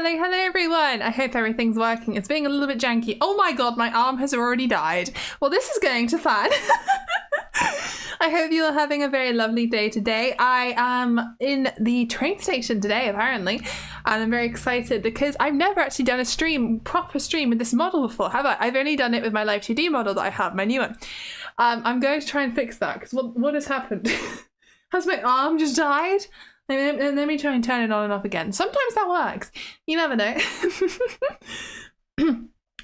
Hello everyone! I hope everything's working. It's being a little bit janky. Oh my god, my arm has already died. Well, this is going to plan. I hope you are having a very lovely day today. I am in the train station today, apparently, and I'm very excited because I've never actually done a proper stream with this model before, have I? I've only done it with my Live 2D model that I have, my new one. I'm going to try and fix that because what has happened? Has my arm just died? Let me try and turn it on and off again. Sometimes that works. You never know.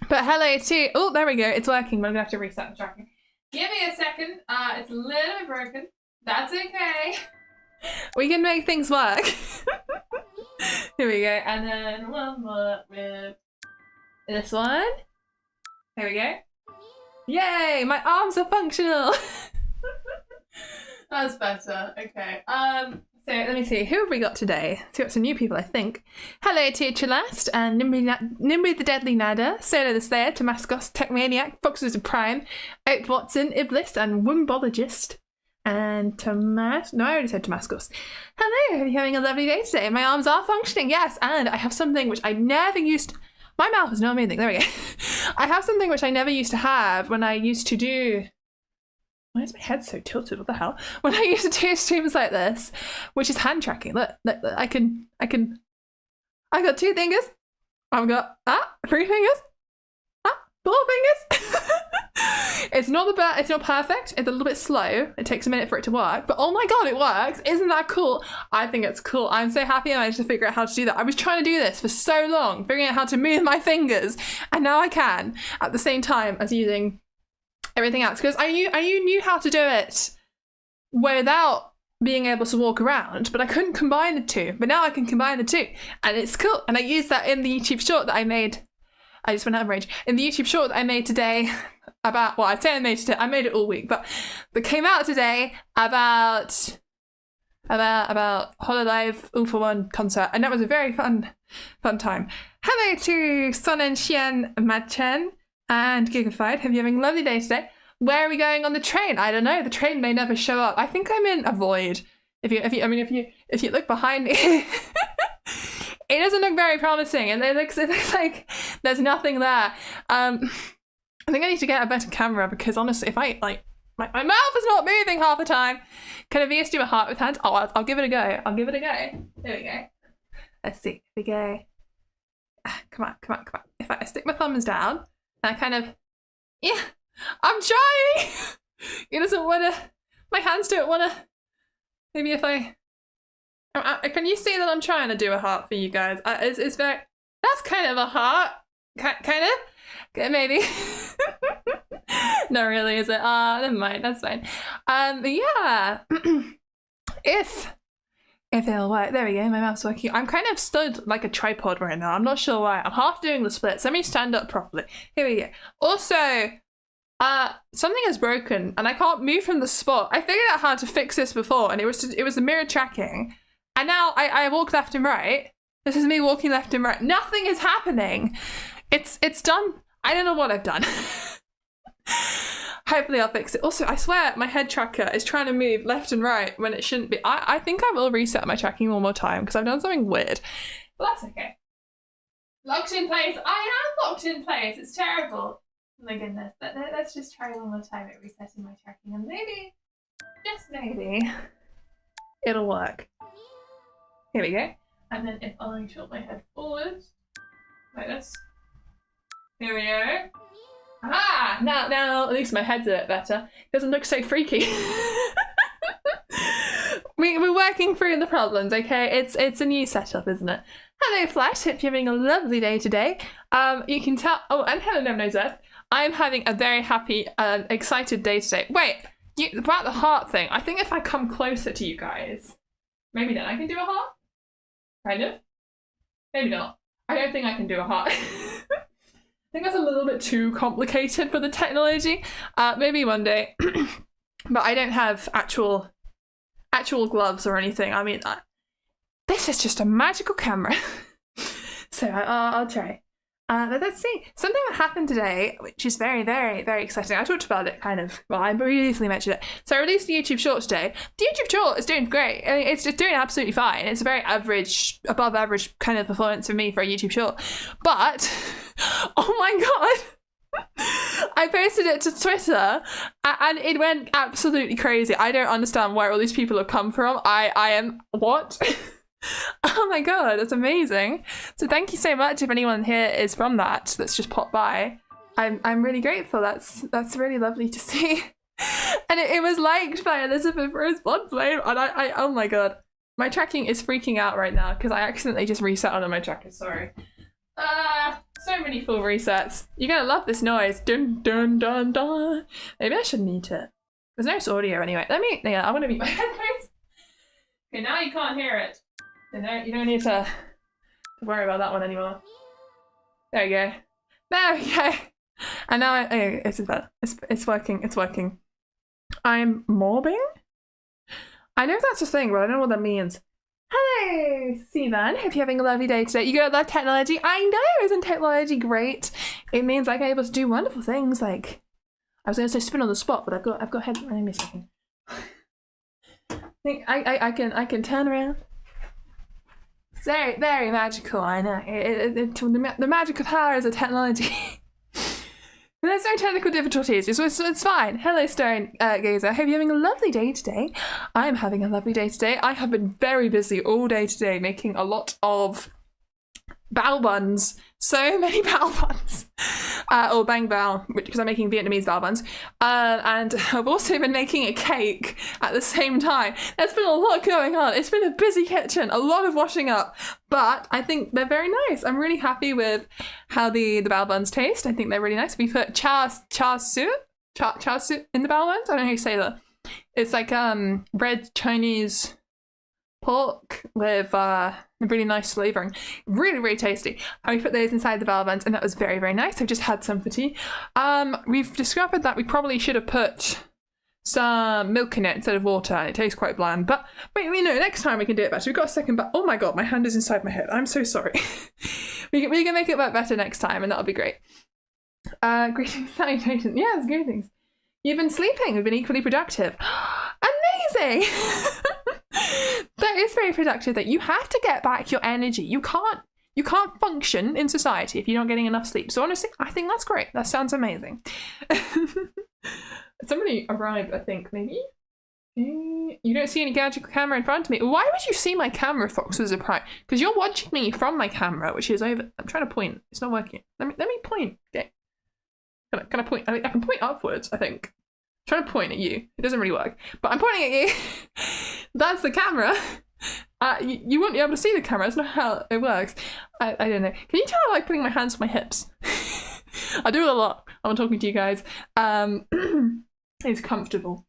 But hello to... Oh, there we go. It's working, but I'm going to have to reset the tracking. Give me a second. It's a little bit broken. That's okay. We can make things work. Here we go. And then one more with this one. There we go. Yay! My arms are functional. That's better. Okay. So let me see, who have we got today? So we got some new people, I think. Hello to Chelast and Nimby the Deadly Nada, Solo the Slayer, Damascus, Techmaniac, Foxes of Prime, Oak Watson, Iblis, and Wombologist. And Tomas. No, I already said Damascus. Hello, are you having a lovely day today? My arms are functioning, yes, and I have something which I never used. My mouth is not amazing. There we go. I have something which I never used to have when I used to do. Why is my head so tilted? What the hell? When I used to do streams like this, which is hand tracking. Look, I got 2 fingers. I've got 3 fingers. 4 fingers. It's not perfect. It's a little bit slow. It takes a minute for it to work, but oh my god, it works. Isn't that cool? I think it's cool. I'm so happy I managed to figure out how to do that. I was trying to do this for so long, figuring out how to move my fingers, and now I can at the same time as using everything else, because I knew how to do it without being able to walk around, but I couldn't combine the two. But now I can combine the two, and it's cool. And I used that in the YouTube short that I made. I just went out of range. In the YouTube short that I made today about, well, I'd say I made it all week, but that came out today about Hololive All for One concert, and that was a very fun time. Hello to Son and Xian Madchen and Gigafied. Hope you're having a lovely day today. Where are we going on the train? I don't know. The train may never show up. I think I'm in a void. If you look behind me, it doesn't look very promising, and it looks like there's nothing there. I think I need to get a better camera, because honestly, if I like my mouth is not moving half the time. Can a Vieus do a heart with hands? Oh, I'll give it a go. I'll give it a go. There we go. Let's see. Here we go. Come on. If I stick my thumbs down, and I kind of, yeah, I'm trying. It doesn't want to. My hands don't want to. Maybe if I can you see that I'm trying to do a heart for you guys? It's very. That's kind of a heart. Kind of. Maybe. Not really, is it? Never mind. That's fine. But yeah. if it'll work. There we go. My mouth's working. I'm kind of stood like a tripod right now. I'm not sure why. I'm half doing the splits. Let me stand up properly. Here we go. Also, something is broken and I can't move from the spot. I figured out how to fix this before, and it was the mirror tracking. And now I walk left and right. This is me walking left and right. Nothing is happening. It's done. I don't know what I've done. Hopefully I'll fix it. Also, I swear my head tracker is trying to move left and right when it shouldn't be. I think I will reset my tracking one more time because I've done something weird. But that's okay. Locked in place. I am locked in place. It's terrible. Oh my goodness. Let's just try one more time at resetting my tracking, and maybe, just maybe, it'll work. Here we go. And then if I tilt my head forward, like this. Here we go. Ah! Now at least my head's a bit better. It doesn't look so freaky. We're working through the problems, okay? It's a new setup, isn't it? Hello, Flash. Hope you're having a lovely day today. You can tell. Oh, and hello, No Nose Earth. I'm having a very happy, excited day today. Wait, about the heart thing. I think if I come closer to you guys, maybe then I can do a heart. Kind of. Maybe not. I don't think I can do a heart. I think that's a little bit too complicated for the technology. Maybe one day. But I don't have actual gloves or anything. I mean, this is just a magical camera. So I'll try. Let's see. Something that happened today, which is very, very, very exciting. I talked about it kind of, well, I briefly mentioned it. So I released the YouTube short today. The YouTube short is doing great. I mean, it's just doing absolutely fine. It's a very average, above average kind of performance for me for a YouTube short. But, oh my God. I posted it to Twitter and it went absolutely crazy. I don't understand where all these people have come from. I am, what? Oh my God, that's amazing. So thank you so much if anyone here is from that's just popped by. I'm really grateful. That's really lovely to see. And it was liked by Elizabeth Rose Bloodflame, and I oh my God. My tracking is freaking out right now because I accidentally just reset on my tracker, sorry. So many full resets. You're gonna love this noise. Dun dun dun dun. Maybe I should mute it. There's no audio anyway. I wanna mute my headphones. Okay, now you can't hear it. You don't need to worry about that one anymore. There you go. There we go. And now it's better. It's working. It's working. I'm mobbing? I know that's a thing, but I don't know what that means. Hello, Sivan. Hope you're having a lovely day today. You gonna love technology? I know, isn't technology great? It means like I'm able to do wonderful things. Like I was gonna say spin on the spot, but I've got head. Wait a second. I can turn around. Very, very magical, I know. The magical powers of technology. There's no technical difficulties, it's fine. Hello, Stone Gazer. Hope you're having a lovely day today. I'm having a lovely day today. I have been very busy all day today making a lot of bao buns. So many bao buns. Or bang bao, because I'm making Vietnamese bao buns. And I've also been making a cake at the same time. There's been a lot going on. It's been a busy kitchen, a lot of washing up, but I think they're very nice. I'm really happy with how the bao buns taste. I think they're really nice. We put char siu in the bao buns. I don't know how you say that. It's like red Chinese pork with really nice flavouring. Really, really tasty. And we put those inside the bao buns and that was very, very nice. I've just had some for tea. We've discovered that we probably should have put some milk in it instead of water. It tastes quite bland, but you know, next time we can do it better. We've got a second, but oh my God, my hand is inside my head. I'm so sorry. we can make it work better next time and that'll be great. Greetings, salutations. Yes, greetings. You've been sleeping. We've been equally productive. Amazing. That is very productive. That you have to get back your energy. You can't function in society if you're not getting enough sleep. So honestly, I think that's great. That sounds amazing. Somebody arrived, I think, maybe. You don't see any gadget camera in front of me. Why would you see my camera, Fox, as a prime? Because you're watching me from my camera, which is over. I'm trying to point. It's not working. Let me point. Okay. Can I point? I can point upwards, I think. I'm trying to point at you. It doesn't really work. But I'm pointing at you. That's the camera. You won't be able to see the camera. That's not how it works. I don't know. Can you tell I like putting my hands on my hips? I do it a lot. I'm talking to you guys. It's comfortable.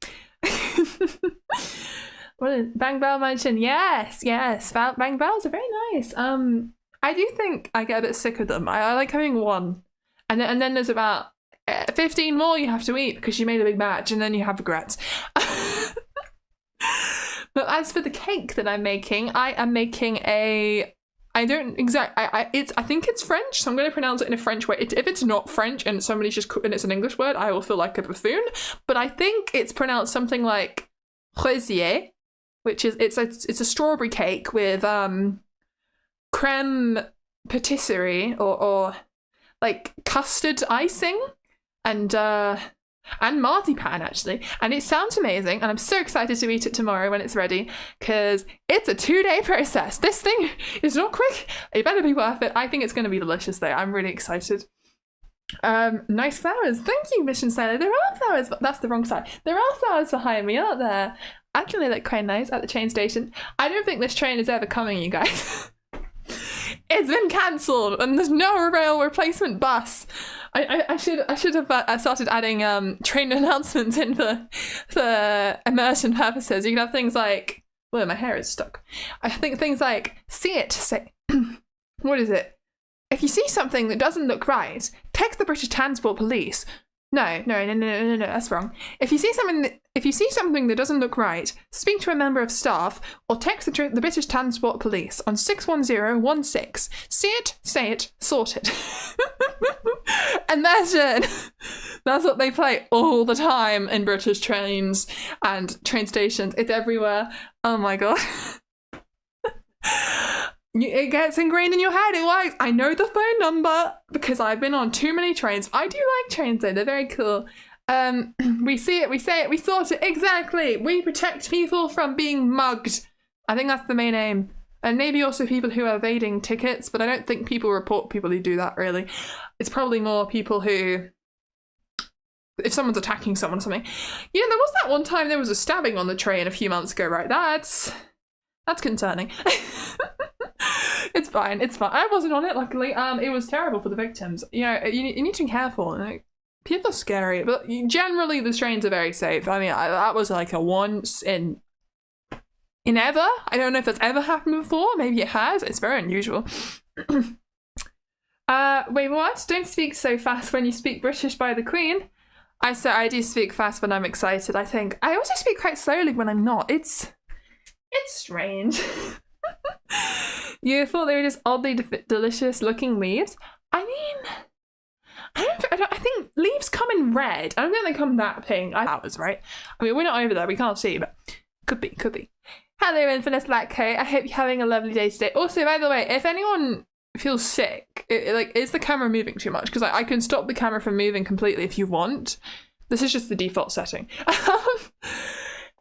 What is Bang Bell mentioned? Yes. Bang Bells are very nice. I do think I get a bit sick of them. I like having one, and then there's about 15 more you have to eat because you made a big batch, and then you have regrets. But as for the cake that I'm making, I am making a. I think it's French, so I'm going to pronounce it in a French way. If it's not French and somebody's and it's an English word, I will feel like a buffoon. But I think it's pronounced something like rosier, which is it's a strawberry cake with creme patisserie or like custard icing and marzipan, actually, and it sounds amazing, and I'm so excited to eat it tomorrow when it's ready, because it's a 2-day process. This thing is not quick. It better be worth it. I think it's going to be delicious, though. I'm really excited. Nice flowers. Thank you, Mission Sailor. There are flowers, but that's the wrong side. There are flowers behind me, aren't there? Actually, they look quite nice at the train station. I don't think this train is ever coming, you guys. It's been cancelled, and there's no rail replacement bus. I should have started adding train announcements in for immersion purposes. You can have things like, well, my hair is stuck. I think things like say what is it? If you see something that doesn't look right, text the British Transport Police. No, that's wrong. If you see something that doesn't look right, speak to a member of staff or text the British Transport Police on 61016. See it, say it, sort it. Immersion! That's what they play all the time in British trains and train stations. It's everywhere. Oh my god. It gets ingrained in your head. It works. I know the phone number because I've been on too many trains. I do like trains though. They're very cool. We see it, we say it, we sort it. Exactly. We protect people from being mugged. I think that's the main aim. And maybe also people who are evading tickets, but I don't think people report people who do that, really. It's probably more people who, if someone's attacking someone or something. You know, there was that one time there was a stabbing on the train a few months ago, right? That's concerning. It's fine. I wasn't on it, luckily. It was terrible for the victims. You know, you need to be careful. Like, people are scary, but generally the trains are very safe. I mean, that was like a once in ever. I don't know if that's ever happened before. Maybe it has. It's very unusual. Wait, what? Don't speak so fast when you speak British by the Queen. I do speak fast when I'm excited, I think. I also speak quite slowly when I'm not. It's strange. You thought they were just oddly delicious looking leaves? I mean, I think leaves come in red. I don't think they come that pink. Flowers, right? I mean, we're not over there. We can't see, but could be. Hello, Infinite Black Coat. I hope you're having a lovely day today. Also, by the way, if anyone feels sick, is the camera moving too much? Because I can stop the camera from moving completely if you want. This is just the default setting.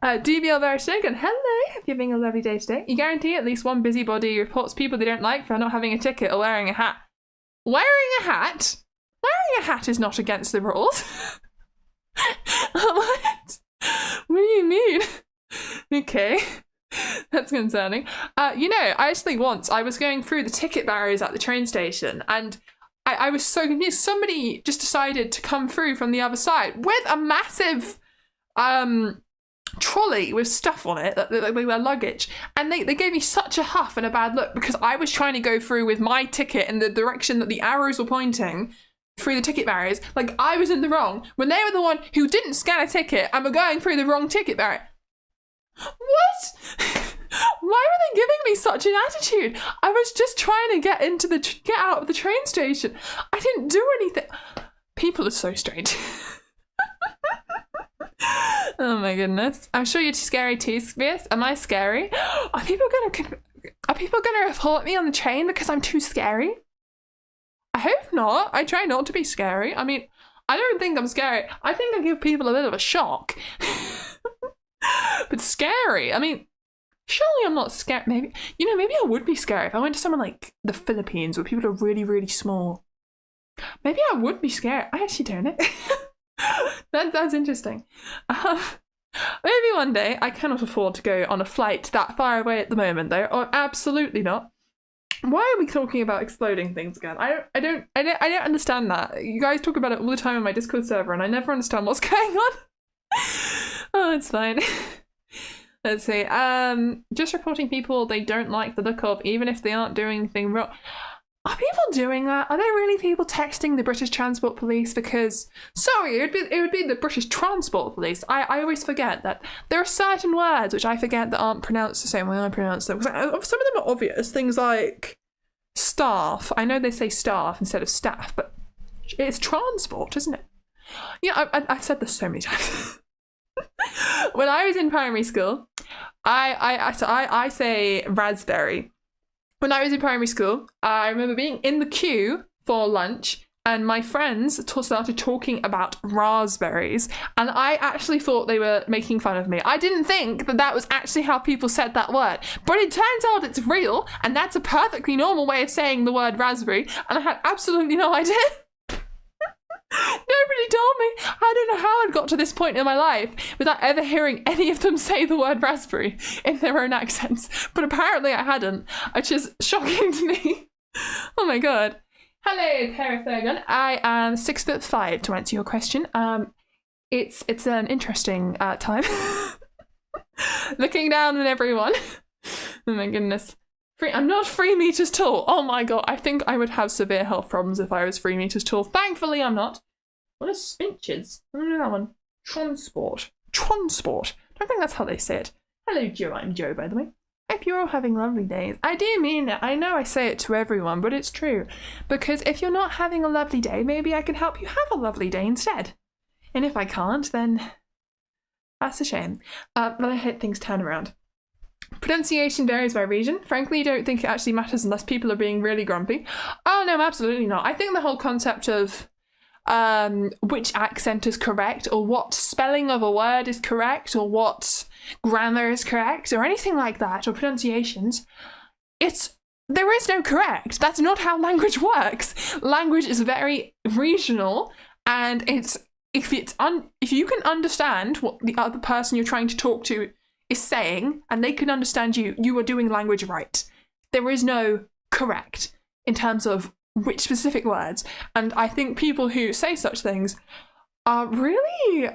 DBL Verishagan, hello, hope you're having a lovely day today. You guarantee at least one busybody reports people they don't like for not having a ticket or wearing a hat. Wearing a hat? Wearing a hat is not against the rules. What? What do you mean? Okay. That's concerning. You know, I actually once, I was going through the ticket barriers at the train station and I was so confused. Somebody just decided to come through from the other side with a massive trolley with stuff on it, like their luggage, and they gave me such a huff and a bad look because I was trying to go through with my ticket in the direction that the arrows were pointing through the ticket barriers. Like I was in the wrong when they were the one who didn't scan a ticket and were going through the wrong ticket barrier. What? Why were they giving me such an attitude? I was just trying to get out of the train station. I didn't do anything. People are so strange. Oh my goodness. I'm sure you're scary too, Vieus. Am I scary? Are people gonna report me on the train because I'm too scary? I hope not. I try not to be scary. I mean, I don't think I'm scary. I think I give people a bit of a shock. But scary, I mean, surely I'm not scared. Maybe, you know, maybe I would be scary if I went to somewhere like the Philippines where people are really, really small. Maybe I would be scared. I actually don't know. That's interesting. Maybe one day. I cannot afford to go on a flight that far away at the moment, though. Or absolutely not. Why are we talking about exploding things again? I don't understand that. You guys talk about it all the time on my Discord server, and I never understand what's going on. Oh, it's fine. Let's see. Just reporting people they don't like the look of, even if they aren't doing anything wrong. Are people doing that? Are there really people texting the British Transport Police? Because, sorry, it would be the British Transport Police. I always forget that there are certain words which I forget that aren't pronounced the same way I pronounce them. Some of them are obvious. Things like staff. I know they say staff instead of staff, but it's transport, isn't it? Yeah, I've said this so many times. When I was in primary school, I say raspberry. When I was in primary school, I remember being in the queue for lunch and my friends started talking about raspberries, and I actually thought they were making fun of me. I didn't think that that was actually how people said that word, but it turns out it's real, and that's a perfectly normal way of saying the word raspberry, and I had absolutely no idea. Nobody told me. I don't know how I'd got to this point in my life without ever hearing any of them say the word raspberry in their own accents. But apparently I hadn't, which is shocking to me. Oh my god. Hello, Parathurgon. I am 6'5" to answer your question. It's an interesting time. Looking down on everyone. Oh my goodness. I'm not 3 meters tall. Oh my god, I think I would have severe health problems if I was 3 meters tall. Thankfully, I'm not. What is spinches? I don't know that one. Transport. Transport. I don't think that's how they say it. Hello, Joe. I'm Joe, by the way. Hope you're all having lovely days. I do mean it. I know I say it to everyone, but it's true. Because if you're not having a lovely day, maybe I can help you have a lovely day instead. And if I can't, then that's a shame. But I hope things turn around. Pronunciation varies by region. Frankly, I don't think it actually matters unless people are being really grumpy. Oh no, absolutely not. I think the whole concept of which accent is correct, or what spelling of a word is correct, or what grammar is correct, or anything like that, or pronunciations, there is no correct. That's not how language works. Language is very regional, and if you can understand what the other person you're trying to talk to is saying, and they can understand you, you are doing language right. There is no correct in terms of which specific words. And I think people who say such things are really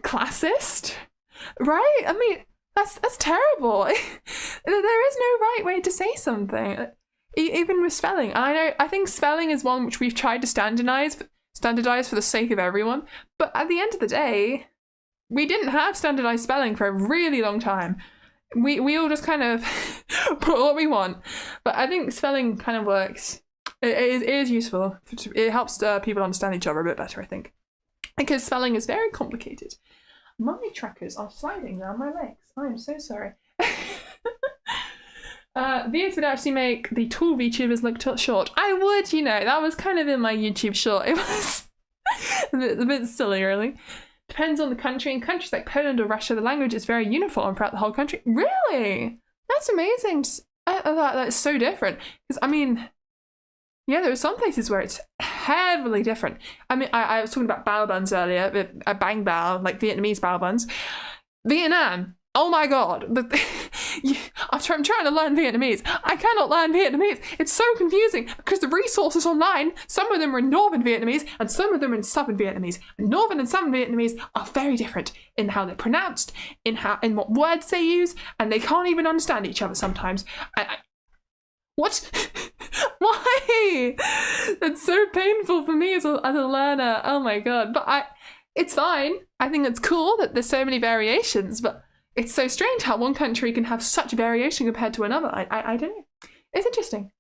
classist, right? I mean, that's terrible. There is no right way to say something, even with spelling. And I think spelling is one which we've tried to standardize for the sake of everyone. But at the end of the day, we didn't have standardized spelling for a really long time. We all just kind of put what we want. But I think spelling kind of works. It is useful. It helps people understand each other a bit better, I think. Because spelling is very complicated. My trackers are sliding down my legs. I am so sorry. Vieus would actually make the tall VTubers look short. I would, you know. That was kind of in my YouTube short. It was a bit silly, really. Depends on the country. In countries like Poland or Russia, the language is very uniform throughout the whole country. Really? That's amazing. That's so different. Because, I mean, yeah, there are some places where it's heavily different. I mean, I was talking about bao buns earlier, bang bao, like Vietnamese bao buns. Vietnam, oh my god. I'm trying to learn Vietnamese. I cannot learn Vietnamese. It's so confusing because the resources online, some of them are in Northern Vietnamese and some of them are in Southern Vietnamese. And Northern and Southern Vietnamese are very different in how they're pronounced, in what words they use, and they can't even understand each other sometimes. What? Why? That's so painful for me as a learner. Oh my god. But it's fine. I think it's cool that there's so many variations, but it's so strange how one country can have such variation compared to another. I don't know. It's interesting.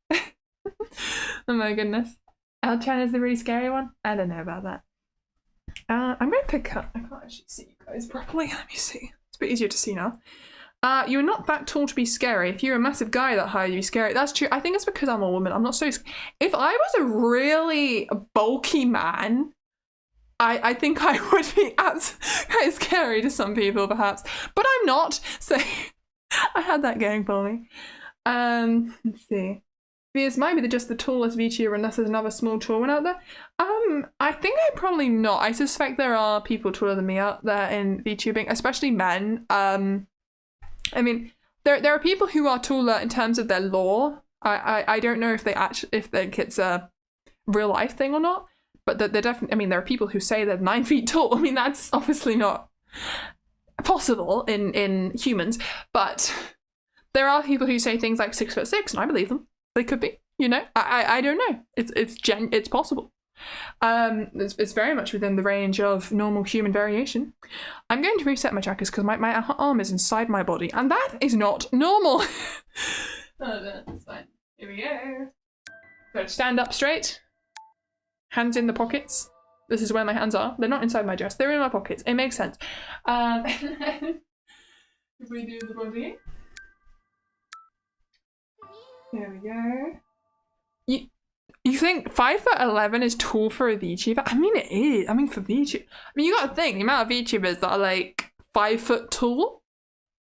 Oh my goodness. China's the really scary one? I don't know about that. I'm going to pick up. I can't actually see you guys properly. Let me see. It's a bit easier to see now. You're not that tall to be scary. If you're a massive guy that high, you'd be scary. That's true. I think it's because I'm a woman. I'm not so... If I was a really bulky man, I think I would be quite scary to some people, perhaps. But I'm not, so I had that going for me. Let's see. Vieus might be just the tallest VTuber unless there's another small tall one out there. I think I'm probably not. I suspect there are people taller than me out there in VTubing, especially men. I mean, there are people who are taller in terms of their lore. I don't know if it's a real life thing or not, but they're definitely. I mean, there are people who say they're 9 feet tall. I mean, that's obviously not possible in humans, but there are people who say things like 6'6", and I believe them. They could be. You know, I don't know. It's possible. It's very much within the range of normal human variation. I'm going to reset my trackers because my arm is inside my body, and that is not normal. Oh, that's fine. Here we go. So stand up straight. Hands in the pockets. This is where my hands are. They're not inside my dress. They're in my pockets. It makes sense. And then if we do the body. There we go. You think 5'11" is tall for a VTuber? I mean, it is. I mean, for VTuber. I mean, you gotta think, the amount of VTubers that are like 5 foot tall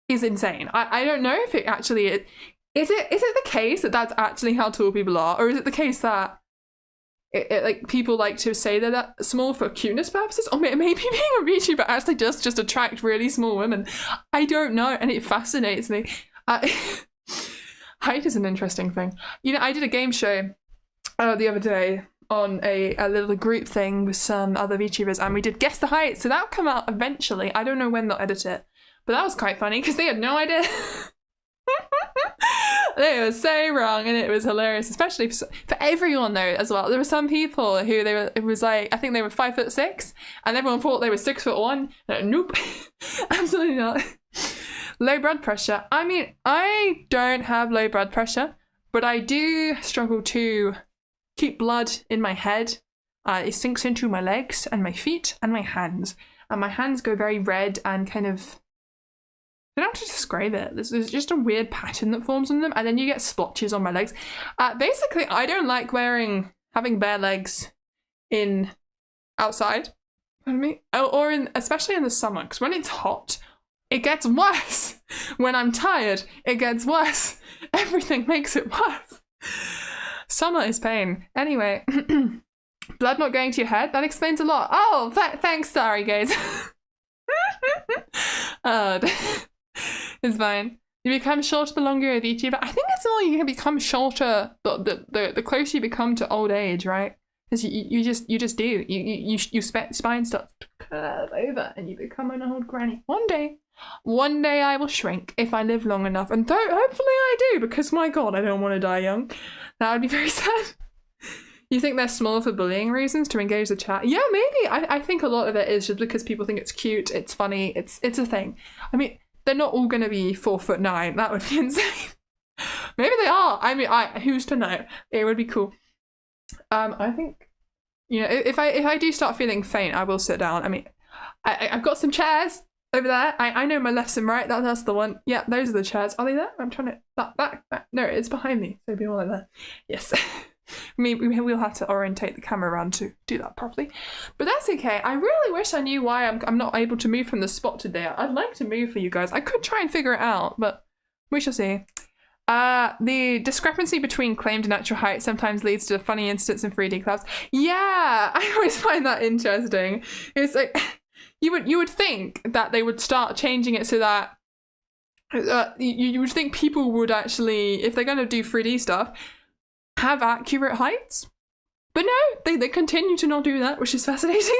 is insane. I don't know if it actually is. Is it the case that that's actually how tall people are? Or is it the case that like people like to say they're that small for cuteness purposes? Or maybe being a VTuber actually does just attract really small women. I don't know, and it fascinates me. Height is an interesting thing. You know, I did a game show the other day on a little group thing with some other VTubers, and we did guess the height, so that'll come out eventually. I don't know when they'll edit it, but that was quite funny because they had no idea. They were so wrong, and it was hilarious, especially for everyone though as well. There were some people who it was like, I think they were 5'6", and everyone thought they were 6'1". Nope, absolutely not. Low blood pressure. I mean, I don't have low blood pressure, but I do struggle to keep blood in my head. It sinks into my legs and my feet and my hands. And my hands go very red and kind of... I don't know how to describe it. There's just a weird pattern that forms on them, and then you get splotches on my legs. Basically, I don't like having bare legs outside. You know what I mean? Or especially in the summer, because when it's hot, it gets worse. When I'm tired, it gets worse. Everything makes it worse. Summer is pain. Anyway, blood not going to your head, that explains a lot. Oh, thanks, sorry guys. It's fine. You become shorter the longer you're a VTuber. I think it's more you can become shorter the closer you become to old age, right? Because you just do. Your spine starts to curve over and you become an old granny. One day I will shrink if I live long enough, and hopefully I do, because my god, I don't want to die young. That would be very sad. You think they're small for bullying reasons, to engage the chat? Yeah, maybe. I think a lot of it is just because people think it's cute, it's funny, it's a thing. I mean, they're not all going to be 4'9". That would be insane. Maybe they are. I mean, who's to know? It would be cool. I think, you know, if I do start feeling faint, I will sit down. I mean, I've got some chairs over there. I know my left and right. That's the one. Yeah, those are the chairs. Are they there? I'm trying to... That. No, it's behind me. So it'll be more like that. Yes. We'll have to orientate the camera around to do that properly. But that's okay. I really wish I knew why I'm not able to move from the spot today. I'd like to move for you guys. I could try and figure it out, but we shall see. The discrepancy between claimed and actual height sometimes leads to funny incidents in 3D clouds. Yeah, I always find that interesting. It's like... You would think that they would start changing it so that you would think people would actually, if they're going to do 3D stuff, have accurate heights. But no, they continue to not do that, which is fascinating.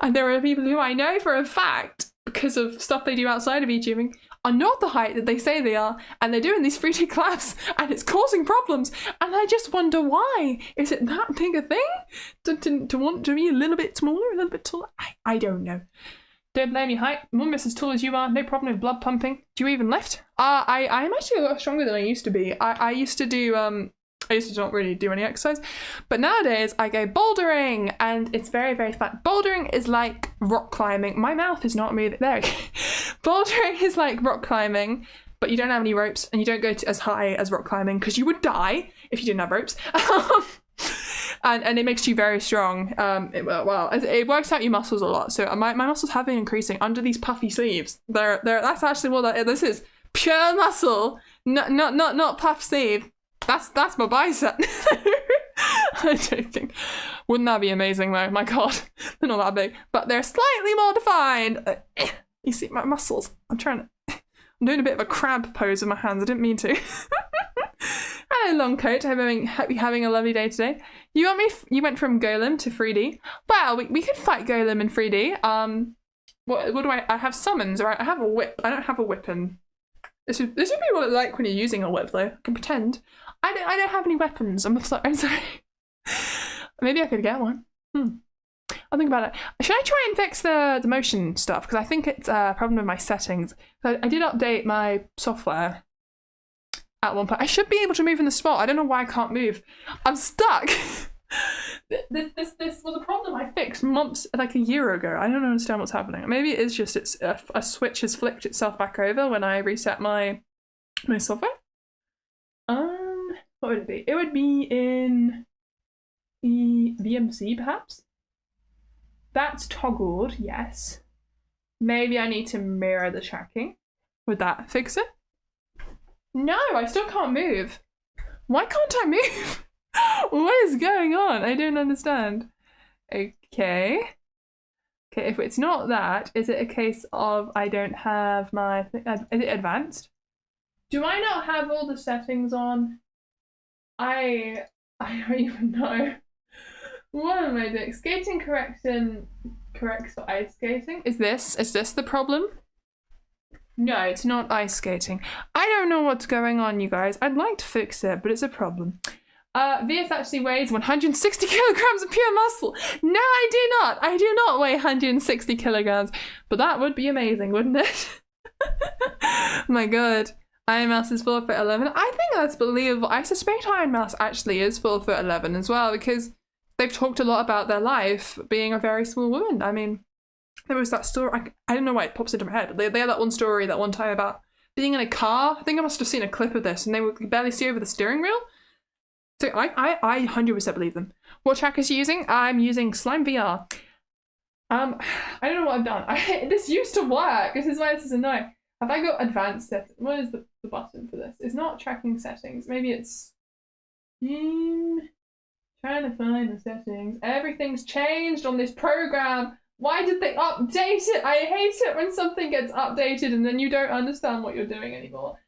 And there are people who I know for a fact, because of stuff they do outside of YouTubing, are not the height that they say they are, and they're doing these 3D collabs, and it's causing problems, and I just wonder why. Is it that big a thing to want to be a little bit smaller, a little bit taller? I don't know. Don't blame your height. I'm almost as tall as you are. No problem with blood pumping. Do you even lift? I'm actually a lot stronger than I used to be. I used to do I used to not really do any exercise, but nowadays I go bouldering, and it's very, very fun. Bouldering is like rock climbing. My mouth is not moving. There we go. Bouldering is like rock climbing, but you don't have any ropes, and you don't go as high as rock climbing because you would die if you didn't have ropes. And it makes you very strong. It works out your muscles a lot. So my muscles have been increasing under these puffy sleeves. That's actually what this is. Pure muscle, not puff sleeve. That's my bicep. I don't think. Wouldn't that be amazing though? My God, they're not that big, but they're slightly more defined. You see my muscles. I'm doing a bit of a crab pose with my hands. I didn't mean to. Hello, long coat. I hope you're having a lovely day today. You went from Golem to 3D. Well, we could fight Golem in 3D. What do I have summons, or I have a whip. I don't have a weapon. This would be what it's like when you're using a whip, though. I can pretend. I don't have any weapons. I'm sorry. Maybe I could get one. I'll think about it. Should I try and fix the motion stuff? Because I think it's a problem with my settings. I did update my software at one point. I should be able to move in the spot. I don't know why I can't move. I'm stuck. This was a problem I fixed months, like a year ago. I don't understand what's happening. Maybe it is just a switch has flicked itself back over when I reset my software. What would it be? It would be in the VMC perhaps. That's toggled, yes. Maybe I need to mirror the tracking. Would that fix it? No, I still can't move. Why can't I move? What is going on? I don't understand. Okay, if it's not that, is it a case of I don't have my... Is it advanced? Do I not have all the settings on? I don't even know. What am I doing? Skating correction corrects for ice skating. Is this the problem? No, it's not ice skating. I don't know what's going on, you guys. I'd like to fix it, but it's a problem. Vieus actually weighs 160 kilograms of pure muscle. No, I do not. I do not weigh 160 kilograms, but that would be amazing, wouldn't it? My God. Iron Mouse is 4'11". I think that's believable. I suspect Iron Mouse actually is 4'11" as well, because they've talked a lot about their life being a very small woman. I mean, there was that story, I don't know why it pops into my head, but they had that one story that one time about being in a car. I think I must have seen a clip of this, and they would barely see over the steering wheel. So I 100% believe them. What track is she using? I'm using Slime VR. I don't know what I've done. This used to work. This is why this is annoying. Have I got advanced settings? What is the button for this? It's not tracking settings. Maybe it's... trying to find the settings. Everything's changed on this program. Why did they update it? I hate it when something gets updated and then you don't understand what you're doing anymore.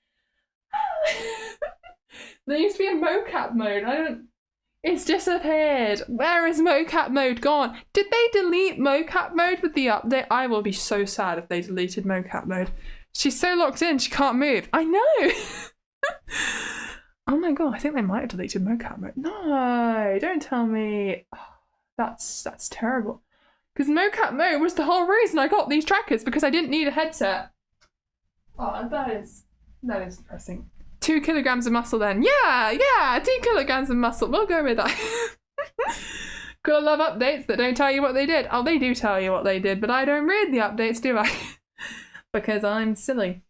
There used to be a mocap mode. It's disappeared. Where is mocap mode gone? Did they delete mocap mode with the update? I will be so sad if they deleted mocap mode. She's so locked in, she can't move. I know. Oh my God, I think they might have deleted mocap mode. No, don't tell me. Oh, that's terrible. Because mocap mode was the whole reason I got these trackers, because I didn't need a headset. Oh, that is depressing. 2 kilograms of muscle then. Yeah, 2 kilograms of muscle. We'll go with that. Gotta love updates that don't tell you what they did. Oh, they do tell you what they did, but I don't read the updates, do I? Because I'm silly.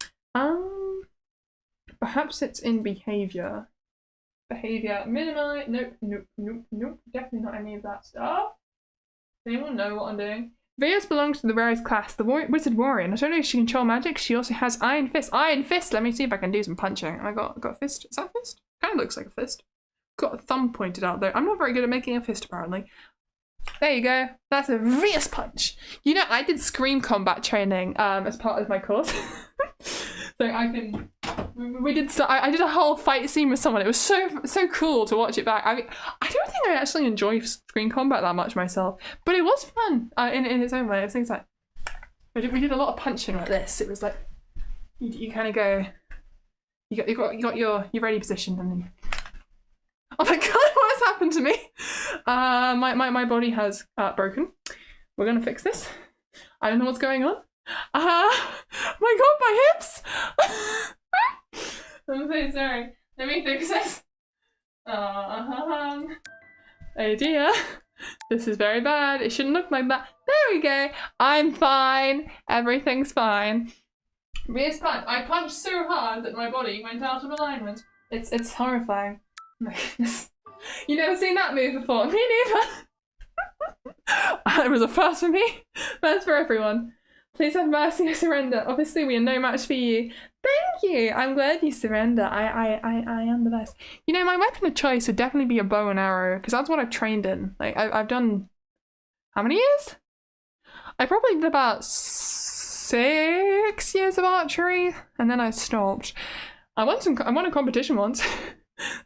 Perhaps it's in behavior. Behavior, minimize. Nope. Definitely not any of that stuff. Does anyone know what I'm doing? Viridian belongs to the rarest class, the Wizard Warrior. Not only does she control magic, she also has Iron Fist. Iron Fist! Let me see if I can do some punching. I got a fist. Is that a fist? Kind of looks like a fist. Got a thumb pointed out there. I'm not very good at making a fist, apparently. There you go. That's a Viridian punch. You know, I did Scream combat training as part of my course. So I can... I did a whole fight scene with someone. It was so cool to watch it back. I mean, I don't think I actually enjoy Screen Combat that much myself, but it was fun in its own way. It was things like we did a lot of punching like this. It was like you kind of go, you got your ready position, and then oh my God, what has happened to me? My body has broken. We're gonna fix this. I don't know what's going on. My God, my hips. I'm so sorry. Let me fix this. Oh dear. This is very bad. It shouldn't look like that. There we go. I'm fine. Everything's fine. Weird punch. I punched so hard that my body went out of alignment. It's horrifying. Oh my goodness. You never seen that move before? Me neither. It was a first for me. First for everyone. Please have mercy, I surrender. Obviously, we are no match for you. Thank you. I'm glad you surrender. I am the best. You know, my weapon of choice would definitely be a bow and arrow because that's what I've trained in. Like, I've done how many years? I probably did about 6 years of archery, and then I stopped. I won a competition once.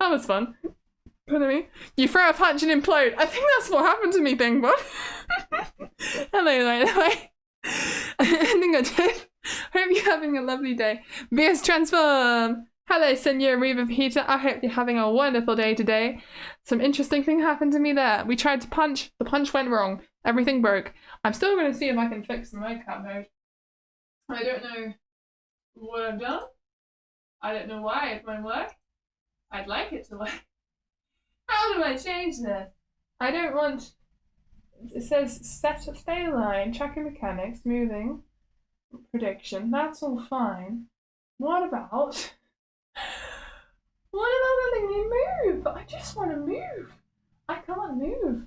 That was fun. What do I mean? You throw a punch and implode. I think that's what happened to me, Bing Bong. Hello, by the way. I think I did. Hope you're having a lovely day. Vieus transform. Hello, Senor Reva Vajita. I hope you're having a wonderful day today. Some interesting thing happened to me there. We tried to punch. The punch went wrong. Everything broke. I'm still going to see if I can fix the mocap mode. I don't know what I've done. I don't know why it won't work. I'd like it to work. How do I change this? I don't want... It says stay line, tracking mechanics, moving, prediction. That's all fine. What about letting me move? I just want to move. I can't move.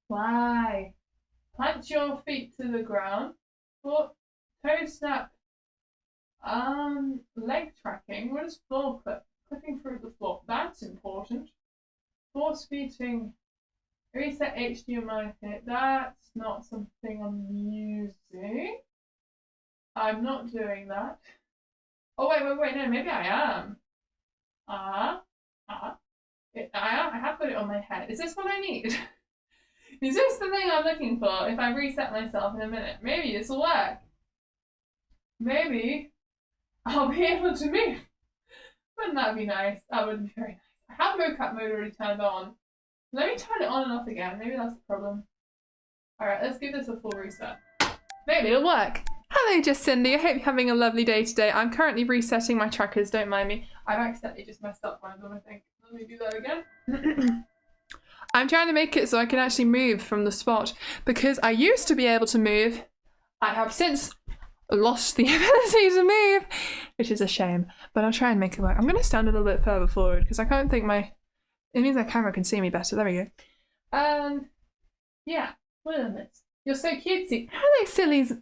Why? Plant your feet to the ground. Foot, toe snap. Leg tracking. What is floor clip? Clipping through the floor. That's important. Force feeding. Reset HDMI fit. That's not something I'm using. I'm not doing that. Oh wait, no, maybe I am. I have got it on my head. Is this what I need? Is this the thing I'm looking for if I reset myself in a minute? Maybe this will work. Maybe I'll be able to move. Wouldn't that be nice? That would be very nice. I have mocap mode already turned on. Let me turn it on and off again. Maybe that's the problem. Alright, let's give this a full reset. Maybe it'll work. Hello, just Cindy. I hope you're having a lovely day today. I'm currently resetting my trackers. Don't mind me. I've accidentally just messed up one of them, I think. Let me do that again. I'm trying to make it so I can actually move from the spot because I used to be able to move. I have since lost the ability to move, which is a shame, but I'll try and make it work. I'm going to stand a little bit further forward because I can't think it means my camera can see me better. There we go. Yeah, what is this? You're so cutesy. Hello,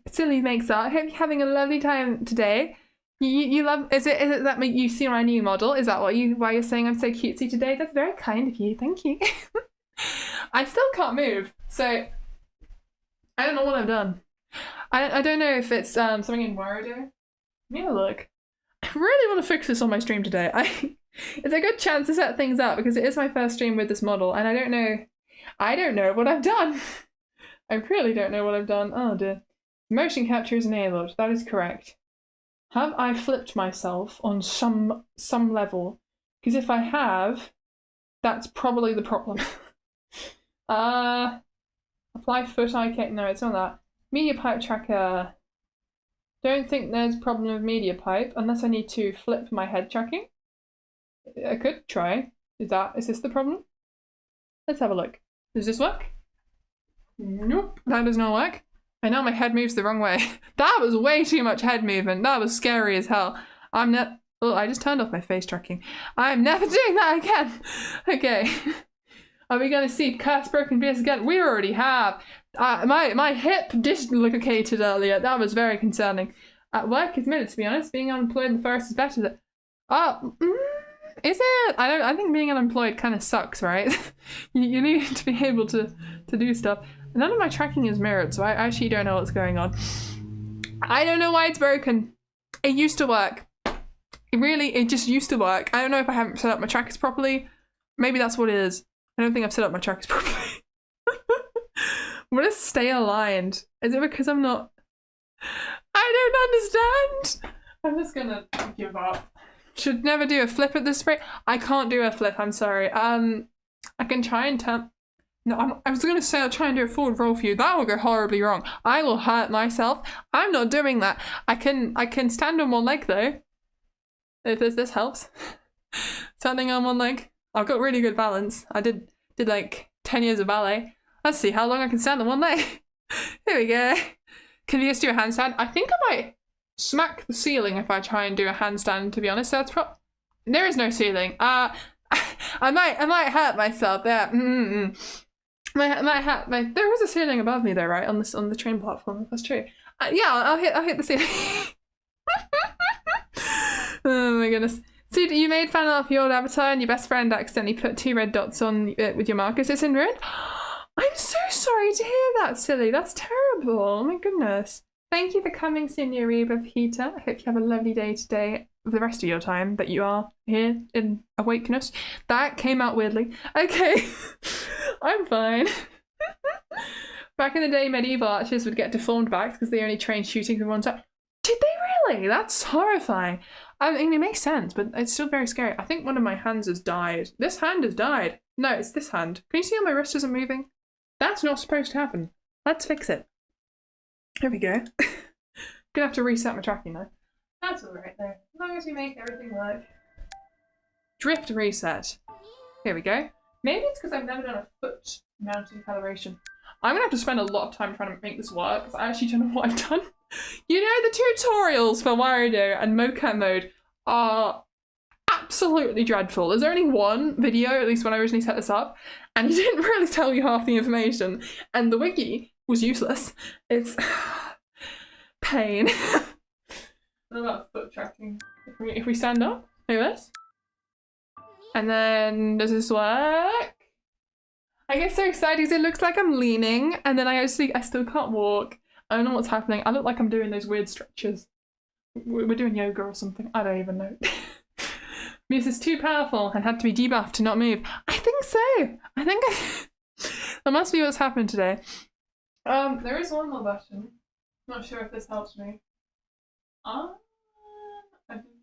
silly makes art. I hope you're having a lovely time today. You love, is it that you see my new model? Is that why you're saying I'm so cutesy today? That's very kind of you, thank you. I still can't move, so I don't know what I've done. I don't know if it's something in Overdo. Let me have a look. I really want to fix this on my stream today. It's a good chance to set things up because it is my first stream with this model and I don't know what I've done. I really don't know what I've done. Oh dear. Motion capture is enabled. That is correct. Have I flipped myself on some level? Because if I have, that's probably the problem. Apply foot IK. No, it's not that. Media pipe tracker. Don't think there's a problem with media pipe unless I need to flip my head tracking. I could try. Is this the problem? Let's have a look. Does this work? Nope, that does not work. I know my head moves the wrong way. That was way too much head movement. That was scary as hell. Oh, I just turned off my face tracking. I'm never doing that again. Okay. Are we going to see cursed broken Vieus again? We already have. My hip dislocated earlier. That was very concerning. At work is minutes, to be honest. Being unemployed in the forest is better than... is it? I think being unemployed kind of sucks, right? you need to be able to do stuff. None of my tracking is mirrored, so I actually don't know what's going on. I don't know why it's broken. It used to work. It just used to work. I don't know if I haven't set up my trackers properly. Maybe that's what it is. I don't think I've set up my trackers properly. What is stay aligned? Is it because I'm not... I don't understand. I'm just gonna give up. Should never do a flip at this rate. I can't do a flip, I'm sorry. I can try and turn... No, I was gonna say I'll try and do a forward roll for you. That will go horribly wrong. I will hurt myself. I'm not doing that. I can stand on one leg though. If this helps. Standing on one leg. I've got really good balance. I did like 10 years of ballet. Let's see how long I can stand on one leg. Here we go. Can you just do a handstand? I think I might smack the ceiling if I try and do a handstand, to be honest. That's there is no ceiling. I might hurt myself there. Might hurt there is a ceiling above me though, right? On the train platform. That's true. Yeah, I'll hit the ceiling. Oh my goodness. So you made fan art for your old avatar and your best friend accidentally put 2 red dots on it with your markers. It's in red? I'm so sorry to hear that, silly. That's terrible. Oh my goodness. Thank you for coming, Senorita Peter. I hope you have a lovely day today, for the rest of your time that you are here in awakeness. That came out weirdly. Okay, I'm fine. Back in the day, medieval archers would get deformed backs because they only trained shooting from one side. Did they really? That's horrifying. I mean, it makes sense, but it's still very scary. I think one of my hands has died. This hand has died. No, it's this hand. Can you see how my wrist isn't moving? That's not supposed to happen. Let's fix it. There we go. Gonna have to reset my tracking now. That's alright though. As long as we make everything work. Drift reset. Here we go. Maybe it's because I've never done a foot mounting calibration. I'm gonna have to spend a lot of time trying to make this work because I actually don't know what I've done. You know, the tutorials for Wario and mocap mode are absolutely dreadful. There's only one video, at least when I originally set this up, and he didn't really tell you half the information. And the wiki was useless. It's pain. What about foot tracking? If we stand up, like this. And then does this work? I get so excited because it looks like I'm leaning and then I still can't walk. I don't know what's happening. I look like I'm doing those weird stretches. We're doing yoga or something. I don't even know. Vieus is too powerful and had to be debuffed to not move. I think so. I think that must be what's happened today. There is one more button. Not sure if this helps me. I've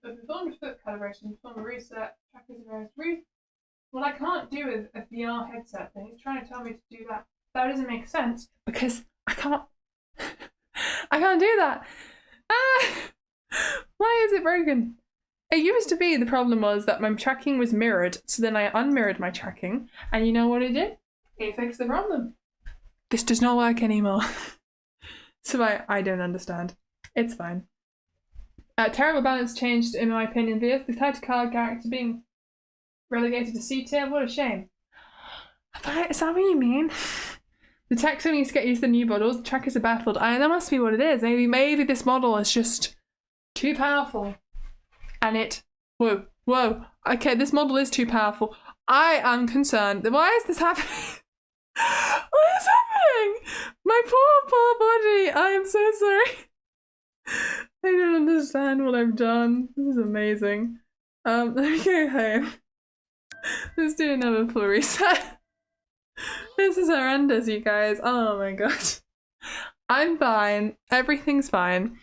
performed a foot calibration, performed a reset, trackers erased. What I can't do is a VR headset thing. It's trying to tell me to do that. That doesn't make sense because I can't do that. Why is it broken? It used to be the problem was that my tracking was mirrored, so then I unmirrored my tracking, and you know what it did? It fixed the problem. This does not work anymore. So I don't understand. It's fine. Terrible balance changed, in my opinion. The title card character being relegated to C tier. What a shame. Is that what you mean? The text only needs to get used to the new models. The trackers are baffled. That must be what it is. Maybe this model is just too powerful. And it... Whoa. Okay, this model is too powerful. I am concerned. Why is this happening? What is happening? My poor body. I am so sorry. I don't understand what I've done. This is amazing. Let me go home. Let's do another full reset. This is horrendous, you guys. Oh my god. I'm fine. Everything's fine.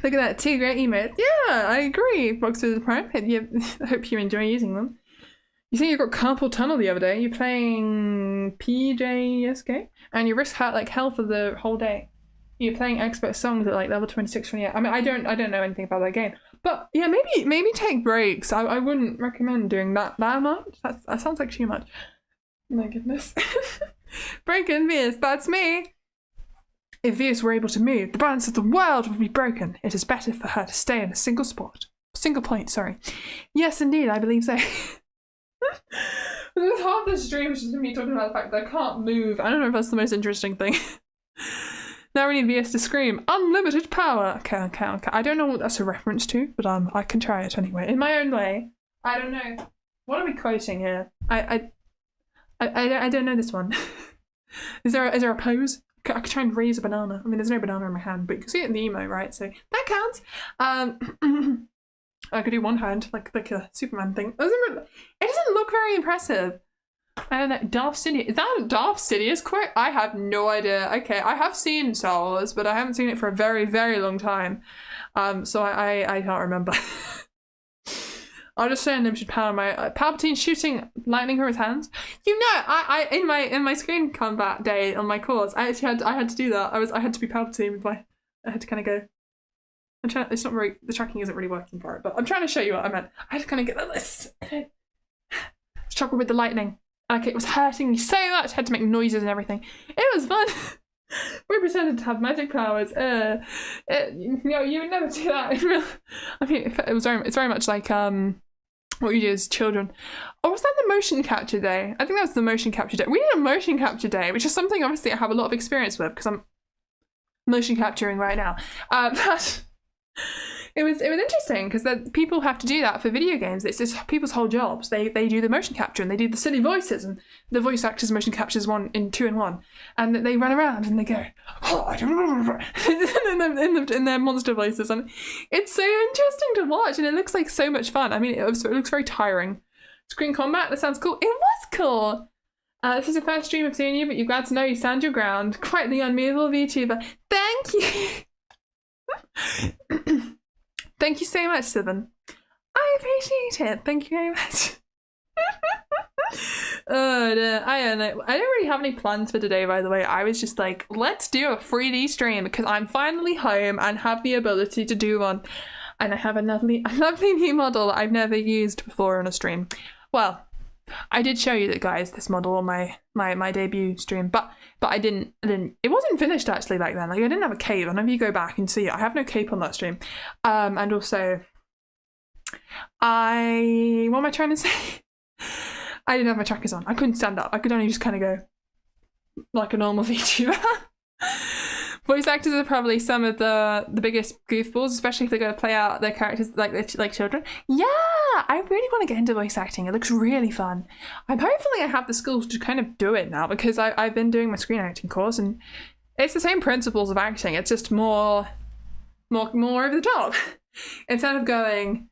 Look at that. 2 great emotes. Yeah, I agree. Box to the Prime. I hope you enjoy using them. You think you got carpal tunnel the other day. You're playing PJSK and your wrist hurt like hell for the whole day. You're playing expert songs at like level 26, 28. I mean, I don't know anything about that game. But yeah, maybe take breaks. I wouldn't recommend doing that much. That sounds like too much. My goodness. Broken Vieus, that's me. If Vieus were able to move, the balance of the world would be broken. It is better for her to stay in a single point, sorry. Yes, indeed, I believe so. This half the stream is just me talking about the fact that I can't move. I don't know if that's the most interesting thing. Now we need Vieus to scream, unlimited power. Okay. I don't know what that's a reference to, but I can try it anyway. In my own way. I don't know. What are we quoting here? I don't know this one. Is there a pose? I could try and raise a banana. I mean, there's no banana in my hand, but you can see it in the emo, right? So that counts. I could do one hand, like a Superman thing. It doesn't look very impressive. I don't know. Darth Sidious. Is that a Darth Sidious quote? I have no idea. Okay, I have seen Star Wars, but I haven't seen it for a very, very long time. So I can't remember. I'll just say unlimited power. My Palpatine shooting lightning from his hands. You know, I in my screen combat day on my course, I actually had to do that. I had to be Palpatine with my. I had to kind of go. It's not very. The tracking isn't really working for it, but I'm trying to show you what I meant. I had to kind of get like this. struggle with the lightning. Like, it was hurting me so much. I had to make noises and everything. It was fun. We pretended to have magic powers. You know, you would never do that. I mean, it's very much like what you do as children. Or was that the motion capture day? I think that was the motion capture day. We did a motion capture day, which is something obviously I have a lot of experience with because I'm motion capturing right now. But it was interesting because people have to do that for video games. It's just people's whole jobs. They do the motion capture and they do the silly voices, and the voice actors motion captures 2 in 1, and they run around and they go in their monster voices, and it's so interesting to watch, and it looks like so much fun. I mean, it looks very tiring. Screen combat, that sounds cool. It was cool. This is the first stream I've seen you, but you're glad to know you stand your ground. Quite the unmovable VTuber. Thank you. Thank you so much, Sivan. I appreciate it. Thank you very much. Oh, no. I don't know. I don't really have any plans for today, by the way. I was just like, let's do a 3D stream because I'm finally home and have the ability to do one. And I have a lovely new model that I've never used before on a stream. Well, I did show you that, guys, this model on my debut stream, but I didn't. It wasn't finished actually back then. Like, I didn't have a cape. And if you go back and see it, I have no cape on that stream. And also, what am I trying to say? I didn't have my trackers on. I couldn't stand up. I could only just kind of go like a normal VTuber. Voice actors are probably some of the biggest goofballs, especially if they're going to play out their characters like children. Yeah, I really want to get into voice acting. It looks really fun. Hopefully I have the skills to kind of do it now because I've been doing my screen acting course and it's the same principles of acting. It's just more over the top. Instead of going,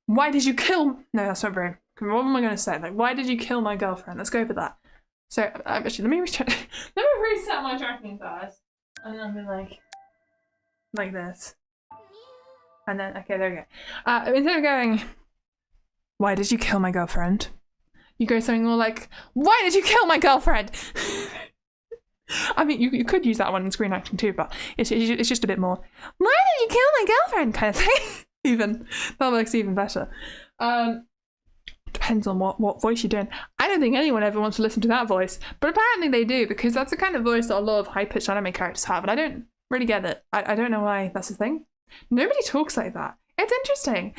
why did you kill? No, that's not very. What am I going to say? Like, why did you kill my girlfriend? Let's go for that. So actually, let me reset my tracking first. And then I'll be like this. And then, okay, there we go. Instead of going, why did you kill my girlfriend? You go something more like, why did you kill my girlfriend? I mean, you could use that one in screen acting too, but it's just a bit more, why did you kill my girlfriend kind of thing. Even. That works even better. Depends on what voice you're doing. I don't think anyone ever wants to listen to that voice, but apparently they do because that's the kind of voice that a lot of high-pitched anime characters have, and I don't really get it. I don't know why that's a thing. Nobody talks like that. It's interesting.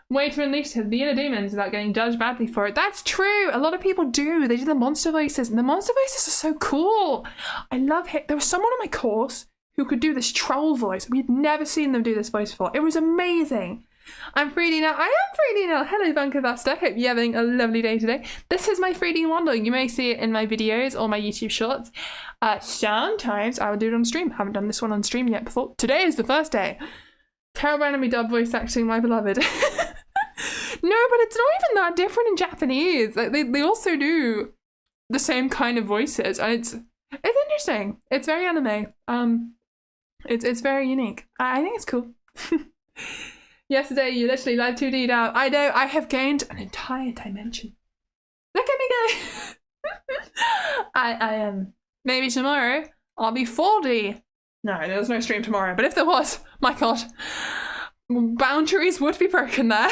Way to unleash the inner demons without getting judged badly for it. That's true. A lot of people do. They do the monster voices, and the monster voices are so cool. I love it. There was someone in my course who could do this troll voice. We'd never seen them do this voice before. It was amazing. I'm 3D now. I am 3D now. Hello, Bunker Buster. Hope you're having a lovely day today. This is my 3D model. You may see it in my videos or my YouTube shorts. Sometimes I will do it on stream. Haven't done this one on stream yet before. Today is the first day. Terrible enemy dub voice acting, my beloved. No, but it's not even that different in Japanese. Like, they also do the same kind of voices, and it's interesting. It's very anime. It's very unique. I think it's cool. Yesterday, you literally live 2D'd out. I know, I have gained an entire dimension. Look at me go! I am. Maybe tomorrow, I'll be 4D. No, there's no stream tomorrow, but if there was, my god, boundaries would be broken there.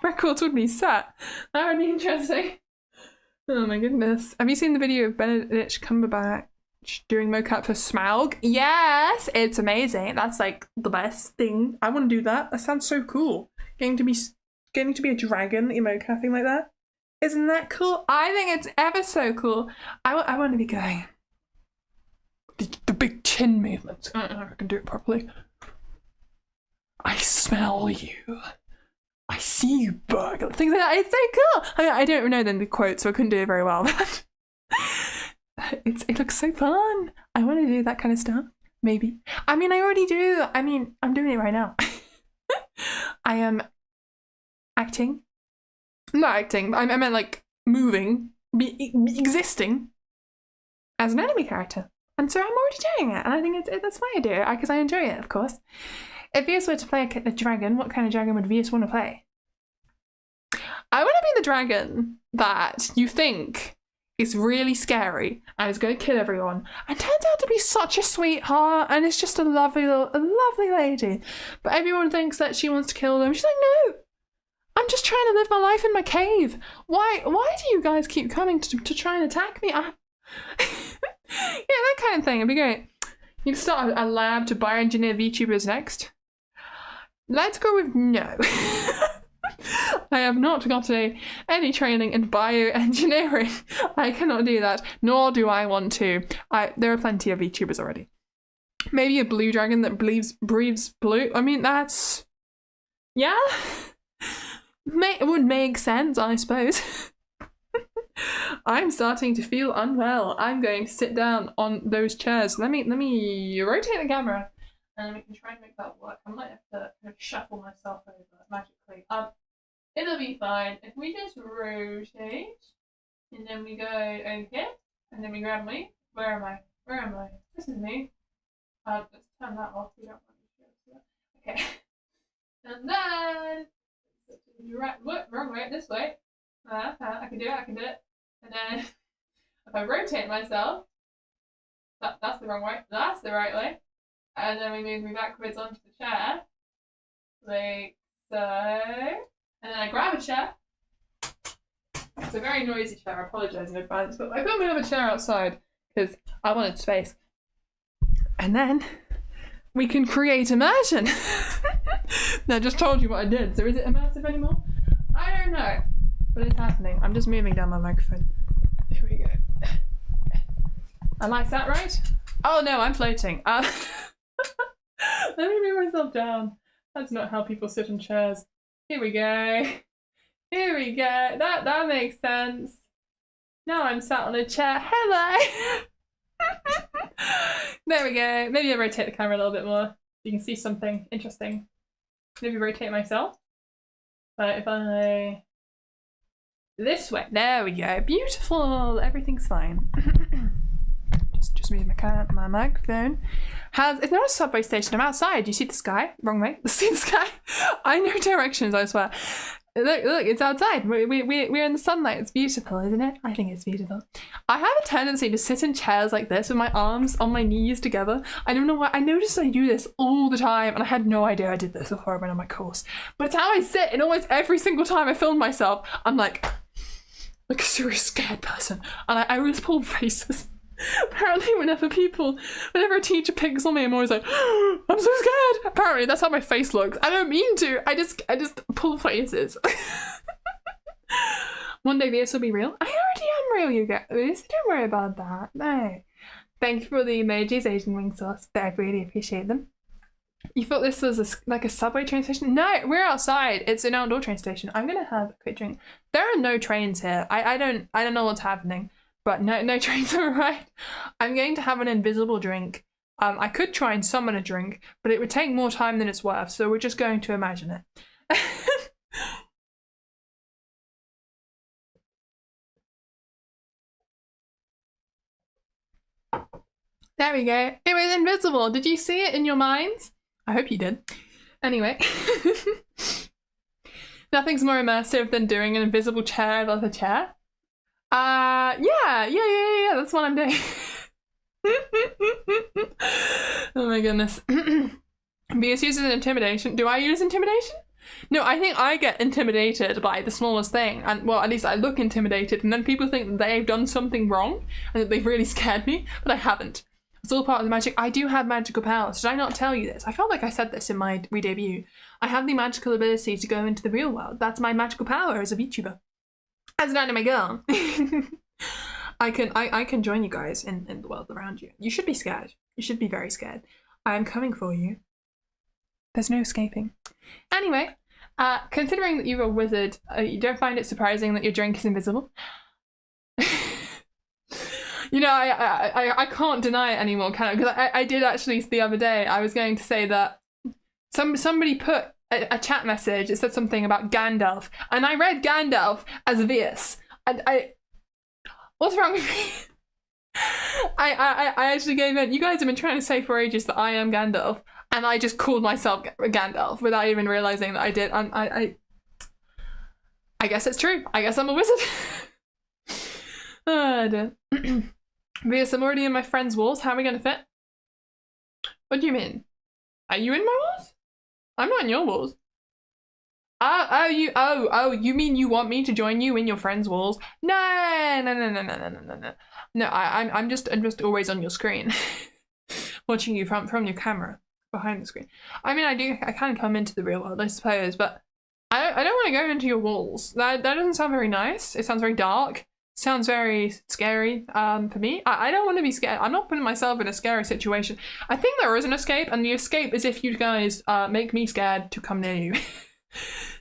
Records would be set. That would be interesting. Oh my goodness. Have you seen the video of Benedict Cumberbatch doing mocap for Smaug? Yes, it's amazing. That's like the best thing. I want to do that. That sounds so cool. Getting to be a dragon emocapping like that. Isn't that cool? I think it's ever so cool. I want to be going the big chin movements. I don't know if I can do it properly. I smell you. I see you, bug. Things like that. It's so cool. I don't know the quote, so I couldn't do it very well. But it looks so fun. I want to do that kind of stuff. Maybe. I mean, I already do. I mean, I'm doing it right now. I am acting. Not acting. I meant like moving, existing as an anime character. And so I'm already doing it. And I think that's why I do it, because I enjoy it, of course. If Vieus were to play a dragon, what kind of dragon would Vieus want to play? I want to be the dragon that you think is really scary and is going to kill everyone and turns out to be such a sweetheart and is just a lovely lady. But everyone thinks that she wants to kill them. She's like, no, I'm I'm just trying to live my life in my cave. Why do you guys keep coming to try and attack me? Yeah, that kind of thing. It'd be great. You can start a lab to bioengineer VTubers next. Let's go with no. I have not got any training in bioengineering. I cannot do that, nor do I want to. There are plenty of VTubers already. Maybe a blue dragon that breathes blue. I mean, that's... yeah? It would make sense, I suppose. I'm starting to feel unwell. I'm going to sit down on those chairs. Let me rotate the camera and we can try and make that work. I might have to kind of shuffle myself over magically. It'll be fine if we just rotate and then we go okay and then we grab me. Where am I? This is me. Let's turn that off. We don't want to show that. Okay. And then right, wrong way, this way. I can do it. And then if I rotate myself, that's the wrong way. That's the right way. And then we move me backwards onto the chair, like so. And then I grab a chair. It's a very noisy chair. I apologise in advance, but I put my other chair outside because I wanted space. And then we can create immersion. No, I just told you what I did. So is it immersive anymore? I don't know, but it's happening. I'm just moving down my microphone. Here we go. Am I sat right? Oh no, I'm floating. Let me move myself down. That's not how people sit in chairs. Here we go. That makes sense. Now I'm sat on a chair. Hello. There we go. Maybe I'll rotate the camera a little bit more so you can see something interesting. Maybe rotate myself. But if I... this way. There we go. Beautiful. Everything's fine. just move my microphone. It's not a subway station. I'm outside. Do you see the sky? Wrong way. See the sky? I know directions, I swear. Look, it's outside. We're in the sunlight. It's beautiful, isn't it? I think it's beautiful. I have a tendency to sit in chairs like this with my arms on my knees together. I don't know why. I noticed I do this all the time, and I had no idea I did this before I went on my course. But it's how I sit, and almost every single time I film myself, I'm like a serious scared person, and I always pull faces. Apparently whenever a teacher picks on me, I'm always like, oh, I'm so scared. Apparently that's how my face looks. I don't mean to. I just pull faces. One day Vieus will be real. I already am real, you guys. Don't worry about that. No. Thank you for the emojis, Asian wing sauce. I really appreciate them. You thought this was like a subway train station? No, we're outside. It's an outdoor train station. I'm gonna have a quick drink. There are no trains here. I don't know what's happening. But no trains are right. I'm going to have an invisible drink. I could try and summon a drink, but it would take more time than it's worth, so we're just going to imagine it. There we go. It was invisible. Did you see it in your minds? I hope you did. Anyway. Nothing's more immersive than doing an invisible chair above a chair. Yeah, that's what I'm doing. Oh my goodness. Vieus uses intimidation. Do I use intimidation? No, I think I get intimidated by the smallest thing, and well, at least I look intimidated, and then people think that they've done something wrong and that they've really scared me, but I haven't. It's all part of the magic. I do have magical powers. Did I not tell you this? I felt like I said this in my re-debut. I have the magical ability to go into the real world. That's my magical power as a VTuber. As an anime girl. I can join you guys in the world around you. You should be scared. You should be very scared. I am coming for you. There's no escaping. Anyway, considering that you're a wizard, you don't find it surprising that your drink is invisible? You know, I can't deny it anymore, can I? Because I did actually the other day. I was going to say that somebody put a chat message. It said something about Gandalf, and I read Gandalf as Vieus, and what's wrong with me? I actually gave in. You guys have been trying to say for ages that I am Gandalf, and I just called myself Gandalf without even realizing that I did. I guess it's true. I guess I'm a wizard. Oh, I don't. Vieus, I'm already in my friend's walls. How are we gonna fit? What do you mean? Are you in my walls? I'm not in your walls. You mean you want me to join you in your friends' walls? No, no, no, no, no, no, no, no, no. No, I'm just always on your screen, watching you from your camera behind the screen. I mean, I can come into the real world, I suppose, but I don't want to go into your walls. That doesn't sound very nice. It sounds very dark. Sounds very scary for me. I don't want to be scared. I'm not putting myself in a scary situation. I think there is an escape, and the escape is if you guys make me scared to come near you.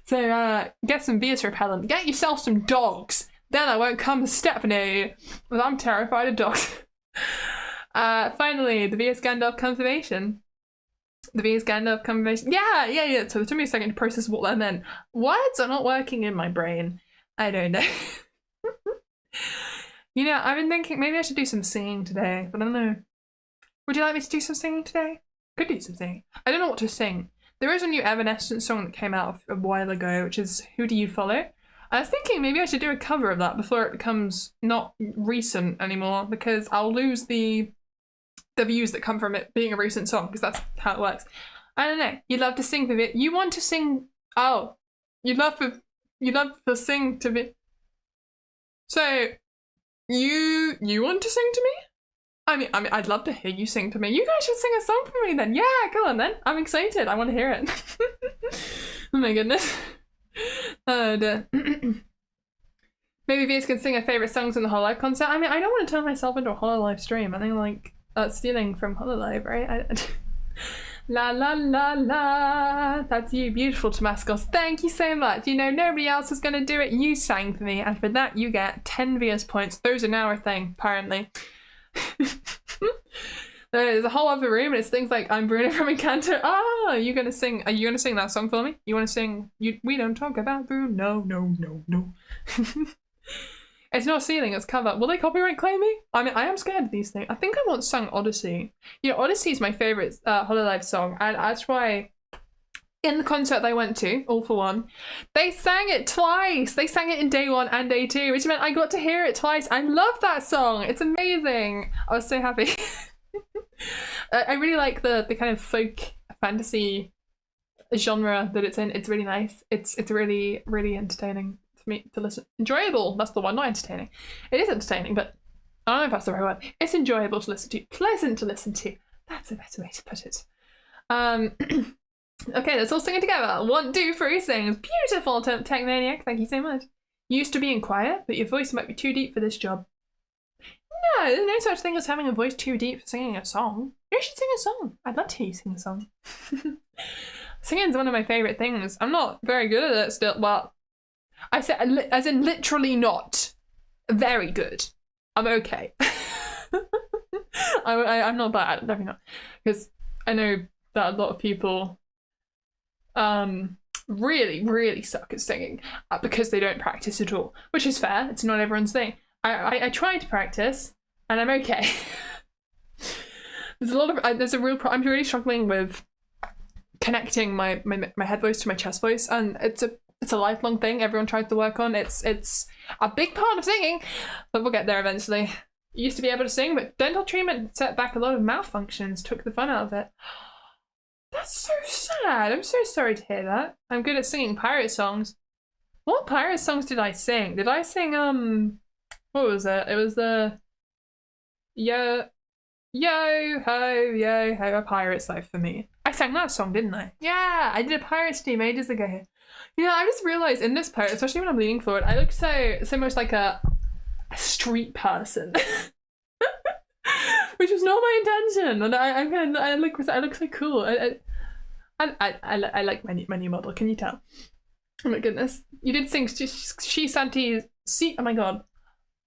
So get some Vieus repellent. Get yourself some dogs. Then I won't come a step near you, because I'm terrified of dogs. Finally, the Vieus Gandalf confirmation. The Vieus Gandalf confirmation. Yeah. So it took me a second to process what that meant. Words are not working in my brain. I don't know. You know, I've been thinking maybe I should do some singing today, but I don't know. Would you like me to do some singing today? Could do some singing. I don't know what to sing. There is a new Evanescence song that came out a while ago, which is Who Do You Follow? I was thinking maybe I should do a cover of that before it becomes not recent anymore, because I'll lose the views that come from it being a recent song, because that's how it works. I don't know. You'd love to sing for it. You want to sing. Oh, you'd love to sing to me. So, you want to sing to me? I mean, I'd love to hear you sing to me. You guys should sing a song for me then. Yeah, come on then. I'm excited. I want to hear it. Oh my goodness. Oh dear. Maybe Vieus can sing her favourite songs in the Hololive concert. I mean, I don't want to turn myself into a Hololive stream. I think like stealing from Hololive, right? La la la la. That's you, beautiful Damascus. Thank you so much. You know, nobody else was gonna do it. You sang for me, and for that you get 10 Vieus points. Those are now a thing, apparently. There's a whole other room, and it's things like I'm Bruno from Encanto. Oh, are you gonna sing that song for me? You wanna sing We Don't Talk About Bruno? No. It's not stealing, it's cover. Will they copyright claim me? I mean, I am scared of these things. I think I once sung Odyssey. You know, Odyssey is my favourite Hololive song, and that's why in the concert I went to, All For One, they sang it twice. They sang it in day 1 and day 2, which meant I got to hear it twice. I love that song. It's amazing. I was so happy. I really like the kind of folk fantasy genre that it's in. It's really nice. It's really, really entertaining for me to listen. Enjoyable, that's the one, not entertaining. It is entertaining, but I don't know if that's the right word. It's enjoyable to listen to. Pleasant to listen to. That's a better way to put it. Okay, let's all sing it together. 1, 2, 3, sings. Beautiful, Tech Maniac. Thank you so much. You used to be in choir, but your voice might be too deep for this job. No, there's no such thing as having a voice too deep for singing a song. You should sing a song. I'd love to hear you sing a song. Singing's one of my favourite things. I'm not very good at it still. Well, I said as in literally not very good. I'm okay. I'm not bad, definitely not. Because I know that a lot of people really, really suck at singing because they don't practice at all, which is fair. It's not everyone's thing. I try to practice, and I'm okay. There's a lot of I'm really struggling with connecting my head voice to my chest voice, and it's a lifelong thing. Everyone tries to work on. It's a big part of singing, but we'll get there eventually. You used to be able to sing, but dental treatment set back a lot of mouth functions, took the fun out of it. That's so sad. I'm so sorry to hear that. I'm good at singing pirate songs. What pirate songs did I sing? Did I sing what was it? It was the yo ho, a pirate's life for me. I sang that song, didn't I? Yeah, I did a pirate stream ages ago. You know, I just realised in this part, especially when I'm leaning forward, I look so much like a street person. Which was not my intention, and I look so cool. I like my new model. Can you tell? Oh my goodness, you did sing She Shanties. Oh my god,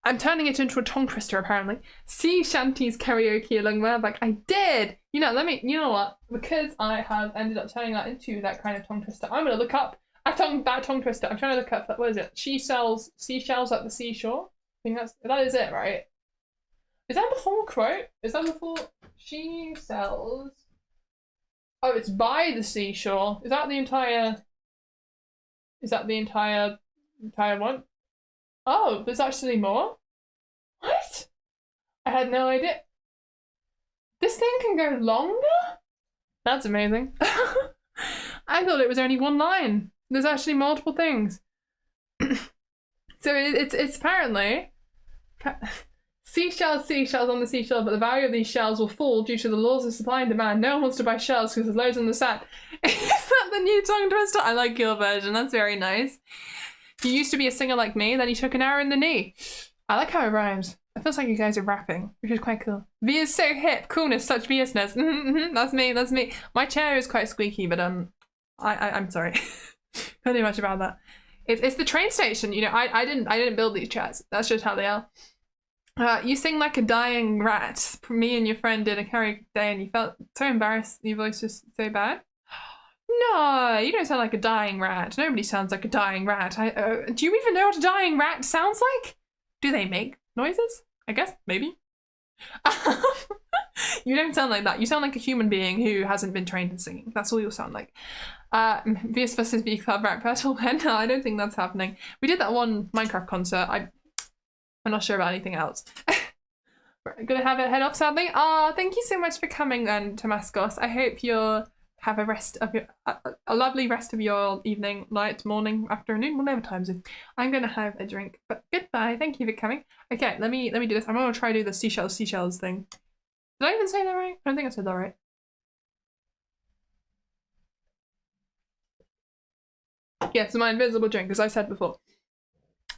I'm turning it into a tongue twister apparently. Sea Shanties karaoke along there. Like I did. You know what? Because I have ended up turning that into that kind of tongue twister, I'm gonna look up that tongue twister. I'm trying to look up what is it? She sells seashells at the seashore. I think that is it, right? Is that before quote? Is that before she sells? Oh, it's by the seashore. Is that the entire one? Oh, there's actually more? What? I had no idea. This thing can go longer? That's amazing. I thought it was only one line. There's actually multiple things. So it's apparently seashells on the seashore, but the value of these shells will fall due to the laws of supply and demand. No one wants to buy shells because there's loads on the sand. Is that the new tongue twister? I like your version. That's very nice. You used to be a singer like me, then you took an arrow in the knee. I like how it rhymes. It feels like you guys are rapping, which is quite cool. V is so hip, coolness, such Viusness. That's me, that's me. My chair is quite squeaky, but I'm sorry. Can't do much about that. It's the train station, you know. I didn't build these chairs. That's just how they are. You sing like a dying rat. Me and your friend did a karaoke day, and you felt so embarrassed. Your voice was so bad. No, you don't sound like a dying rat. Nobody sounds like a dying rat. Do you even know what a dying rat sounds like? Do they make noises? I guess, maybe. You don't sound like that. You sound like a human being who hasn't been trained in singing. That's all you sound like. Vieus versus V Club Rap Battle. No, I don't think that's happening. We did that one Minecraft concert. I'm not sure about anything else. We're gonna have it head off, sadly. Thank you so much for coming then, Damascus. I hope you'll have a lovely rest of your evening, night, morning, afternoon, whatever time it is. I'm gonna have a drink, but goodbye. Thank you for coming. Okay, let me do this. I'm gonna try to do the seashells thing. Did I even say that right? I don't think I said that right. Yeah, so my invisible drink, as I said before.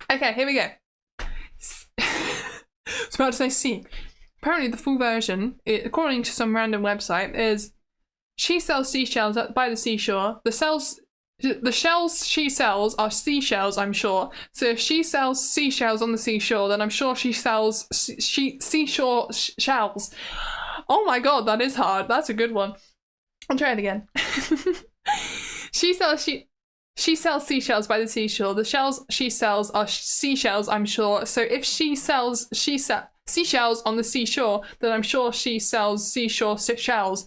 Okay, here we go. I was about to say C. Apparently the full version, according to some random website, is she sells seashells by the seashore. The shells she sells are seashells, I'm sure. So if she sells seashells on the seashore, then I'm sure she sells seashore shells. Oh my god, that is hard. That's a good one. I'll try it again. She sells seashells by the seashore. The shells she sells are seashells, I'm sure. So if she sells seashells on the seashore, then I'm sure she sells seashore shells.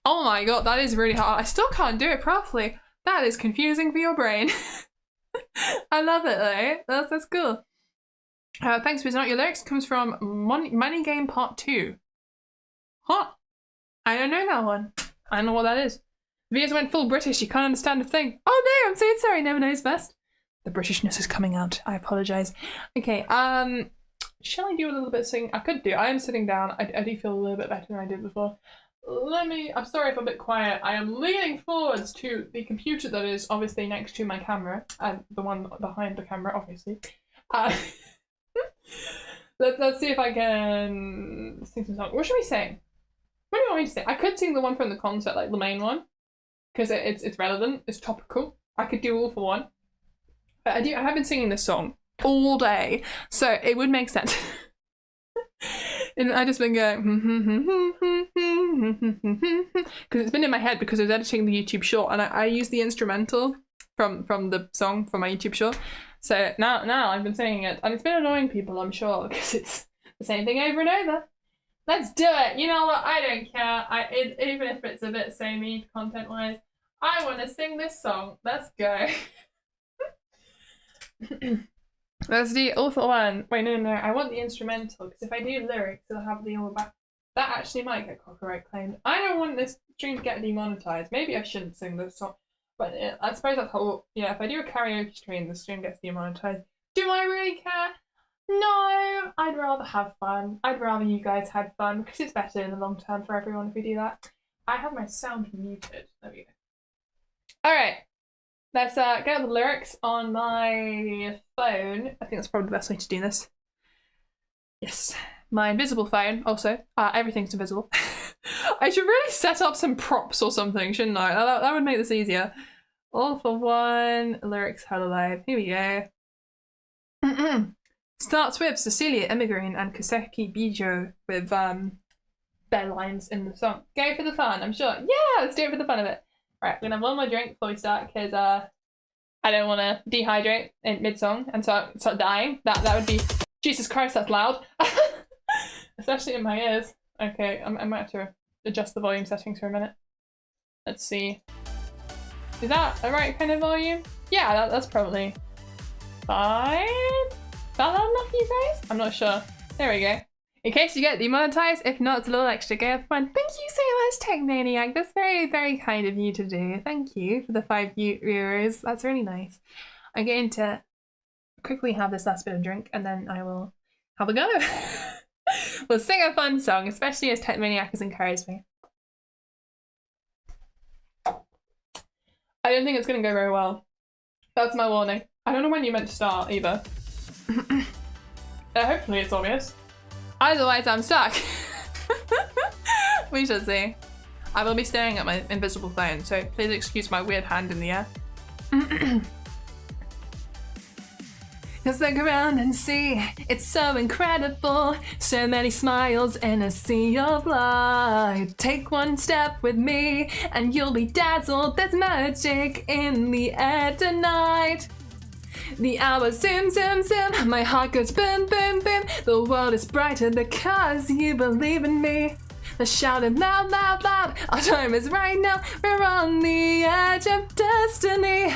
Oh my god, that is really hard. I still can't do it properly. That is confusing for your brain. I love it though. That's cool. Thanks for not your lyrics. Comes from Money Game Part 2. Huh. I don't know that one. I don't know what that is. Vieus went full British. You can't understand a thing. Oh no, I'm so sorry. Never knows best. The Britishness is coming out. I apologize. Okay. Shall I do a little bit of singing? I could do. I am sitting down. I do feel a little bit better than I did before. I'm sorry if I'm a bit quiet. I am leaning forwards to the computer that is obviously next to my camera, and the one behind the camera, obviously. Let's see if I can sing some songs. What should we sing? What do you want me to sing? I could sing the one from the concert, like the main one, because it's relevant, it's topical. I could do all for one. But I have been singing this song all day, so it would make sense. And I just been going because it's been in my head because I was editing the YouTube short, and I used the instrumental from the song for my YouTube short. So now I've been singing it, and it's been annoying people, I'm sure, because it's the same thing over and over. Let's do it. You know what? I don't care. Even if it's a bit samey content-wise, I want to sing this song. Let's go. Let's do all for one. Wait, no. I want the instrumental, because if I do lyrics, it'll have the all back. That actually might get copyright claimed. I don't want this stream to get demonetized. Maybe I shouldn't sing this song. But I suppose that's how, yeah, if I do a karaoke stream, the stream gets demonetized. Do I really care? No, I'd rather have fun. I'd rather you guys had fun, because it's better in the long term for everyone if we do that. I have my sound muted. There we go. Alright. Let's get the lyrics on my phone. I think that's probably the best way to do this. Yes. My invisible phone, also. Everything's invisible. I should really set up some props or something, shouldn't I? That would make this easier. All for one. Lyrics held alive. Here we go. Starts with Cecilia Immigrant and Koseki Bijo with their lines in the song. Go for the fun, I'm sure. Yeah, let's do it for the fun of it. Right, we're gonna have one more drink before we start, because I don't want to dehydrate in mid-song and start dying. That would be... Jesus Christ, that's loud. Especially in my ears. Okay, I might have to adjust the volume settings for a minute. Let's see. Is that the right kind of volume? Yeah, that's probably fine. Is that loud enough for you guys? I'm not sure. There we go. In case you get demonetized, if not, it's a little extra gay of fun. Thank you so much, Tech Maniac. That's very, very kind of you to do. Thank you for the 5 viewers. That's really nice. I'm going to quickly have this last bit of drink and then I will have a go. We'll sing a fun song, especially as Tech Maniac has encouraged me. I don't think it's going to go very well. That's my warning. I don't know when you're meant to start either. Hopefully it's obvious. Otherwise I'm stuck. We shall see. I will be staring at my invisible phone, so please excuse my weird hand in the air. Just look around and see, it's so incredible. So many smiles in a sea of light. Take one step with me and you'll be dazzled. There's magic in the air tonight. The hours zoom, zoom, zoom. My heart goes boom, boom, boom. The world is brighter because you believe in me. Let's shout it loud, loud, loud. Our time is right now. We're on the edge of destiny.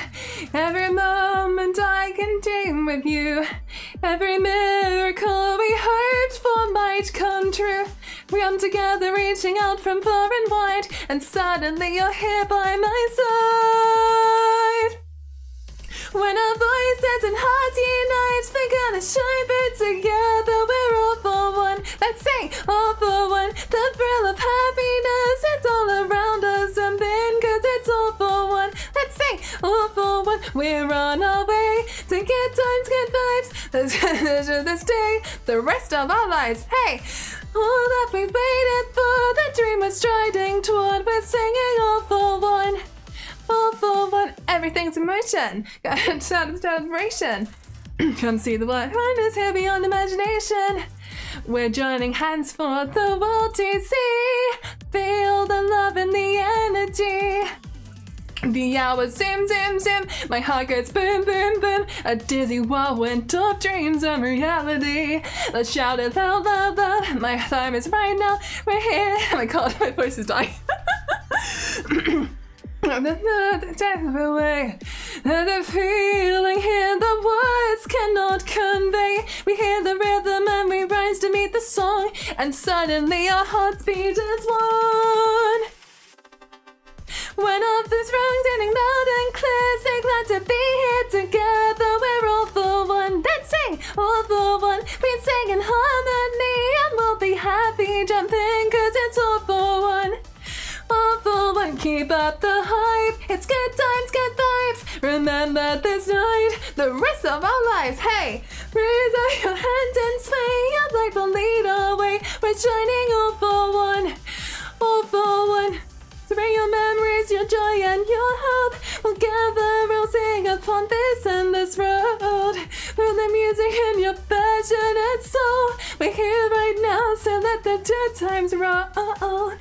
Every moment I can dream with you. Every miracle we hoped for might come true. We come together, reaching out from far and wide, and suddenly you're here by my side. When our voices and hearts unite, we're gonna shine, but together we're all for one. Let's sing, all for one. The thrill of happiness, it's all around us, jumping, cause it's all for one. Let's sing, all for one. We're on our way to good times, good vibes. Let's treasure this day, the rest of our lives. Hey, all that we waited for, the dream we're striding toward. We're singing all for one. All for one, everything's in motion. Got celebration. Come see the world wonders here beyond imagination. We're joining hands for the world to see. Feel the love and the energy. The hours zoom, zoom, zoom. My heart goes boom, boom, boom. A dizzy whirlwind of dreams and reality. Let's shout it loud, loud, loud. My time is right now. We're here. Oh my god, my voice is dying. The feeling here the words cannot convey. We hear the rhythm and we rise to meet the song, and suddenly our hearts beat as one. When all this wrong, turning loud and clear, so glad to be here together. We're all for one. Let's sing, all for one. We sing in harmony and we'll be happy jumping, cause it's all for one. All for one, keep up the hype. It's good times, good vibes. Remember this night, the rest of our lives. Hey, raise up your hands and sway. Your light will lead our way. We're shining all for one. All for one. So bring your memories, your joy and your hope. We'll gather, we'll sing upon this endless road. Feel the music in your passionate soul. We're here right now, so let the good times roll.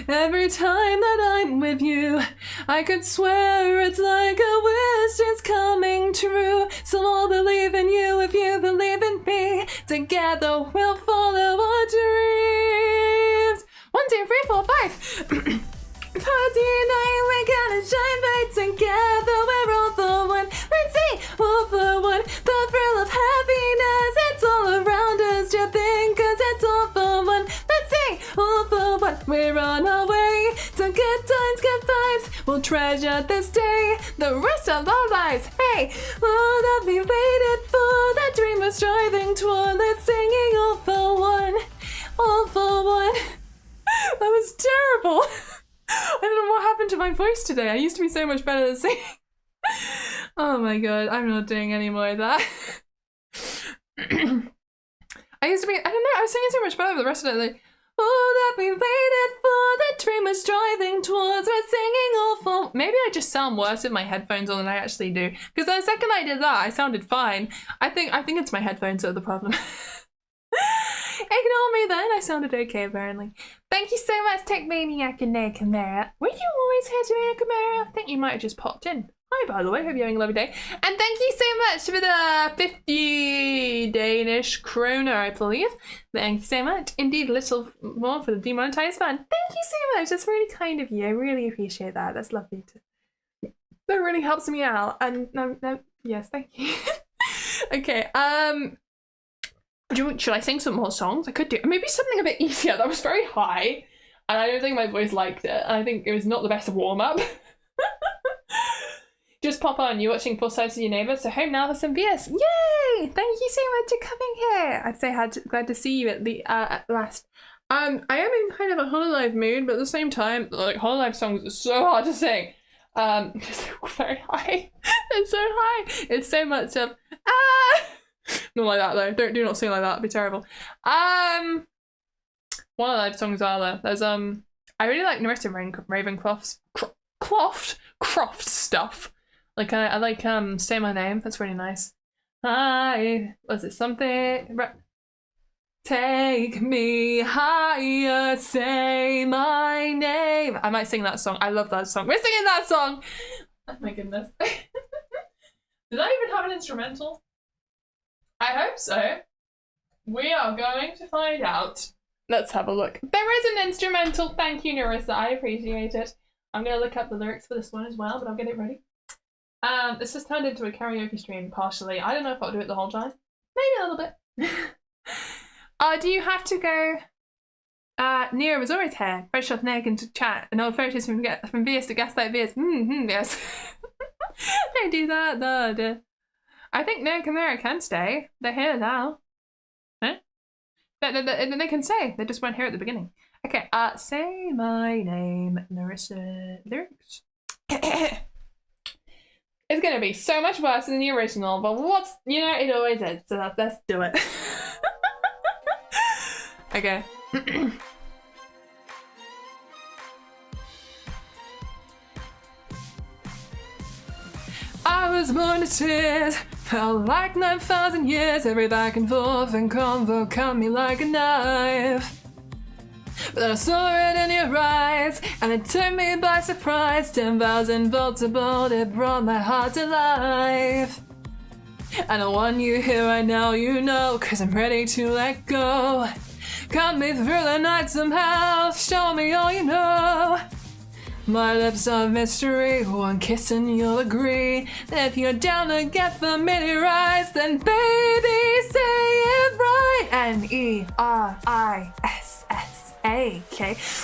Every time that I'm with you, I could swear it's like a wish is coming true. So I'll believe in you if you believe in me. Together we'll follow our dreams. 1, 2, 3, 4, 5. Party night, we're gonna shine bright together. We're all for one. Let's see, all for one. The thrill of happiness, it's all around us, jumping, cause it's all for one. Let's see, all for one. We're on our way to good times, good vibes. We'll treasure this day, the rest of our lives. Hey, all that we waited for, that dream we're striving toward. Let's singing all for one, all for one. That was terrible. I don't know what happened to my voice today. I used to be so much better at singing. Oh my god, I'm not doing any more of that. I used to be, I don't know, I was singing so much better, but the rest of it, like, all that we waited for, the dream we're striving towards, we're singing all for. Maybe I just sound worse with my headphones on than I actually do. Because the second I did that, I sounded fine. I think it's my headphones that are the problem. Ignore me then, I sounded okay apparently. Thank you so much, Tech Maniac and Chimera. Were you always here to Chimera? I think you might have just popped in. Hi, by the way, hope you're having a lovely day. And thank you so much for the 50 Danish kroner, I believe. Thank you so much. Indeed, a little more for the demonetized fund. Thank you so much, that's really kind of you. I really appreciate that, that's lovely too. That really helps me out. And yes, thank you. Okay, Should I sing some more songs? I could do maybe something a bit easier. That was very high, and I don't think my voice liked it. I think it was not the best warm-up. Just pop on. You're watching Four Sides of Your Neighbour, so home now for some Vieus. Yay! Thank you so much for coming here. I'd say glad to see you at last. I am in kind of a Hololive mood, but at the same time, like Hololive songs are so hard to sing. It's very high. It's so high. It's so much of not like that though. Do not sing like that. It'd be terrible. Hololive songs are there. There's I really like Narissa Ravencroft's Croft stuff. Like I like Say My Name. That's really nice. Was it something? Take me higher, say my name. I might sing that song. I love that song. We're singing that song. Oh my goodness. Did I even have an instrumental? I hope so. We are going to find out. Let's have a look. There is an instrumental. Thank you, Narissa. I appreciate it. I'm going to look up the lyrics for this one as well, but I'll get it ready. This has turned into a karaoke stream partially. I don't know if I'll do it the whole time. Maybe a little bit. Do you have to go? Nero was always here. Fresh off neck into chat. And old photos from Vieus to gaslight Vieus. Yes. Don't do that. No. I think Nick and Mira can stay. They're here now. Huh? They can stay. They just weren't here at the beginning. Okay. Say my name, Narissa. Lyrics. It's gonna be so much worse than the original, but it always is. So let's do it. Okay. I was born to tears, felt like 9,000 years, every back and forth and convo cut me like a knife. But then I saw it in your eyes, and it took me by surprise. 10,000 volts of bolt, it brought my heart to life. And I want you here right now, you know, 'cause I'm ready to let go. Cut me through the night somehow, show me all you know. My lips are mystery, one kiss and you'll agree that if you're down to get familiarized, then baby say it right. N-E-R-I-S-S-A-K.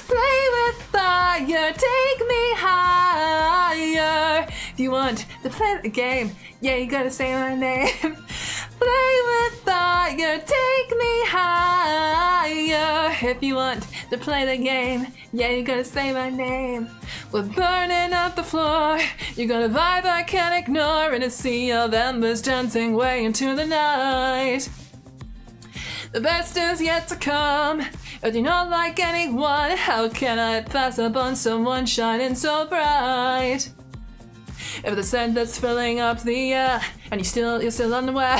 Play with fire, take me higher. If you want to play the game, yeah, you gotta say my name. Play with fire, take me higher. If you want to play the game, yeah, you gotta say my name. We're burning up the floor, you got a vibe I can't ignore, in a sea of embers dancing way into the night. The best is yet to come, but you're not like anyone. How can I pass up on someone shining so bright? If the scent that's filling up the air, and you're still unaware,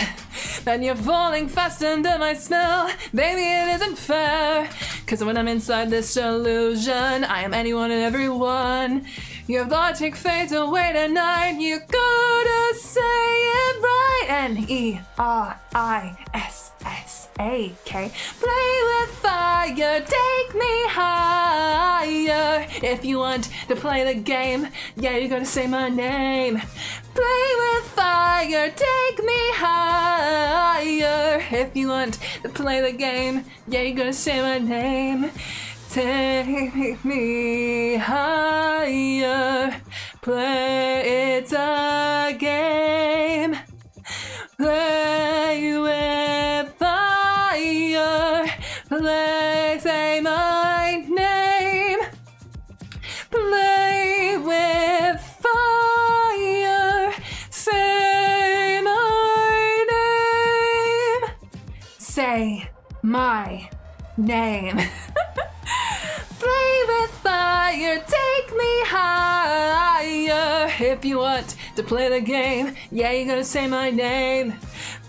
then you're falling fast under my smell. Baby, it isn't fair, 'cause when I'm inside this illusion, I am anyone and everyone. Your logic fades away tonight, you gotta say it right. N-E-R-I-S-S-A-K. Play with fire, take me higher. If you want to play the game, yeah, you gotta say my name. Play with fire, take me higher. If you want to play the game, yeah, you gotta say my name. Take me higher. It's a game. Play with fire. Say my name. Play with fire. Say my name. Say my name. Play with fire, take me higher. If you want to play the game, yeah, you gotta say my name.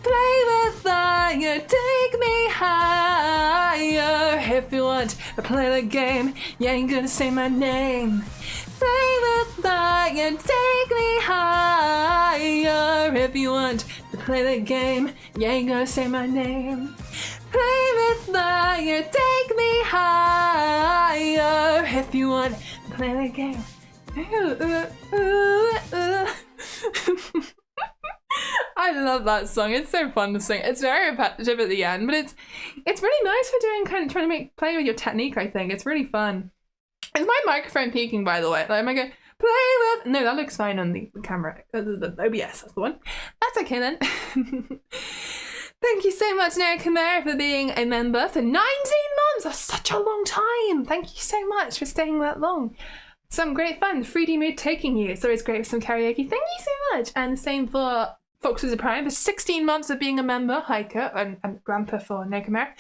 Play with fire, take me higher. If you want to play the game, yeah, you gotta say my name. Play with fire, take me higher. If you want to play the game, yeah, you gotta say my name. Play with fire, take me higher. If you want to play the game. I I love that song. It's so fun to sing. It's very repetitive at the end, but it's really nice for doing kind of trying to play with your technique, I think. It's really fun. Is my microphone peaking, by the way? Like, am I going, play with? No, that looks fine on the camera. The OBS, that's the one. That's okay then. Thank you so much, Nera Chimera, for being a member for 19 months. That's such a long time. Thank you so much for staying that long. Some great fun. 3D mood taking you. It's always great for some karaoke. Thank you so much. And the same for Fox with a Prime for 16 months of being a member. Hiker and Grandpa for Nera Chimera.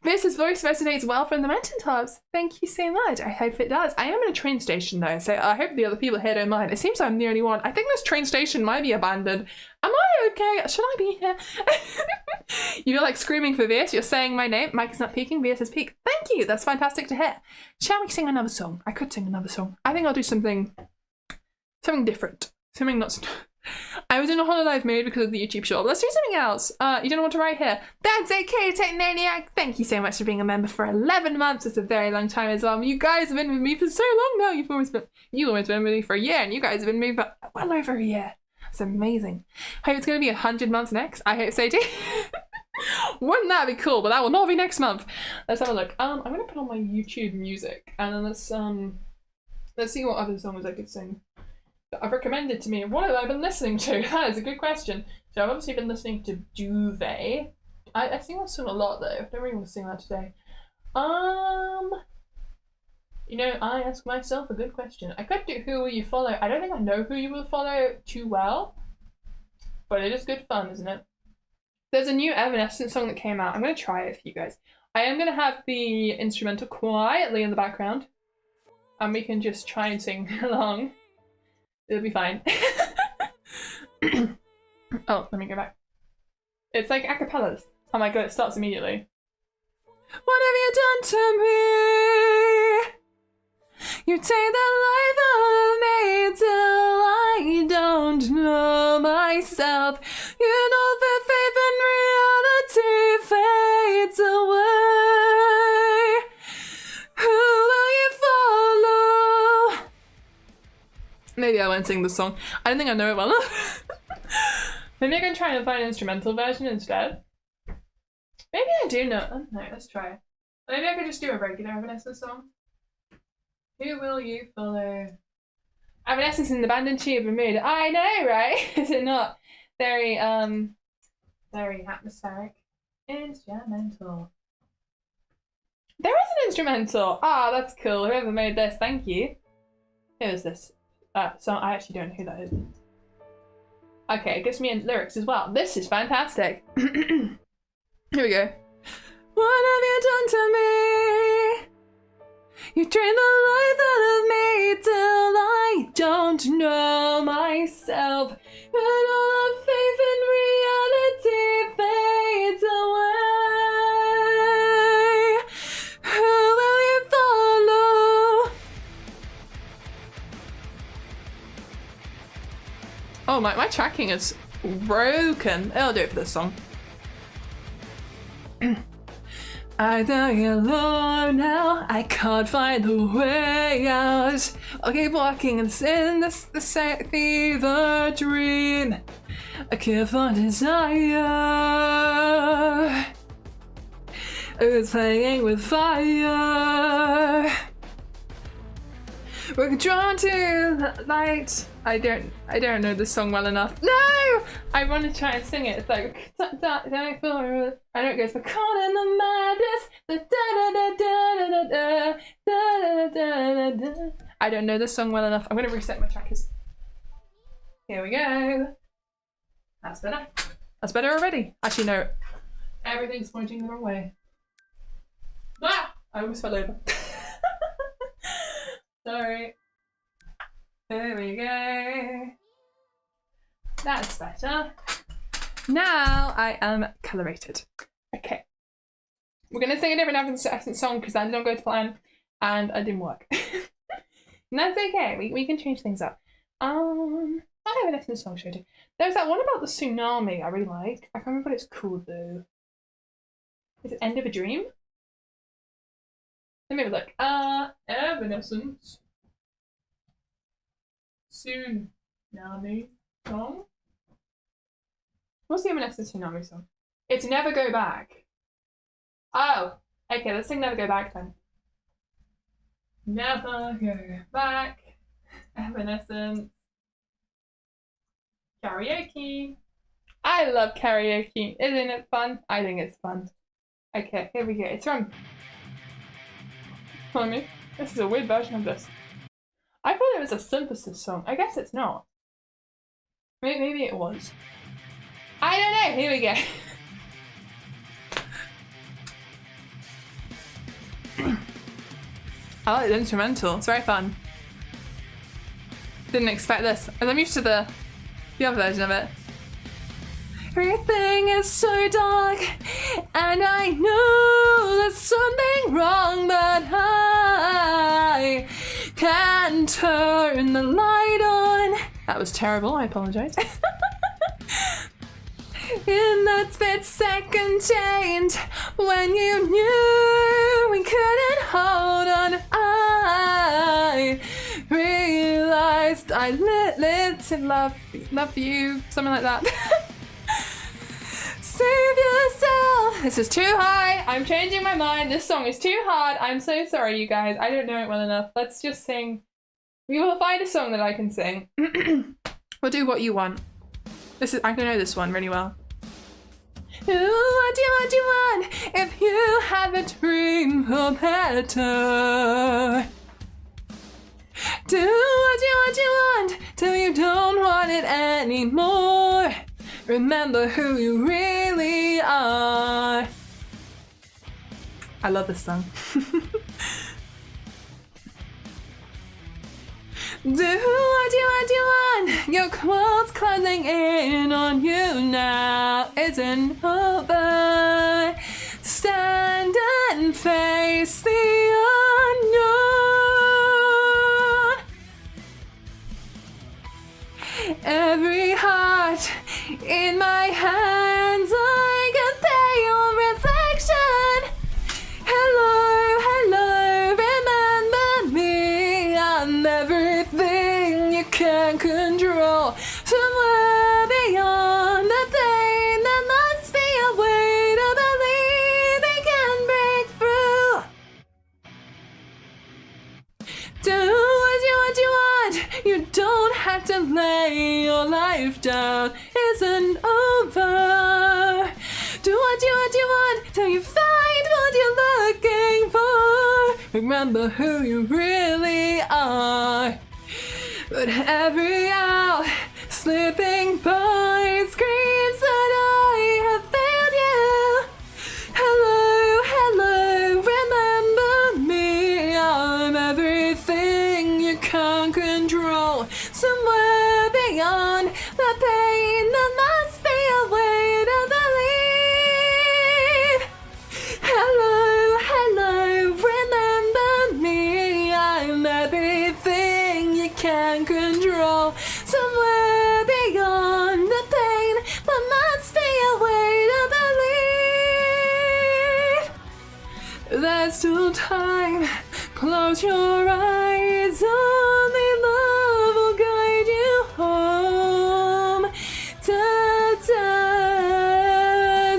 Viridian's voice resonates well from the mountaintops. Thank you so much. I hope it does. I am in a train station though, so I hope the other people here don't mind. It seems I'm the only one. I think this train station might be abandoned. Am I okay? Should I be here? You're like screaming for Vieus. You're saying my name. Mike is not peaking. Vieus is peak. Thank you. That's fantastic to hear. Shall we sing another song? I could sing another song. I think I'll do something different. Something not. I was in a hololive mood because of the YouTube short. Let's do something else. You don't want to write here. That's okay, Technaniac. Thank you so much for being a member for 11 months. It's a very long time as well. You guys have been with me for so long now. You've always been with me for a year, and you guys have been with me for well over a year. It's amazing. I hope it's going to be 100 months next. I hope so too. Wouldn't that be cool? But that will not be next month. Let's have a look. I'm going to put on my YouTube music, and then let's see what other songs I could sing that I've recommended to me. What have I been listening to? That is a good question. So I've obviously been listening to Duvet. I sing that song a lot though. I don't really want to sing that today. You know, I ask myself a good question. I could do Who Will You Follow? I don't think I know Who You Will Follow too well, but it is good fun, isn't it? There's a new Evanescence song that came out. I'm going to try it for you guys. I am going to have the instrumental quietly in the background, and we can just try and sing along. It'll be fine. Oh, let me go back. It's like acapellas. Oh my god, it starts immediately. What have you done to me? You take the life out of me till I don't know myself. You know that faith and reality fades away. Who will you follow? Maybe I won't sing the song. I don't think I know it well enough. Maybe I can try and find an instrumental version instead. Maybe I do know. Oh, no, let's try. Maybe I could just do a regular Evanescence song. Who will you follow? Evanescence in the band and tube mood. I know, right? Is it not very very atmospheric? Instrumental. There is an instrumental. Ah, that's cool. Whoever made this, thank you. Who is this? So I actually don't know who that is. Okay, it gives me lyrics as well. This is fantastic. Here we go. What have you done to me? You drain the life out of me till I don't know myself. And all of faith in reality fades away. Who will you follow? Oh, my tracking is broken. I'll do it for this song. I don't get alone now. I can't find the way out. I'll keep walking and in this fever dream. I can't find desire. It's playing with fire. We're drawn to the light. I don't know this song well enough. No! I want to try and sing it. It's like I know it goes for caught in the madness. I don't know this song well enough. I'm gonna reset my trackers. Here we go. That's better. That's better already. Actually no. Everything's pointing the wrong way. Ah! I almost fell over. Sorry. There we go. That's better. Now I am colorated. Okay. We're gonna sing a different Evanescence song because that didn't go to plan and it didn't work. And that's okay. We can change things up. What Evanescence song should I do? There's that one about the tsunami I really like. I can't remember what it's called though. Is it End of a Dream? Let me have a look. Evanescence. Tsunami song. What's the Immersive Tsunami song? It's Never Go Back. Oh, okay, let's sing Never Go Back then. Never go back. Evanescence. Karaoke. I love karaoke. Isn't it fun? I think it's fun. Okay, here we go. It's from... Follow me. This is a weird version of this. I thought it was a synthesis song. I guess it's not. Maybe it was. I don't know. Here we go. I like the instrumental. It's very fun. Didn't expect this. I'm used to the other version of it. Everything is so dark, and I know there's something wrong, but I can't turn the light on. That was terrible. I apologize. In that split second change, when you knew we couldn't hold on, I realized I lived to love you, something like that. Save yourself. This is too high. I'm changing my mind. This song is too hard. I'm so sorry, you guys. I don't know it well enough. Let's just sing. We will find a song that I can sing. We'll do what you want. I can know this one really well. Ooh, what do you want? If you have a dream for better. Do what you want till you don't want it anymore. Remember who you really are. I love this song. Do what you want. Your clothes closing in on you now isn't over. Stand and face the unknown. Every heart in my hands, I can pay your reflection. Hello, hello, remember me. I'm everything you can't control. Somewhere beyond the pain, there must be a way to believe they can break through. Do what you want. You don't have to lay your life down. Isn't over. Do what you want till you find what you're looking for. Remember who you really are. But every hour slipping by screams that I have failed you. Hello, hello, remember me. I'm everything you can't control. Somewhere beyond the pain, there must be a way to believe. Hello, hello, remember me. I'm everything you can't control. Somewhere beyond the pain, there must be a way to believe. There's still time. Close your eyes. Only love will guide you home.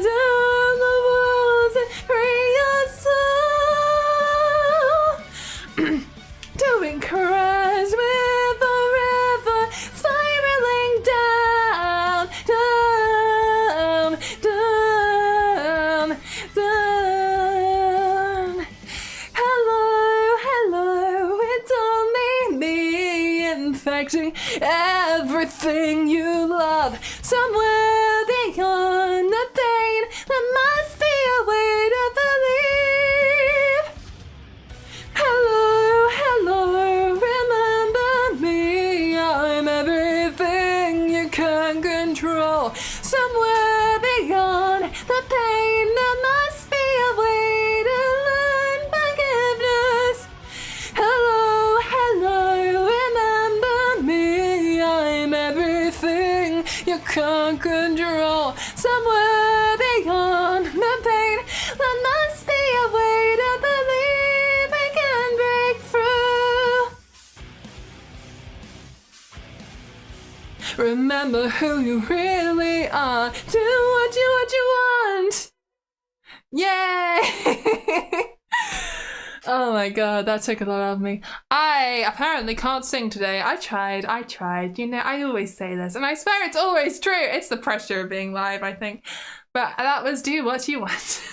Down the walls and free your soul. Doing crash with forever, spiraling down, down, down, down. Hello, hello, it's only me infecting everything you love. Somewhere beyond the pain, there must be a way to believe. Hello, hello, remember me. I'm everything you can't control. Somewhere beyond the pain, there must be a way to learn forgiveness. Hello, hello, remember me. I'm everything Remember who you really are. Do what you want. Yay! Oh my god, that took a lot out of me. I apparently can't sing today. I tried. You know, I always say this, and I swear it's always true. It's the pressure of being live, I think. But that was do what you want.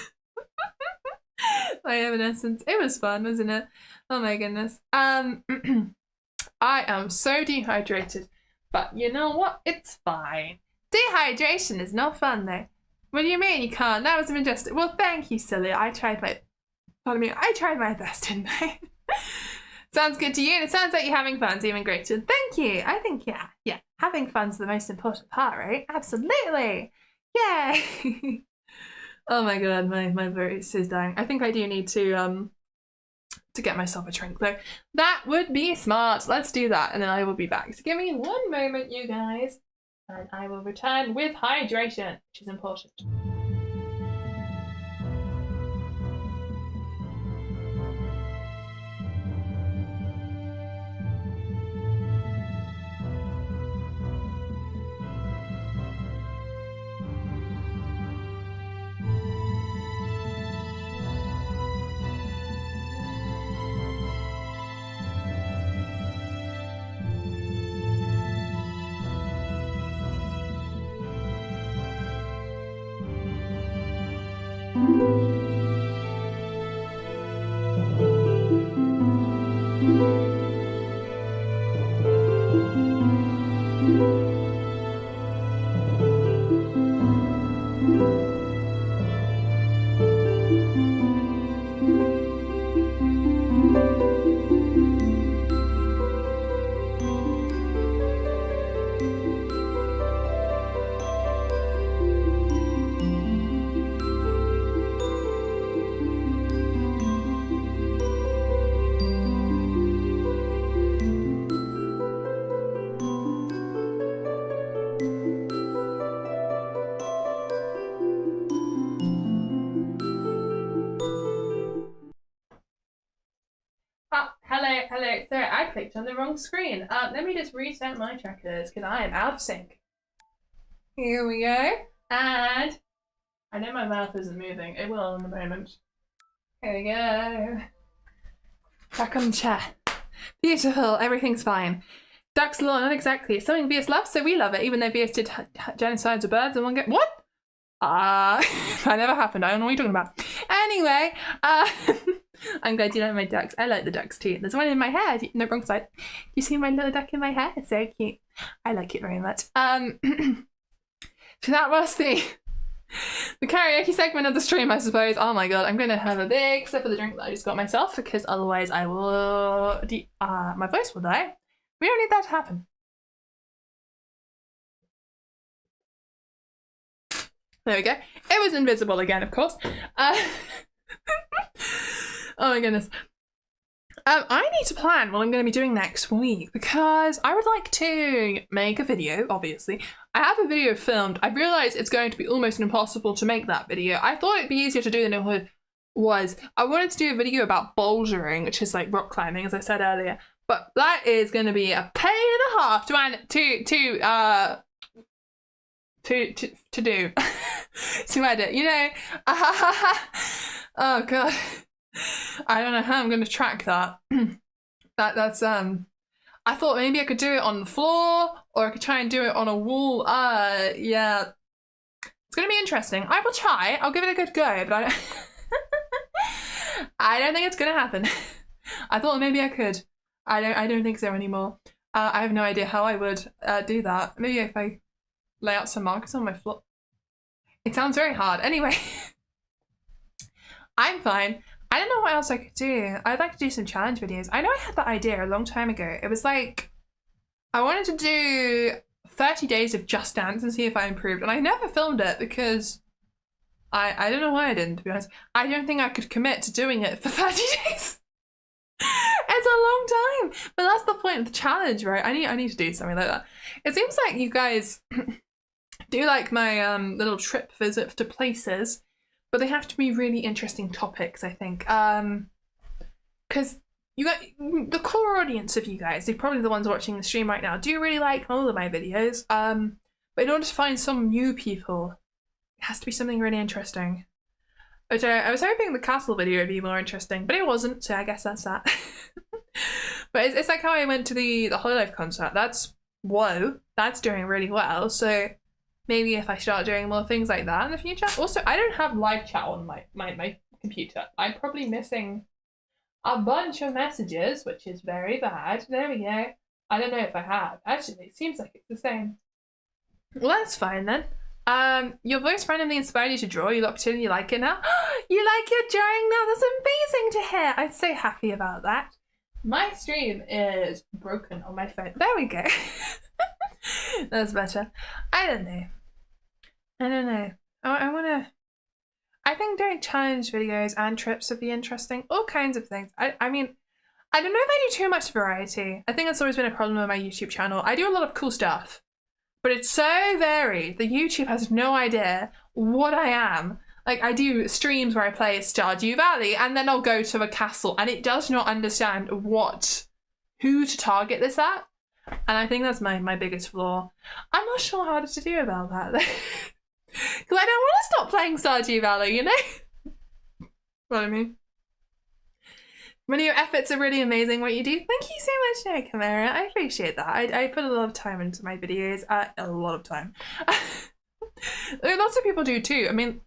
My Evanescence. It was fun, wasn't it? Oh my goodness. I am so dehydrated. But you know what? It's fine. Dehydration is not fun though. What do you mean you can't? That was majestic. Well, thank you, silly. I tried my best, didn't I? Sounds good to you, and it sounds like you're having fun's even greater. Thank you. I think, yeah. Having fun's the most important part, right? Absolutely. Yay. Oh my god, my voice is dying. I think I do need to get myself a drink though. That would be smart. Let's do that, and then I will be back. So give me one moment, you guys, and I will return with hydration, which is important. Hello. Sorry, I clicked on the wrong screen. Let me just reset my trackers because I am out of sync. Here we go. And I know my mouth isn't moving. It will in a moment. Here we go. Back on the chair. Beautiful. Everything's fine. Duck's law, not exactly. It's something Vieus loves, so we love it. Even though Vieus did genocides of birds and one get what? That never happened. I don't know what you're talking about. Anyway, I'm glad you like my ducks. I like the ducks too. There's one in my hair. No, wrong side. You see my little duck in my hair? It's so cute. I like it very much. So that was the karaoke segment of the stream, I suppose. Oh my god, I'm gonna have a big sip of the drink that I just got myself because otherwise I will my voice will die. We don't need that to happen. There we go. It was invisible again, of course. Oh my goodness. I need to plan what I'm going to be doing next week because I would like to make a video, obviously. I have a video filmed. I realised it's going to be almost impossible to make that video. I thought it'd be easier to do than it was. I wanted to do a video about bouldering, which is like rock climbing, as I said earlier. But that is going to be a pain and a half to do. To edit, you know. Oh god. I don't know how I'm going to track that. That's I thought maybe I could do it on the floor or I could try and do it on a wall. Yeah. It's going to be interesting. I will try. I'll give it a good go, but I don't think it's going to happen. I thought maybe I could. I don't think so anymore. I have no idea how I would do that. Maybe if I lay out some markers on my floor. It sounds very hard. Anyway, I'm fine. I don't know what else I could do. I'd like to do some challenge videos. I know I had that idea a long time ago. It was like, I wanted to do 30 days of Just Dance and see if I improved. And I never filmed it because I don't know why I didn't, to be honest. I don't think I could commit to doing it for 30 days. It's a long time. But that's the point of the challenge, right? I need to do something like that. It seems like you guys do like my little trip visit to places, but they have to be really interesting topics, I think. Because you got the core audience of you guys, they're probably the ones watching the stream right now, do really like all of my videos. But in order to find some new people, it has to be something really interesting. Which I was hoping the castle video would be more interesting, but it wasn't, so I guess that's that. But it's like how I went to the Hololive concert. That's, whoa, that's doing really well. So maybe if I start doing more things like that in the future. Also, I don't have live chat on my computer. I'm probably missing a bunch of messages, which is very bad. There we go. I don't know if I have. Actually, it seems like it's the same. Well, that's fine then. Your voice randomly inspired you to draw. You locked in, you like it now. You like your drawing now? That's amazing to hear. I'm so happy about that. My stream is broken on my phone. There we go. That's better. I don't know. I think doing challenge videos and trips would be interesting. All kinds of things. I mean, I don't know if I do too much variety. I think that's always been a problem with my YouTube channel. I do a lot of cool stuff, but it's so varied. The YouTube has no idea what I am. Like, I do streams where I play Stardew Valley and then I'll go to a castle and it does not understand who to target this at. And I think that's my biggest flaw. I'm not sure how to do about that. Because I don't want to stop playing Stardew Valley, you know? What I mean? One of your efforts are really amazing what you do. Thank you so much, Chimera. I appreciate that. I put a lot of time into my videos. A lot of time. Lots of people do too. I mean,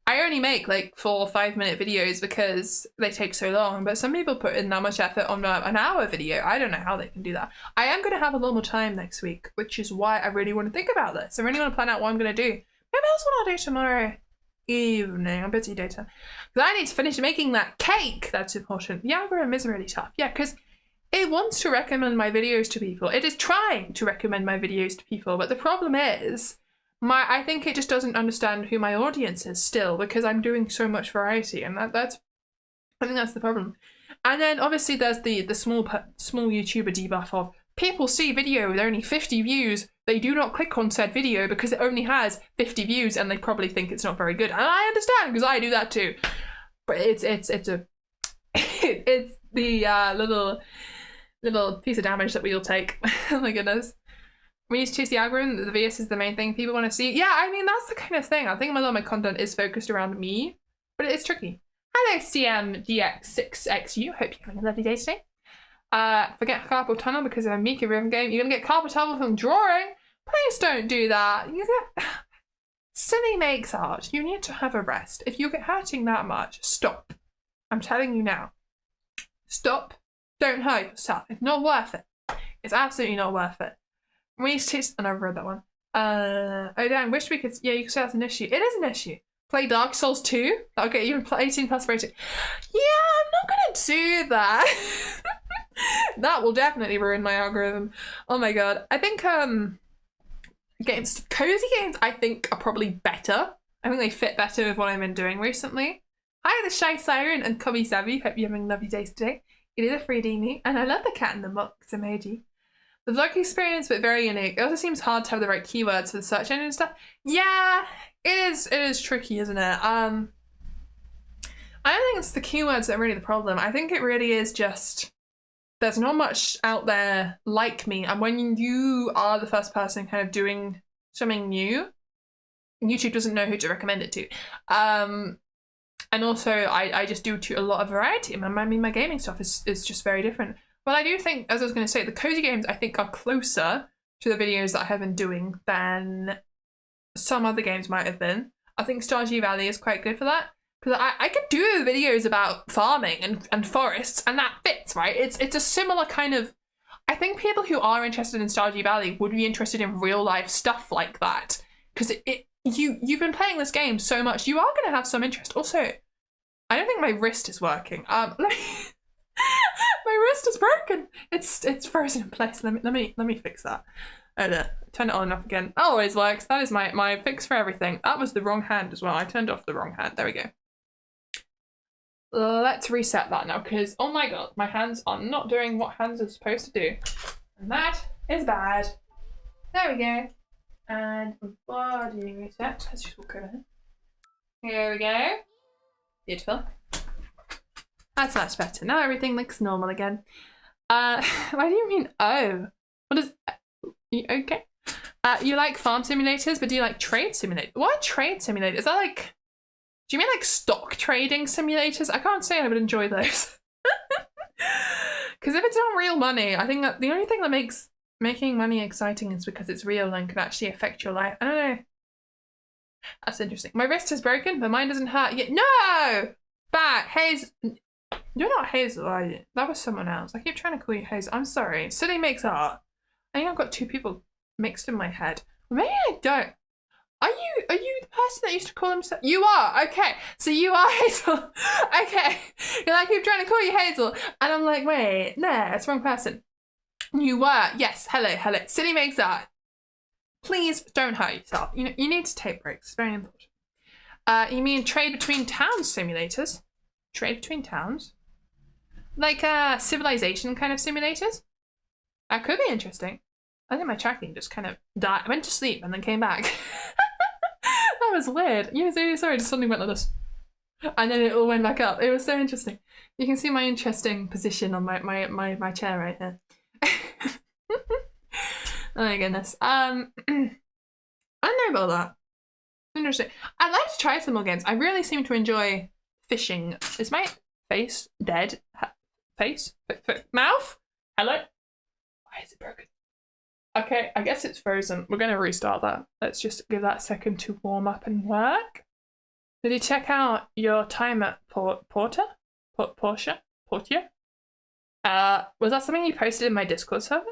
I only make like 4 or 5 minute videos because they take so long, but some people put in that much effort on an hour video. I don't know how they can do that. I am going to have a lot more time next week, which is why I really want to think about this. I really want to plan out what I'm going to do. Maybe that's what I'll do tomorrow evening. I'm busy data. Because I need to finish making that cake. That's important. The algorithm is really tough. Yeah, because it wants to recommend my videos to people. It is trying to recommend my videos to people, but the problem is, I think it just doesn't understand who my audience is still, because I'm doing so much variety, and I think that's the problem. And then obviously there's the small YouTuber debuff of people see video with only 50 views, they do not click on said video because it only has 50 views and they probably think it's not very good. And I understand because I do that too. But it's the little piece of damage that we all take. Oh my goodness. We need to chase the algorithm. The Vieus is the main thing people want to see. Yeah, I mean, that's the kind of thing. I think a lot of my content is focused around me, but it's tricky. Hello, CMDX6XU. Hope you're having a lovely day today. Forget carpal tunnel because of a Mika rhythm game. You're going to get carpal tunnel from drawing? Please don't do that. You get... Silly makes art. You need to have a rest. If you get hurting that much, stop. I'm telling you now. Stop. Don't hurt yourself. It's not worth it. It's absolutely not worth it. We need to taste... And I've read that one. Oh damn, wish we could... Yeah, you could say that's an issue. It is an issue. Play Dark Souls 2? That'll get you 18 plus rating. Yeah, I'm not gonna do that. That will definitely ruin my algorithm. Oh my god. I think cozy games I think are probably better. I think they fit better with what I've been doing recently. Hi, the Shy Siren and Cubby Savvy. Hope you're having lovely days today. It is a 3D meet, and I love the cat in the box emoji. The vlog experience, but very unique. It also seems hard to have the right keywords for the search engine and stuff. Yeah, it is tricky, isn't it? I don't think it's the keywords that are really the problem. I think it really is just there's not much out there like me, and when you are the first person kind of doing something new, YouTube doesn't know who to recommend it to. And also I just do a lot of variety. I mean, my gaming stuff is just very different. But I do think, as I was going to say, the cozy games I think are closer to the videos that I have been doing than some other games might have been. I think Stardew Valley is quite good for that. Because I could do videos about farming and forests, and that fits, right? It's a similar kind of... I think people who are interested in Stardew Valley would be interested in real life stuff like that. Because you've been playing this game so much, you are going to have some interest. Also, I don't think my wrist is working. My wrist is broken. It's frozen in place. Let me fix that. Oh no, turn it on and off again. That always works. That is my fix for everything. That was the wrong hand as well. I turned off the wrong hand. There we go. Let's reset that now, because oh my god, my hands are not doing what hands are supposed to do. And that is bad. There we go. And body reset. Let's just walk over here. Here we go. Beautiful. That's much better. Now everything looks normal again. Why do you mean oh? What is okay? You like farm simulators, but do you like trade simulators? Why trade simulators? Is that like, do you mean like stock trading simulators? I can't say I would enjoy those. Because if it's not real money, I think that the only thing that makes making money exciting is because it's real and can actually affect your life. I don't know. That's interesting. My wrist is broken, but mine doesn't hurt yet. No! Bad. Hazel. You're not Hazel, are you? That was someone else. I keep trying to call you Hazel. I'm sorry. Silly makes art. I think I've got two people mixed in my head. Maybe I don't. Are you the person that used to call himself? You are. Okay. So you are Hazel. Okay. You're like, I keep trying to call you Hazel. And I'm like, wait, no, it's the wrong person. You were. Yes. Hello. Hello. Silly makes art. Please don't hurt yourself. You need to take breaks. It's very important. You mean trade between towns simulators? Trade between towns? Like civilization kind of simulators? That could be interesting. I think my tracking just kind of died. I went to sleep and then came back. That was weird. Sorry, just something went like this. And then it all went back up. It was so interesting. You can see my interesting position on my chair right here. Oh my goodness. I don't know about that. Interesting. I'd like to try some more games. I really seem to enjoy fishing. Is my face dead? Face? Mouth? Hello? Why is it broken? Okay, I guess it's frozen. We're going to restart that. Let's just give that a second to warm up and work. Did you check out your time at Portia? Was that something you posted in my Discord server?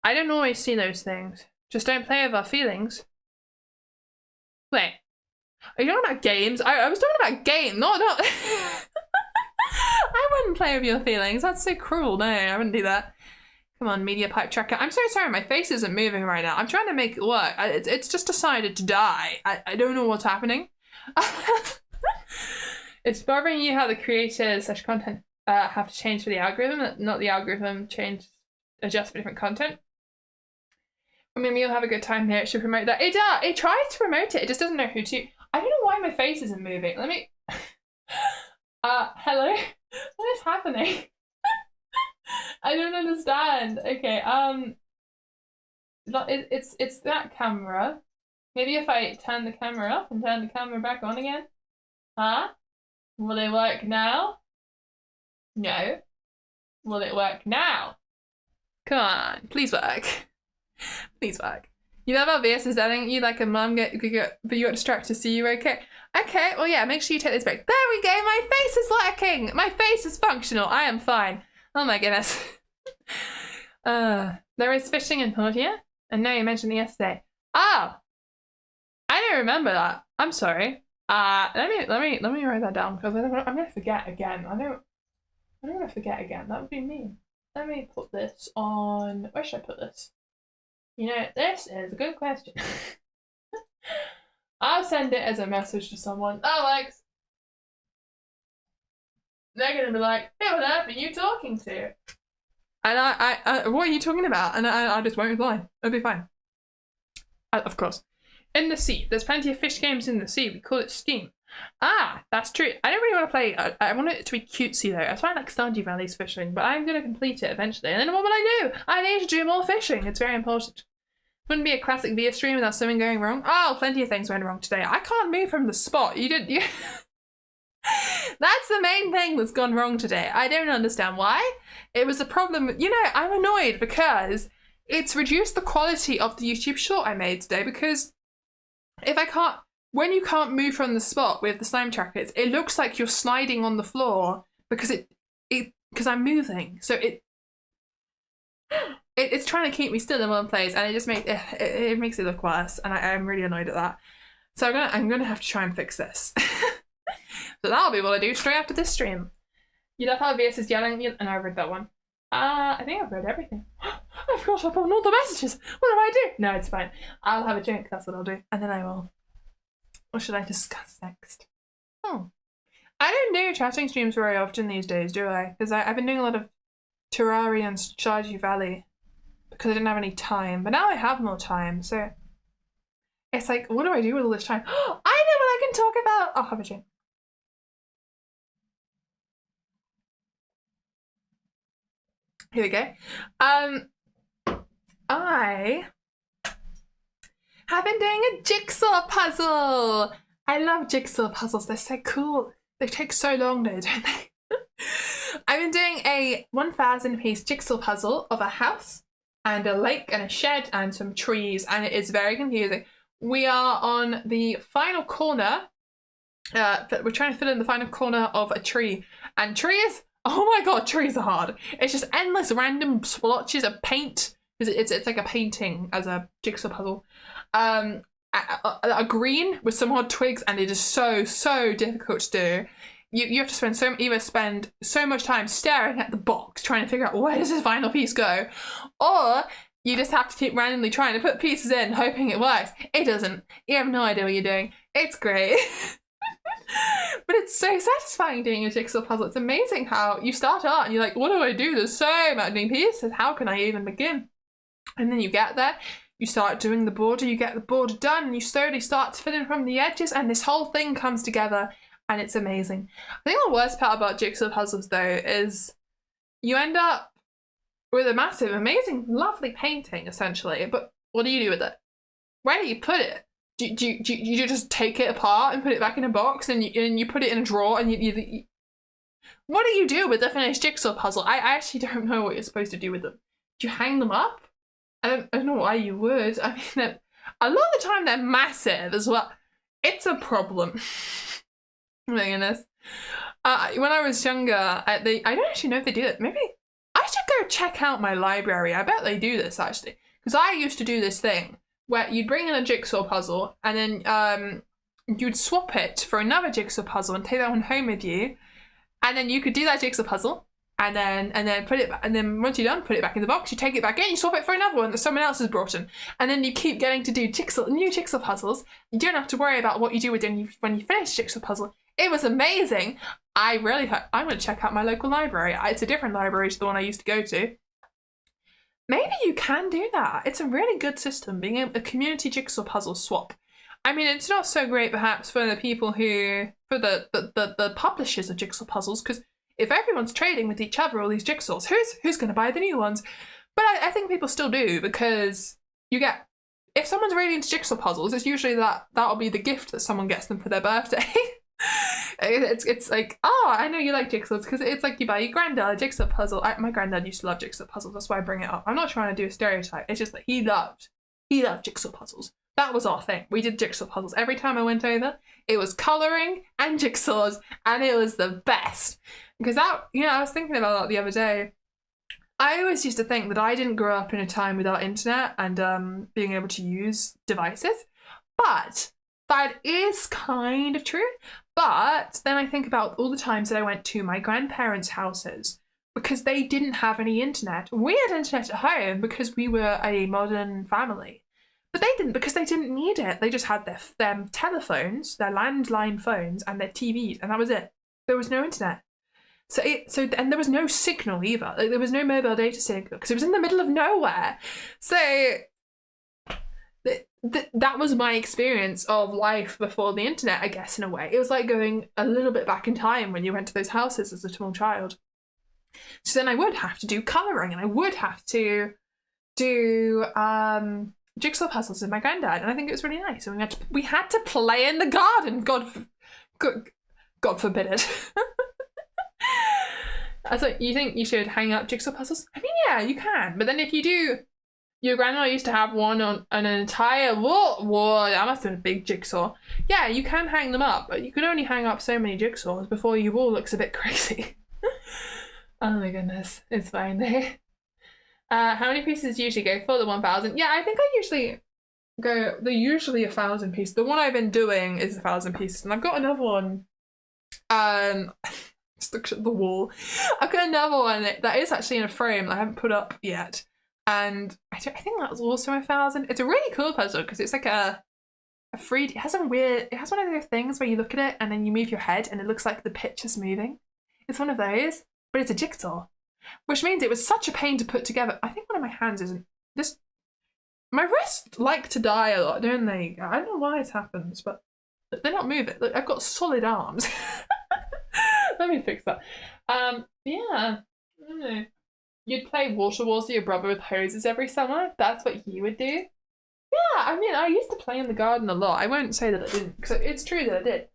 I don't always see those things. Just don't play with our feelings. Wait. Are you talking about games? I was talking about game, not I wouldn't play with your feelings. That's so cruel. No, I wouldn't do that. Come on, media pipe tracker. I'm so sorry, my face isn't moving right now. I'm trying to make it work. It's just decided to die. I don't know what's happening. It's bothering you how the creators / content have to change for the algorithm, not the algorithm adjust for different content. I mean, you'll have a good time here. It should promote that. It tries to promote it. It just doesn't know who to. I don't know why my face isn't moving. Let me. Hello. What is happening? I don't understand. Okay. It's that camera. Maybe if I turn the camera off and turn the camera back on again. Huh? Will it work now? No. Will it work now? Come on, please work. Please work. You know about Vieus is telling you like a mum but you got distracted, so you okay? Okay, well yeah, make sure you take this break. There we go, my face is working! My face is functional, I am fine. Oh my goodness. There is fishing in Portia? And no, you mentioned it yesterday. Oh! I don't remember that. I'm sorry. Let me write that down because I'm gonna forget again. I don't wanna forget again. That would be mean. Let me put this on. Where should I put this? You know, this is a good question. I'll send it as a message to someone. Alex! They're gonna be like, who on earth are you talking to? And I what are you talking about? And I just won't reply. It'll be fine. Of course. In the sea. There's plenty of fish games in the sea. We call it Steam. Ah, that's true. I don't really want to play. I want it to be cutesy though. That's why I like Stardew Valley's fishing, but I'm going to complete it eventually. And then what will I do? I need to do more fishing. It's very important. Wouldn't be a classic Vieus stream without something going wrong. Oh, plenty of things went wrong today. I can't move from the spot. You did. That's the main thing that's gone wrong today. I don't understand why. It was a problem. You know, I'm annoyed because it's reduced the quality of the YouTube short I made today because if I can't, when you can't move from the spot with the slime trackers, it looks like you're sliding on the floor because because I'm moving. So it's trying to keep me still in one place, and it just makes it makes it look worse, and I'm really annoyed at that. So I'm gonna have to try and fix this. So that'll be what I do straight after this stream. You love how Vieus is yelling, and I read that one. I think I've read everything. I forgot to open all the messages. What do I do? No, it's fine. I'll have a drink. That's what I'll do, and then I will. What should I discuss next? I don't do chatting streams very often these days, do I? Because I've been doing a lot of Terraria and Stardew Valley because I didn't have any time. But now I have more time, so it's like, what do I do with all this time? I know what I can talk about. I'll have a drink. Here we go. I have been doing a jigsaw puzzle. I love jigsaw puzzles. They're so cool. They take so long though, don't they? I've been doing a 1,000 piece jigsaw puzzle of a house and a lake and a shed and some trees, and it is very confusing. We are on the final corner. We're trying to fill in the final corner of a tree, and trees, oh my god, trees are hard. It's just endless random splotches of paint, because it's like a painting as a jigsaw puzzle. A green with some odd twigs, and it is so difficult to do. You have to spend so much time staring at the box trying to figure out where does this final piece go, or you just have to keep randomly trying to put pieces in hoping it works. It doesn't. You have no idea what you're doing. It's great. But it's so satisfying doing a jigsaw puzzle. It's amazing how you start out and you're like, what do I do? There's so many pieces. How can I even begin? And then you get there, you start doing the border, you get the border done, and you slowly start to fill in from the edges, and this whole thing comes together, and it's amazing. I think the worst part about jigsaw puzzles, though, is you end up with a massive, amazing, lovely painting, essentially, but what do you do with it? Where do you put it? Do you just take it apart and put it back in a box, and you put it in a drawer, and you what do you do with the finished jigsaw puzzle? I actually don't know what you're supposed to do with them. Do you hang them up? I don't know why you would. I mean, a lot of the time they're massive as well. It's a problem. Oh my goodness. When I was younger, I don't actually know if they do it. Maybe I should go check out my library. I bet they do this, actually. Because I used to do this thing where you'd bring in a jigsaw puzzle, and then you'd swap it for another jigsaw puzzle and take that one home with you. And then you could do that jigsaw puzzle, and then put it, and then once you're done, put it back in the box. You take it back in, you swap it for another one that someone else has brought in, and then you keep getting to do new jigsaw puzzles. You don't have to worry about what you do with them when you finish jigsaw puzzle. It was amazing. I'm going to check out my local library. It's a different library to the one I used to go to. Maybe you can do that. It's a really good system, being a community jigsaw puzzle swap. I mean, it's not so great perhaps for the people for the publishers of jigsaw puzzles, because if everyone's trading with each other all these jigsaws, who's going to buy the new ones? But I think people still do, because if someone's really into jigsaw puzzles, it's usually that'll be the gift that someone gets them for their birthday. It's like, oh, I know you like jigsaws, because it's like you buy your granddad a jigsaw puzzle. My granddad used to love jigsaw puzzles, that's why I bring it up. I'm not trying to do a stereotype, it's just that he loved jigsaw puzzles. That was our thing. We did jigsaw puzzles. Every time I went over, it was colouring and jigsaws, and it was the best. Because I was thinking about that the other day. I always used to think that I didn't grow up in a time without internet and being able to use devices, but that is kind of true. But then I think about all the times that I went to my grandparents' houses because they didn't have any internet. We had internet at home because we were a modern family. But they didn't, because they didn't need it. They just had their telephones, their landline phones, and their TVs, and that was it. There was no internet. And there was no signal either. Like, there was no mobile data signal because it was in the middle of nowhere. So that was my experience of life before the internet, I guess, in a way. It was like going a little bit back in time when you went to those houses as a small child. So then I would have to do colouring, and I would have to do jigsaw puzzles with my granddad, and I think it was really nice. And we had to play in the garden. God forbid it. So you think you should hang up jigsaw puzzles? I mean, yeah, you can. But then if you do, your grandma used to have one on an entire wall. That must have been a big jigsaw. Yeah, you can hang them up, but you can only hang up so many jigsaws before your wall looks a bit crazy. Oh my goodness, it's fine there. How many pieces do you usually go for? The 1,000? Yeah, I think I usually go, they're usually 1,000 pieces. The one I've been doing is 1,000 pieces, and I've got another one. Just look at the wall. I've got another one that is actually in a frame that I haven't put up yet, and I think that was also 1,000. It's a really cool puzzle because it's like a 3D. It has one of those things where you look at it and then you move your head and it looks like the picture's moving. It's one of those, but it's a jigsaw, which means it was such a pain to put together. I think one of my hands isn't this. My wrists like to die a lot, don't they? I don't know why it happens, but they're not moving. Look, I've got solid arms. Let me fix that. Yeah, I don't know. you'd play water wars with your brother with hoses every summer. That's what you would do. Yeah, I mean, I used to play in the garden a lot. I won't say that I didn't, because it's true that I did.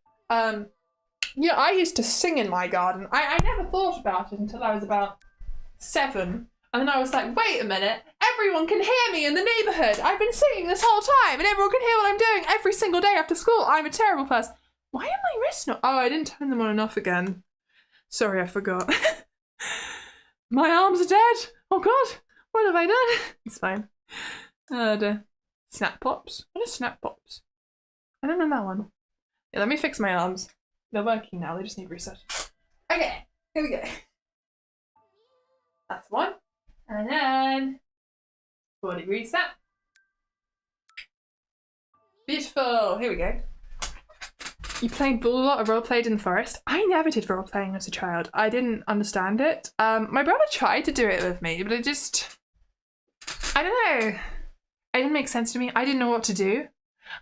You know, I used to sing in my garden. I never thought about it until I was about 7. And then I was like, wait a minute, everyone can hear me in the neighbourhood. I've been singing this whole time and everyone can hear what I'm doing every single day after school. I'm a terrible person. Why are my wrists not? Oh, I didn't turn them on enough again. Sorry, I forgot. My arms are dead. Oh God, what have I done? It's fine. Snap pops? What are snap pops? I don't know that one. Yeah, let me fix my arms. They're working now, they just need reset. Okay, here we go. That's one. And then body reset. Beautiful. Here we go. You played a lot of roleplayed in the forest. I never did roleplaying as a child. I didn't understand it. My brother tried to do it with me, but it just, I don't know. It didn't make sense to me. I didn't know what to do.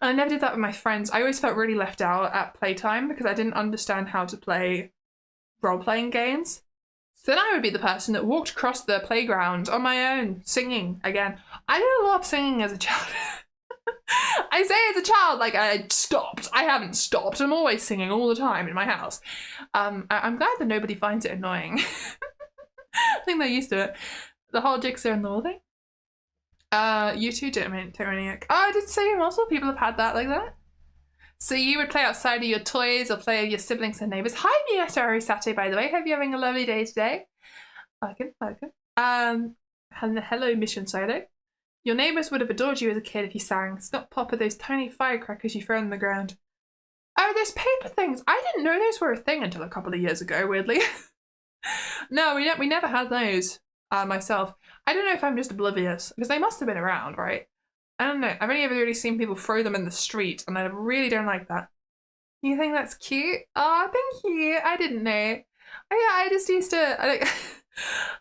And I never did that with my friends. I always felt really left out at playtime because I didn't understand how to play role-playing games. So then I would be the person that walked across the playground on my own, singing again. I did a lot of singing as a child. I say as a child, like I stopped. I haven't stopped. I'm always singing all the time in my house. I'm glad that nobody finds it annoying. I think they're used to it. The whole jigsaw and the whole thing. You two don't really. Oh, I did say multiple people have had that like that. So you would play outside of your toys or play with your siblings and neighbours. Hi, Mia, sorry, Saturday, by the way. Hope you're having a lovely day today. Welcome. Hello, Mission Solo. Your neighbours would have adored you as a kid if you sang. Stop pop of those tiny firecrackers you throw on the ground. Oh, those paper things. I didn't know those were a thing until a couple of years ago, weirdly. No, we never had those myself. I don't know if I'm just oblivious, because they must have been around, right? I don't know. I've only ever really seen people throw them in the street, and I really don't like that. You think that's cute? Oh, thank you. I didn't know. Oh yeah, I just used to.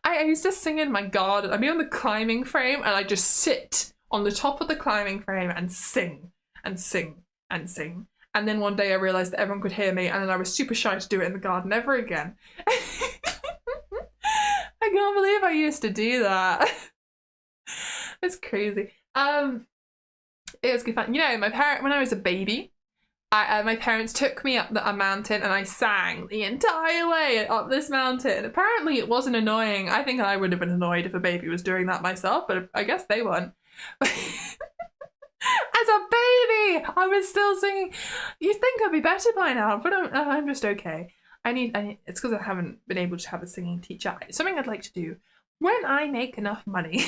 I used to sing in my garden. I'd be on the climbing frame, and I'd just sit on the top of the climbing frame and sing and sing and sing. And then one day I realised that everyone could hear me, and then I was super shy to do it in the garden ever again. I can't believe I used to do that. It's crazy. It was good fun. You know, when I was a baby, my parents took me up a mountain and I sang the entire way up this mountain. Apparently it wasn't annoying. I think I would have been annoyed if a baby was doing that myself, but I guess they weren't. As a baby, I was still singing. You'd think I'd be better by now, but I'm just okay. It's because I haven't been able to have a singing teacher. It's something I'd like to do when I make enough money,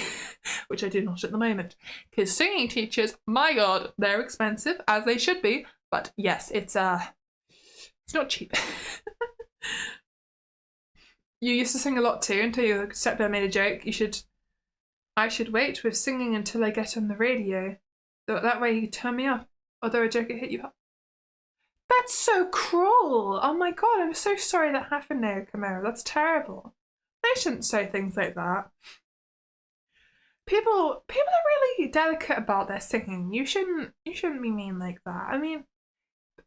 which I do not at the moment, because singing teachers, my God, they're expensive, as they should be. But yes, it's not cheap. You used to sing a lot too until your stepdad made a joke. I should wait with singing until I get on the radio. That way you could turn me off. Although a joke would hit you up. That's so cruel. Oh my God, I'm so sorry that happened now, Camaro. That's terrible. They shouldn't say things like that. People are really delicate about their singing. You shouldn't be mean like that. I mean,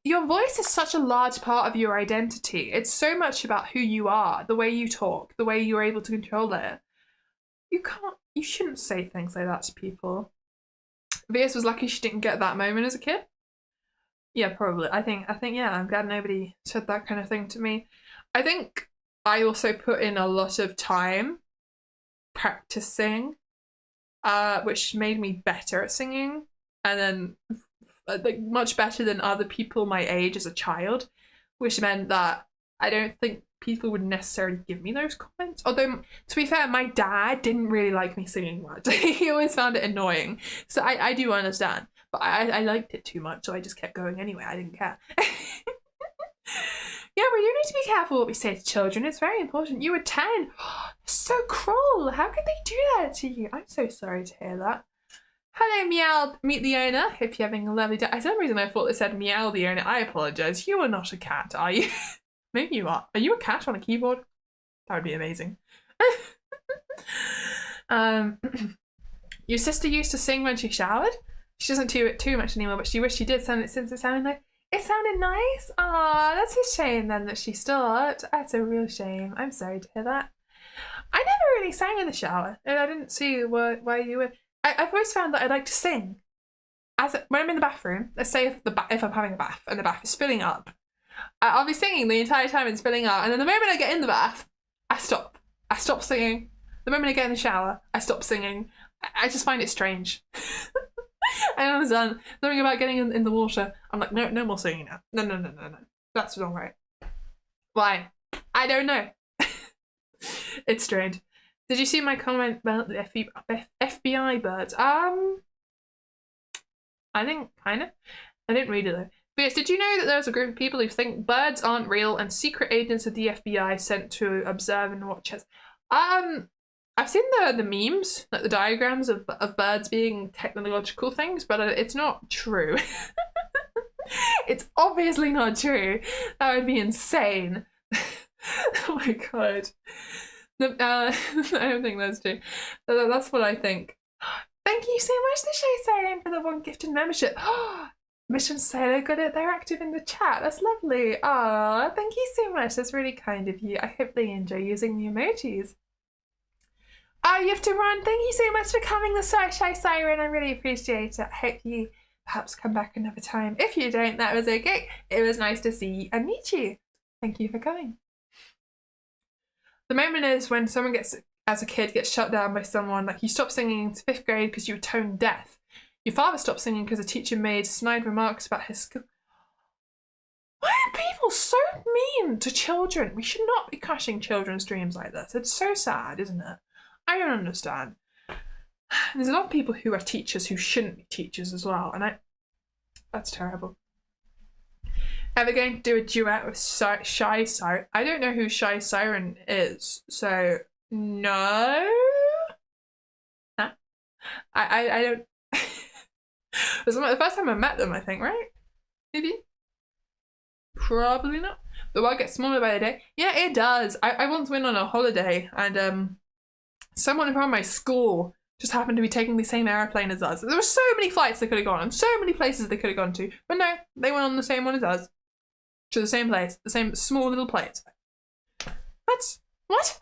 your voice is such a large part of your identity. It's so much about who you are, the way you talk, the way you're able to control it. You shouldn't say things like that to people. Vieus was lucky she didn't get that moment as a kid. Yeah, probably. I think yeah, I'm glad nobody said that kind of thing to me. I think I also put in a lot of time practicing, which made me better at singing, and then like much better than other people my age as a child, which meant that I don't think people would necessarily give me those comments. Although, to be fair, my dad didn't really like me singing much. He always found it annoying. So I do understand. But I liked it too much, so I just kept going anyway. I didn't care. Yeah, we do need to be careful what we say to children. It's very important. You were 10. So cruel. How could they do that to you? I'm so sorry to hear that. Hello, Meow. Meet the owner. Hope you're having a lovely day. For some reason, I thought it said Meow the owner. I apologise. You are not a cat, are you? Maybe you are. Are you a cat on a keyboard? That would be amazing. Your sister used to sing when she showered. She doesn't do it too much anymore, but she wished she did, since it sounded like it sounded nice. Aw, that's a shame then that she stopped. That's a real shame. I'm sorry to hear that. I never really sang in the shower, and I didn't see why you would. I've always found that I like to sing. When I'm in the bathroom, let's say if I'm having a bath and the bath is filling up, I'll be singing the entire time it's filling up, and then the moment I get in the bath, I stop. I stop singing. The moment I get in the shower, I stop singing. I just find it strange. I don't understand. Something about getting in the water. I'm like, no more singing now. No. That's not right. Why? I don't know. It's strange. Did you see my comment about the FBI birds? I think kind of. I didn't read it though. But yes, did you know that there's a group of people who think birds aren't real and secret agents of the FBI sent to observe and watch us? I've seen the memes, like the diagrams of birds being technological things, but it's not true. It's obviously not true. That would be insane. Oh my god. I don't think that's true. That's what I think. Thank you so much, the Show Siren, for the 1 gifted membership. Mission Sailor got it. They're active in the chat. That's lovely. Ah, thank you so much. That's really kind of you. I hope they enjoy using the emojis. You have to run. Thank you so much for coming, the Shy Siren. I really appreciate it. I hope you perhaps come back another time. If you don't, that was okay. It was nice to see you and meet you. Thank you for coming. The moment is when someone as a kid, gets shut down by someone. Like, you stop singing in 5th grade because you were tone deaf. Your father stopped singing because a teacher made snide remarks about his skill. Why are people so mean to children? We should not be crushing children's dreams like this. It's so sad, isn't it? I don't understand. There's a lot of people who are teachers who shouldn't be teachers as well, and that's terrible. Ever going to do a duet with Shy Siren? I don't know who Shy Siren is, so no. Huh? I don't. It was the first time I met them, I think, right? Maybe. Probably not. The world gets smaller by the day. Yeah, it does. I once went on a holiday, and someone from my school just happened to be taking the same airplane as us. There were so many flights they could have gone on, so many places they could have gone to, but no, they went on the same one as us. To the same place, the same small little place. What? That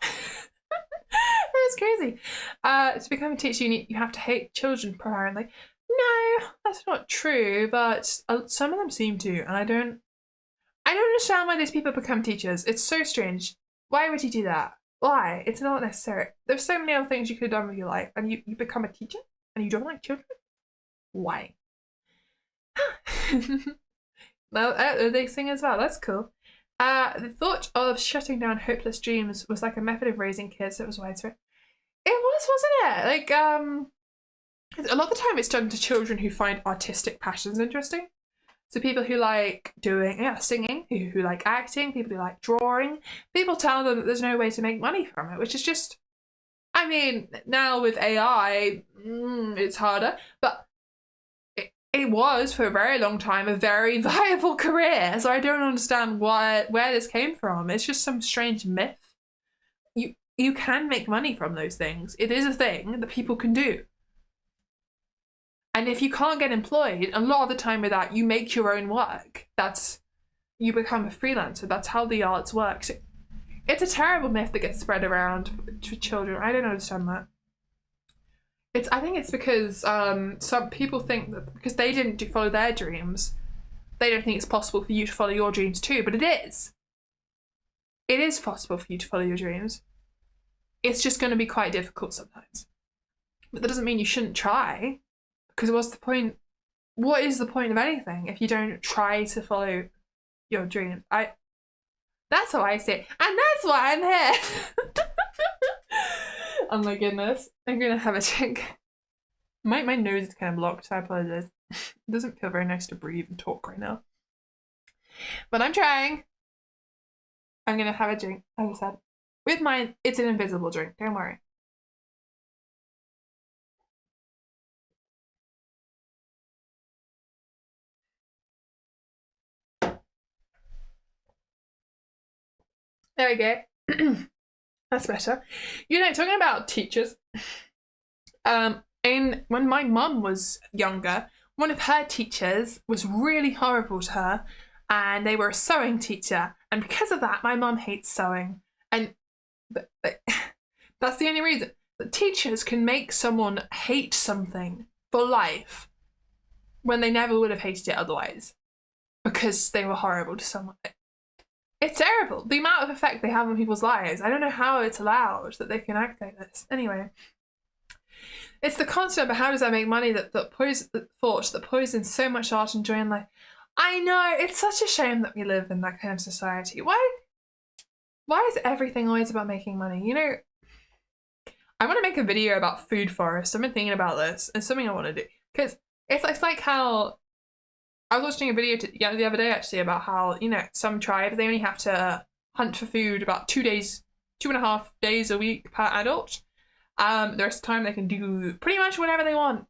was crazy. To become a teacher, you have to hate children, apparently. No, that's not true, but some of them seem to, and I don't understand why these people become teachers. It's so strange. Why would you do that? Why? It's not necessary. There's so many other things you could have done with your life, and you become a teacher, and you don't like children? Why? Well, they sing as well. That's cool. The thought of shutting down hopeless dreams was like a method of raising kids that was widespread. It was, wasn't it? Like, a lot of the time it's done to children who find artistic passions interesting. So people who like singing, who like acting, people who like drawing. People tell them that there's no way to make money from it, which is just, I mean, now with AI, it's harder, but it was for a very long time a very viable career. So I don't understand where this came from. It's just some strange myth. You can make money from those things. It is a thing that people can do. And if you can't get employed, a lot of the time with that, you make your own work. You become a freelancer. That's how the arts works. It's a terrible myth that gets spread around to children. I don't understand that. I think it's because some people think that because they didn't follow their dreams, they don't think it's possible for you to follow your dreams too. But it is. It is possible for you to follow your dreams. It's just going to be quite difficult sometimes. But that doesn't mean you shouldn't try. Because what's the point? What is the point of anything if you don't try to follow your dream? That's how I see it. And that's why I'm here. Oh my goodness. I'm going to have a drink. My nose is kind of blocked, so I apologize. It doesn't feel very nice to breathe and talk right now. But I'm trying. I'm going to have a drink, as I said. With mine, it's an invisible drink. Don't worry. There we go. That's better. You know, talking about teachers, when my mum was younger, one of her teachers was really horrible to her, and they were a sewing teacher, and because of that, my mum hates sewing. And but That's the only reason. That teachers can make someone hate something for life when they never would have hated it otherwise because they were horrible to someone. It's terrible. The amount of effect they have on people's lives. I don't know how it's allowed that they can act like this. Anyway, it's the concept of how does that make money that poisons so much art and joy in life. I know, it's such a shame that we live in that kind of society. Why is everything always about making money? You know, I want to make a video about food forests. I've been thinking about this. It's something I want to do. Because it's like how I was watching a video the other day actually about how, you know, some tribes, they only have to hunt for food about 2.5 days a week per adult. The rest of the time they can do pretty much whatever they want.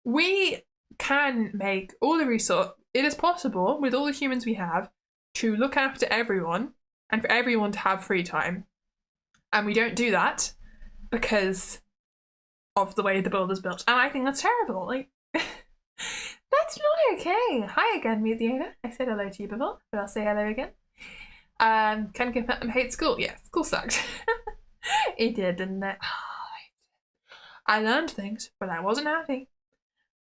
We can make all the resource. It is possible with all the humans we have to look after everyone and for everyone to have free time. And we don't do that because of the way the world is built. And I think that's terrible. Like, that's not okay. Hi again, Viridian. I said hello to you before, but I'll say hello again. Can confirm hate school. Yeah, school sucked. It did, didn't it? I learned things, but I wasn't happy.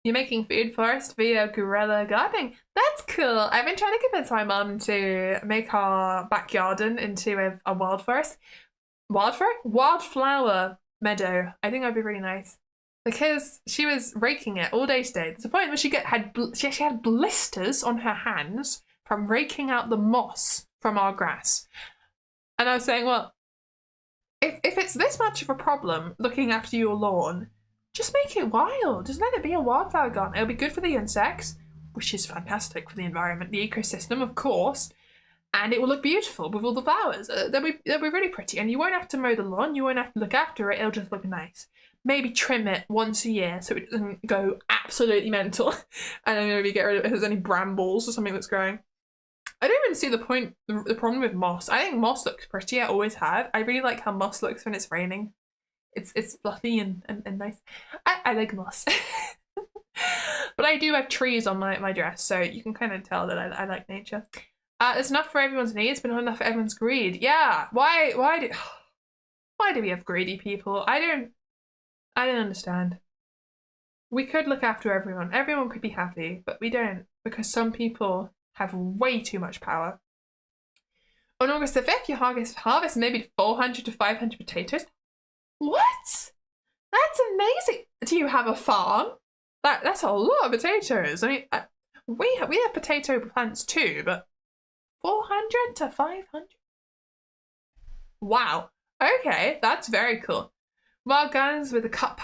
You're making food forest via guerrilla gardening. That's cool. I've been trying to convince my mum to make our backyarden into a wild forest. Wildflower meadow. I think that'd be really nice. Because she was raking it all day today. There's a point where she actually had blisters on her hands from raking out the moss from our grass. And I was saying, well, if it's this much of a problem looking after your lawn, just make it wild. Just let it be a wildflower garden. It'll be good for the insects, which is fantastic for the environment, the ecosystem, of course. And it will look beautiful with all the flowers. They'll be really pretty. And you won't have to mow the lawn. You won't have to look after it. It'll just look nice. Maybe trim it once a year so it doesn't go absolutely mental. And then maybe get rid of it if there's any brambles or something that's growing. I don't even see the problem with moss. I think moss looks pretty. I always have. I really like how moss looks when it's raining. It's fluffy and nice. I like moss. But I do have trees on my dress, so you can kind of tell that I like nature. There's enough for everyone's needs, but not enough for everyone's greed. Yeah, why do we have greedy people? I don't understand. We could look after everyone. Everyone could be happy, but we don't, because some people have way too much power. On August the 5th, you harvest maybe 400 to 500 potatoes. What? That's amazing. Do you have a farm? That's a lot of potatoes. I mean, we have potato plants too, but 400 to 500? Wow. Okay, that's very cool. Wild gardens with a cut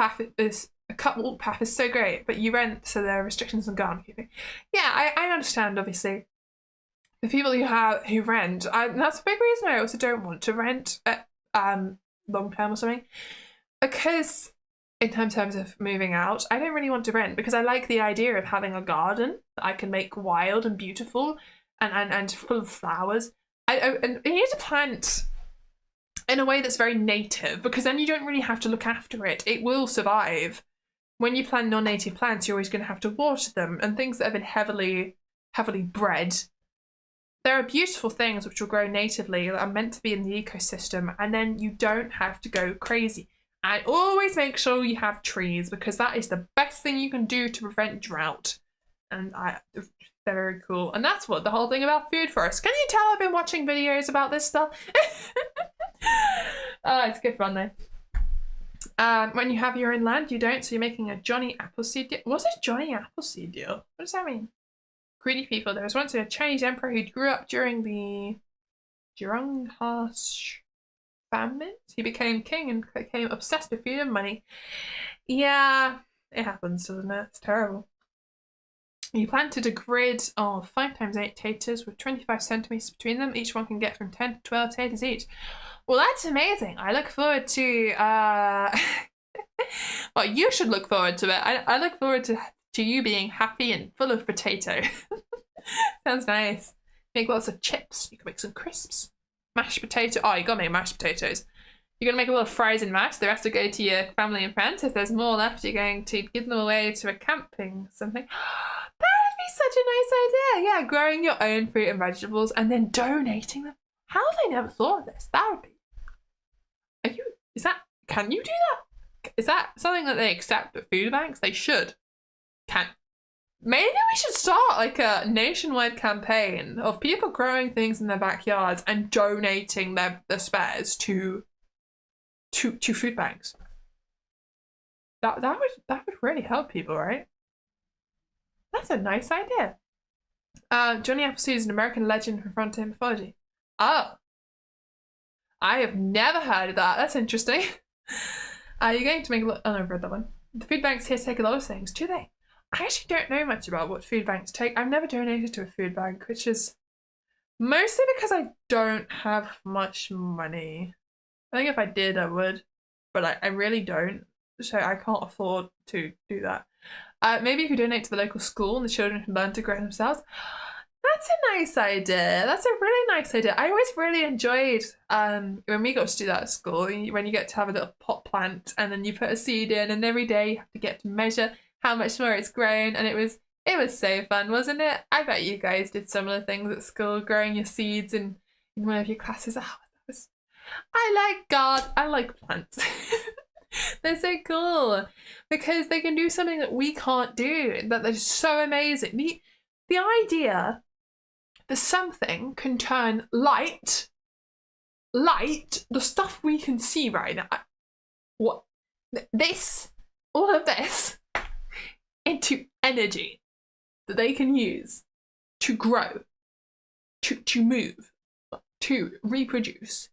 walk path is so great, but you rent, so there are restrictions on garden keeping. Yeah, I understand, obviously. The people who rent, that's a big reason I also don't want to rent at long term or something. Because in terms of moving out, I don't really want to rent because I like the idea of having a garden that I can make wild and beautiful and full of flowers. And you need to plant in a way that's very native, because then you don't really have to look after it. It will survive. When you plant non-native plants, you're always going to have to water them, and things that have been heavily bred. There are beautiful things which will grow natively that are meant to be in the ecosystem, and then you don't have to go crazy. And always make sure you have trees, because that is the best thing you can do to prevent drought. And they're very cool. And that's what the whole thing about food forests. Can you tell I've been watching videos about this stuff? Oh, it's good fun though. When you have your own land, you don't, so you're making a Johnny Appleseed deal. What's a Johnny Appleseed deal? What does that mean? Greedy people. There was once a Chinese emperor who grew up during the Zhenghash famine. He became king and became obsessed with food and money. Yeah, it happens, doesn't it? It's terrible. You planted a grid of 5 times 8 taters with 25 centimeters between them. Each one can get from 10 to 12 taters each. Well, that's amazing. I look forward to well, you should look forward to it. I look forward to you being happy and full of potato. Sounds nice. Make lots of chips. You can make some crisps. Mashed potato. Oh, you gotta make mashed potatoes. You're gonna make a little fries and mash. The rest will go to your family and friends. If there's more left, you're going to give them away to a camping something. That would be such a nice idea. Yeah, growing your own fruit and vegetables and then donating them. How have I never thought of this? That would be. Can you do that? Is that something that they accept at food banks? They should. Maybe we should start like a nationwide campaign of people growing things in their backyards and donating their spares to food banks. That would really help people, right? That's a nice idea. Johnny Appleseed is an American legend from frontier mythology. Oh. I have never heard of that. That's interesting. You're going to make a lot. Oh, no, I've read that one. The food banks here take a lot of things, do they? I actually don't know much about what food banks take. I've never donated to a food bank, which is mostly because I don't have much money. I think if I did, I would, but I really don't, so I can't afford to do that. Maybe if you donate to the local school and the children can learn to grow themselves. That's a nice idea. That's a really nice idea. I always really enjoyed when we got to do that at school, when you get to have a little pot plant and then you put a seed in and every day you have to get to measure how much more it's grown, and it was so fun, wasn't it? I bet you guys did similar things at school, growing your seeds in one of your classes. Oh, I like plants. They're so cool because they can do something that we can't do, that they're so amazing. The idea that something can turn light, the stuff we can see right now, all of this, into energy that they can use to grow, to move, to reproduce.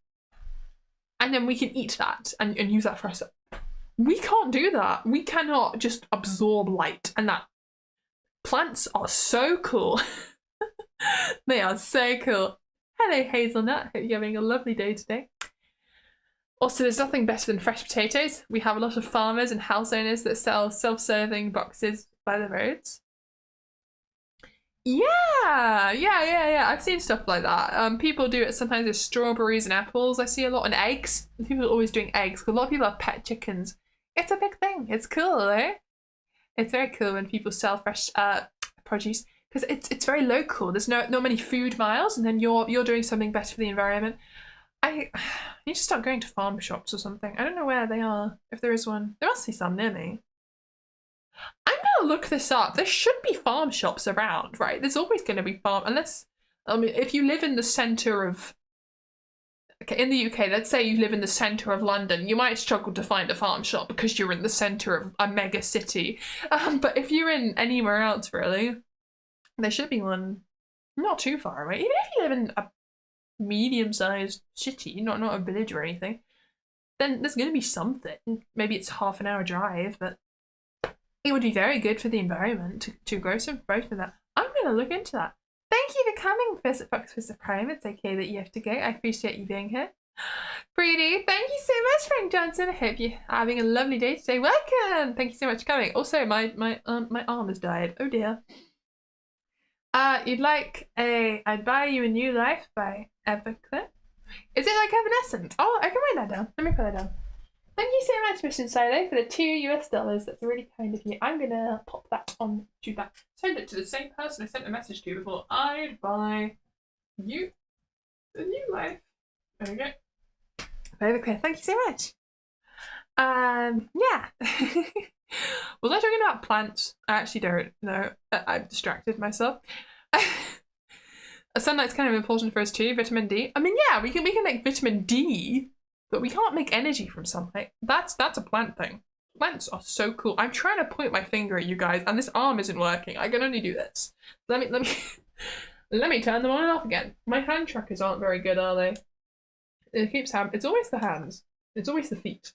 And then we can eat that and use that for ourselves. We can't do that. We cannot just absorb light, and that plants are so cool. They are so cool. Hello, Hazelnut. Hope you're having a lovely day today. Also, there's nothing better than fresh potatoes. We have a lot of farmers and house owners that sell self-serving boxes by the roads. Yeah. I've seen stuff like that. People do it sometimes with strawberries and apples. I see a lot, and eggs. People are always doing eggs because a lot of people have pet chickens. It's a big thing. It's cool, though. It's very cool when people sell fresh produce because it's very local. There's not many food miles, and then you're doing something better for the environment. I need to start going to farm shops or something. I don't know where they are. If there is one, there must be some near me. I'm gonna look this up. There should be farm shops around, right? There's always going to be farm, unless, I mean, if you live in the centre of, okay, in the UK, let's say you live in the centre of London, you might struggle to find a farm shop because you're in the centre of a mega city. But if you're in anywhere else, really, there should be one not too far away. Even if you live in a medium-sized city, not a village or anything, then there's going to be something. Maybe it's half an hour drive, but it would be very good for the environment to grow some growth for that. I'm going to look into that. Thank you for coming, Fox Visit Prime. It's okay that you have to go. I appreciate you being here. Pretty, thank you so much, Frank Johnson. I hope you're having a lovely day today. Welcome. Thank you so much for coming. Also, my arm has died. Oh dear. You'd like I'd Buy You a New Life by Everclear. Is it like Evanescent? Oh, I can write that down. Let me put that down. Thank you so much, Mission Silo, for the $2. That's really kind of you. I'm gonna pop that on to that. Send it to the same person I sent a message to before. I'd buy you a new life. There we go. Very clear. Thank you so much. Yeah. Was I talking about plants? I actually don't know. I've distracted myself. Sunlight's kind of important for us too. Vitamin D. I mean, yeah, we can make vitamin D. But we can't make energy from sunlight. That's a plant thing. Plants are so cool. I'm trying to point my finger at you guys, and this arm isn't working. I can only do this. Let me let me turn them on and off again. My hand trackers aren't very good, are they? It keeps happening. It's always the hands. It's always the feet.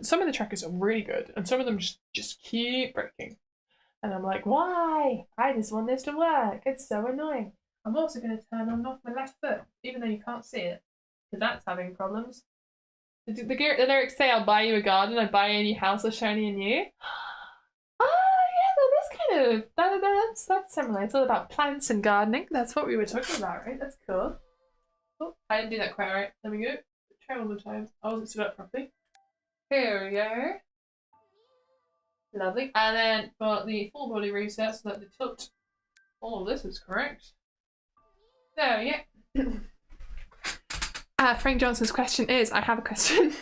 Some of the trackers are really good, and some of them just keep breaking. And I'm like, why? I just want this to work. It's so annoying. I'm also going to turn on and off my left foot, even though you can't see it, because that's having problems. The lyrics say, I'll buy you a garden, I'd buy you a new house, so shiny and new. Yeah, that is kind of, that's similar. It's all about plants and gardening. That's what we were talking about, right? That's cool. Oh, I didn't do that quite right. There we go. Try one more time. I wasn't stood up properly. Here we go. Lovely. And then for the full body reset, so that the tilt, all of this is correct. There we go. Frank Johnson's question is, I have a question.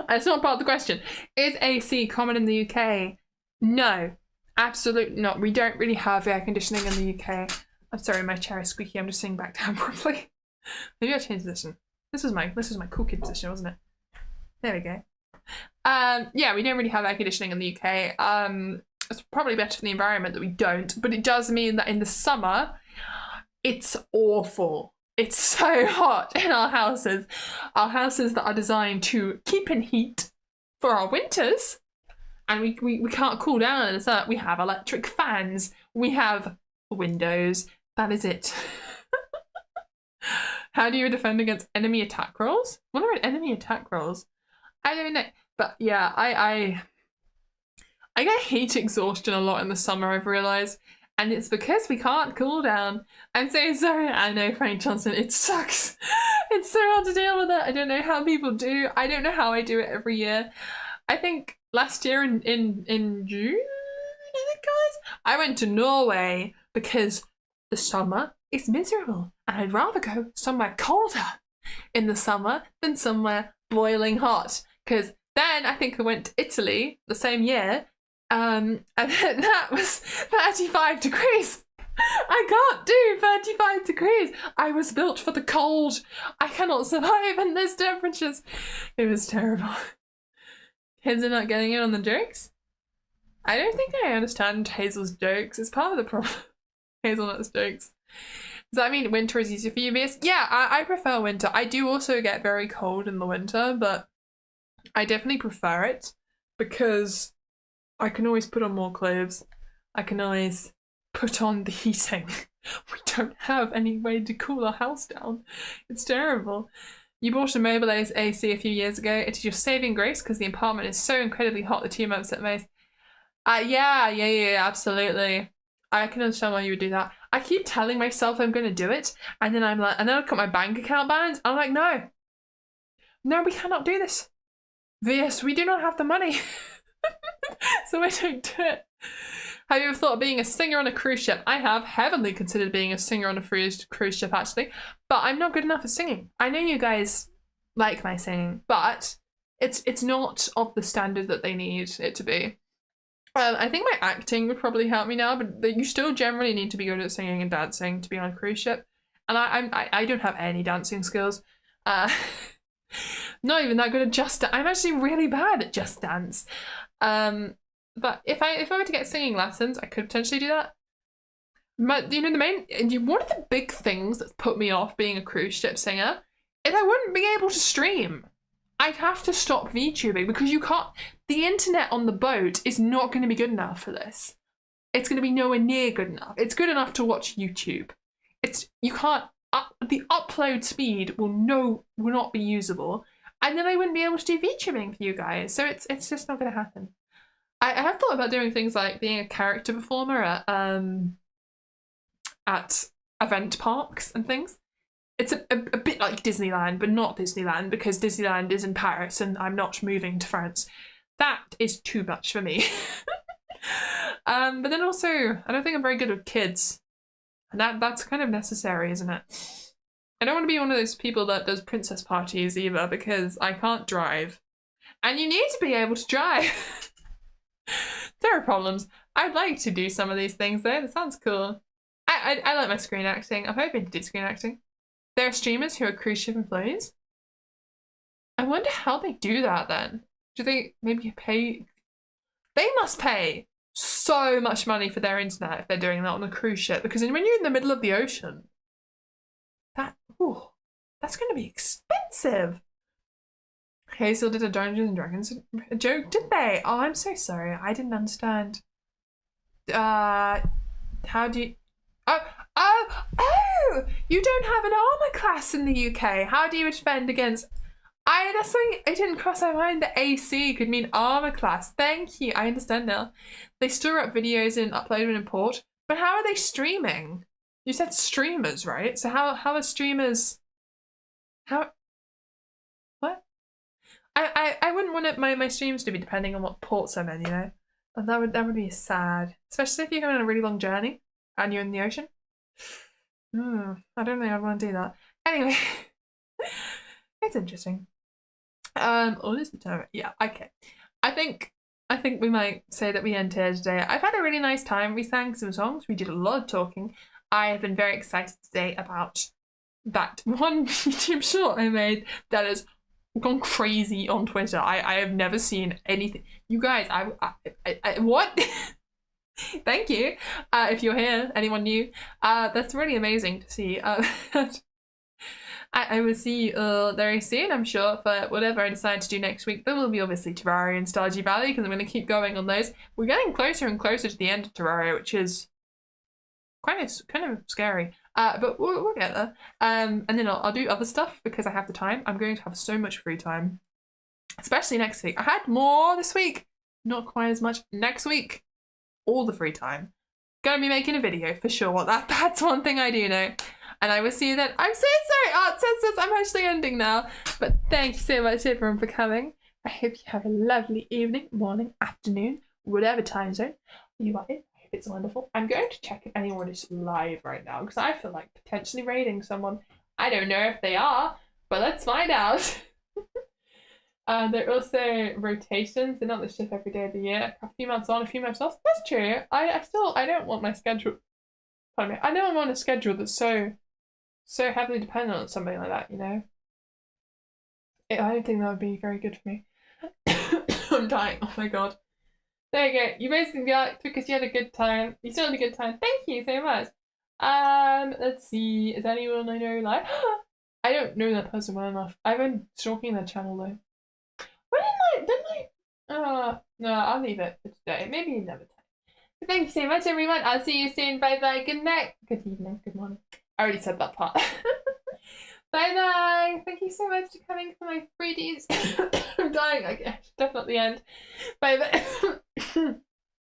It's not part of the question. Is AC common in the UK? No, absolutely not. We don't really have air conditioning in the UK. I'm sorry, my chair is squeaky. I'm just sitting back down properly. Maybe I'll change position. This was my cool kid position, wasn't it? There we go. Yeah, we don't really have air conditioning in the UK. It's probably better for the environment that we don't, but it does mean that in the summer, it's awful. It's so hot in our houses that are designed to keep in heat for our winters, and we can't cool down in the summer. We have electric fans, we have windows, that is it. How do you defend against enemy attack rolls? What are enemy attack rolls? I don't know, but yeah, I get heat exhaustion a lot in the summer, I've realised. And it's because we can't cool down. I'm so sorry. I know, Frank Johnson, it sucks. It's so hard to deal with it. I don't know how people do. I don't know how I do it every year. I think last year in June, I think, guys, I went to Norway because the summer is miserable. And I'd rather go somewhere colder in the summer than somewhere boiling hot. Because then I think I went to Italy the same year. And that was 35 degrees. I can't do 35 degrees. I was built for the cold. I cannot survive in those temperatures. It was terrible. Kids are not getting in on the jokes? I don't think I understand Hazel's jokes. It's part of the problem. Hazelnut's jokes. Does that mean winter is easier for you, Vieus? Yeah, I prefer winter. I do also get very cold in the winter, but I definitely prefer it because I can always put on more clothes. I can always put on the heating. We don't have any way to cool our house down. It's terrible. You bought a mobile AC a few years ago. It is your saving grace because the apartment is so incredibly hot the 2 months at most. Yeah, absolutely. I can understand why you would do that. I keep telling myself I'm going to do it, and then I'm like, and then I look at my bank account balance. I'm like, no, we cannot do this. Vieus, we do not have the money. So I don't do it. Have you ever thought of being a singer on a cruise ship? I have heavily considered being a singer on a cruise ship, actually, but I'm not good enough at singing. I know you guys like my singing, but it's not of the standard that they need it to be. I think my acting would probably help me now, but you still generally need to be good at singing and dancing to be on a cruise ship, and I don't have any dancing skills. Not even that good at Just Dance. I'm actually really bad at Just Dance. But if I were to get singing lessons, I could potentially do that. But you know, one of the big things that's put me off being a cruise ship singer is I wouldn't be able to stream. I'd have to stop VTubing because you can't. The internet on the boat is not going to be good enough for this. It's going to be nowhere near good enough. It's good enough to watch YouTube. You can't. The upload speed will not be usable, and then I wouldn't be able to do VTubing for you guys. So it's just not going to happen. I have thought about doing things like being a character performer at event parks and things. It's a bit like Disneyland, but not Disneyland because Disneyland is in Paris and I'm not moving to France. That is too much for me. But then also, I don't think I'm very good with kids. And that's kind of necessary, isn't it? I don't want to be one of those people that does princess parties either because I can't drive. And you need to be able to drive. There are problems. I'd like to do some of these things though. That sounds cool. I like my screen acting. I'm hoping to do screen acting. There are streamers who are cruise ship employees. I wonder how they do that then. Do they maybe pay? They must pay so much money for their internet if they're doing that on a cruise ship, because when you're in the middle of the ocean, that's going to be expensive. Hazel did a Dungeons and Dragons joke, did they? Oh, I'm so sorry. I didn't understand. How do you... Oh! You don't have an armor class in the UK. How do you defend against... That's something it didn't cross my mind that AC could mean armor class. Thank you. I understand now. They store up videos and upload and import. But how are they streaming? You said streamers, right? So how are streamers... How... What? I wouldn't want my streams to be depending on what ports I'm in, you know? And that would be sad. Especially if you're going on a really long journey and you're in the ocean. I don't think I'd want to do that. Anyway. It's interesting. Or is the time? Yeah, okay. I think we might say that we end here today. I've had a really nice time. We sang some songs. We did a lot of talking. I have been very excited today about that one YouTube short I made that has gone crazy on Twitter. I have never seen anything. You guys, I what? Thank you. If you're here, anyone new, that's really amazing to see. I will see you very soon, I'm sure, for whatever I decide to do next week. There will be obviously Terraria and Stardew Valley, because I'm going to keep going on those. We're getting closer and closer to the end of Terraria, which is kind of scary. But we'll get there. And then I'll do other stuff because I have the time. I'm going to have so much free time, especially next week. I had more this week, not quite as much next week. All the free time. Gonna be making a video for sure. That's one thing I do know. And I will see you then. I'm so sorry, Art says I'm actually ending now. But thank you so much everyone for coming. I hope you have a lovely evening, morning, afternoon, whatever time zone you are in. I hope it's wonderful. I'm going to check if anyone is live right now because I feel like potentially raiding someone. I don't know if they are, but let's find out. There are also rotations. They're not the shift every day of the year. A few months on, a few months off. That's true. I don't want my schedule. Pardon me. I don't want a schedule that's so heavily dependent on something like that, you know? I don't think that would be very good for me. I'm dying. Oh my god. There you go. You basically got because you had a good time. You still had a good time. Thank you so much. Let's see. Is anyone I know live? I don't know that person well enough. I've been stalking their channel though. When didn't I? No, I'll leave it for today. Maybe another time. Thank you so much, everyone. I'll see you soon. Bye bye. Good night. Good evening. Good morning. I already said that part. Bye bye. Thank you so much for coming for my 3Ds. I'm dying. I guess definitely end. Bye bye.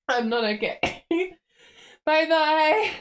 I'm not okay. Bye bye.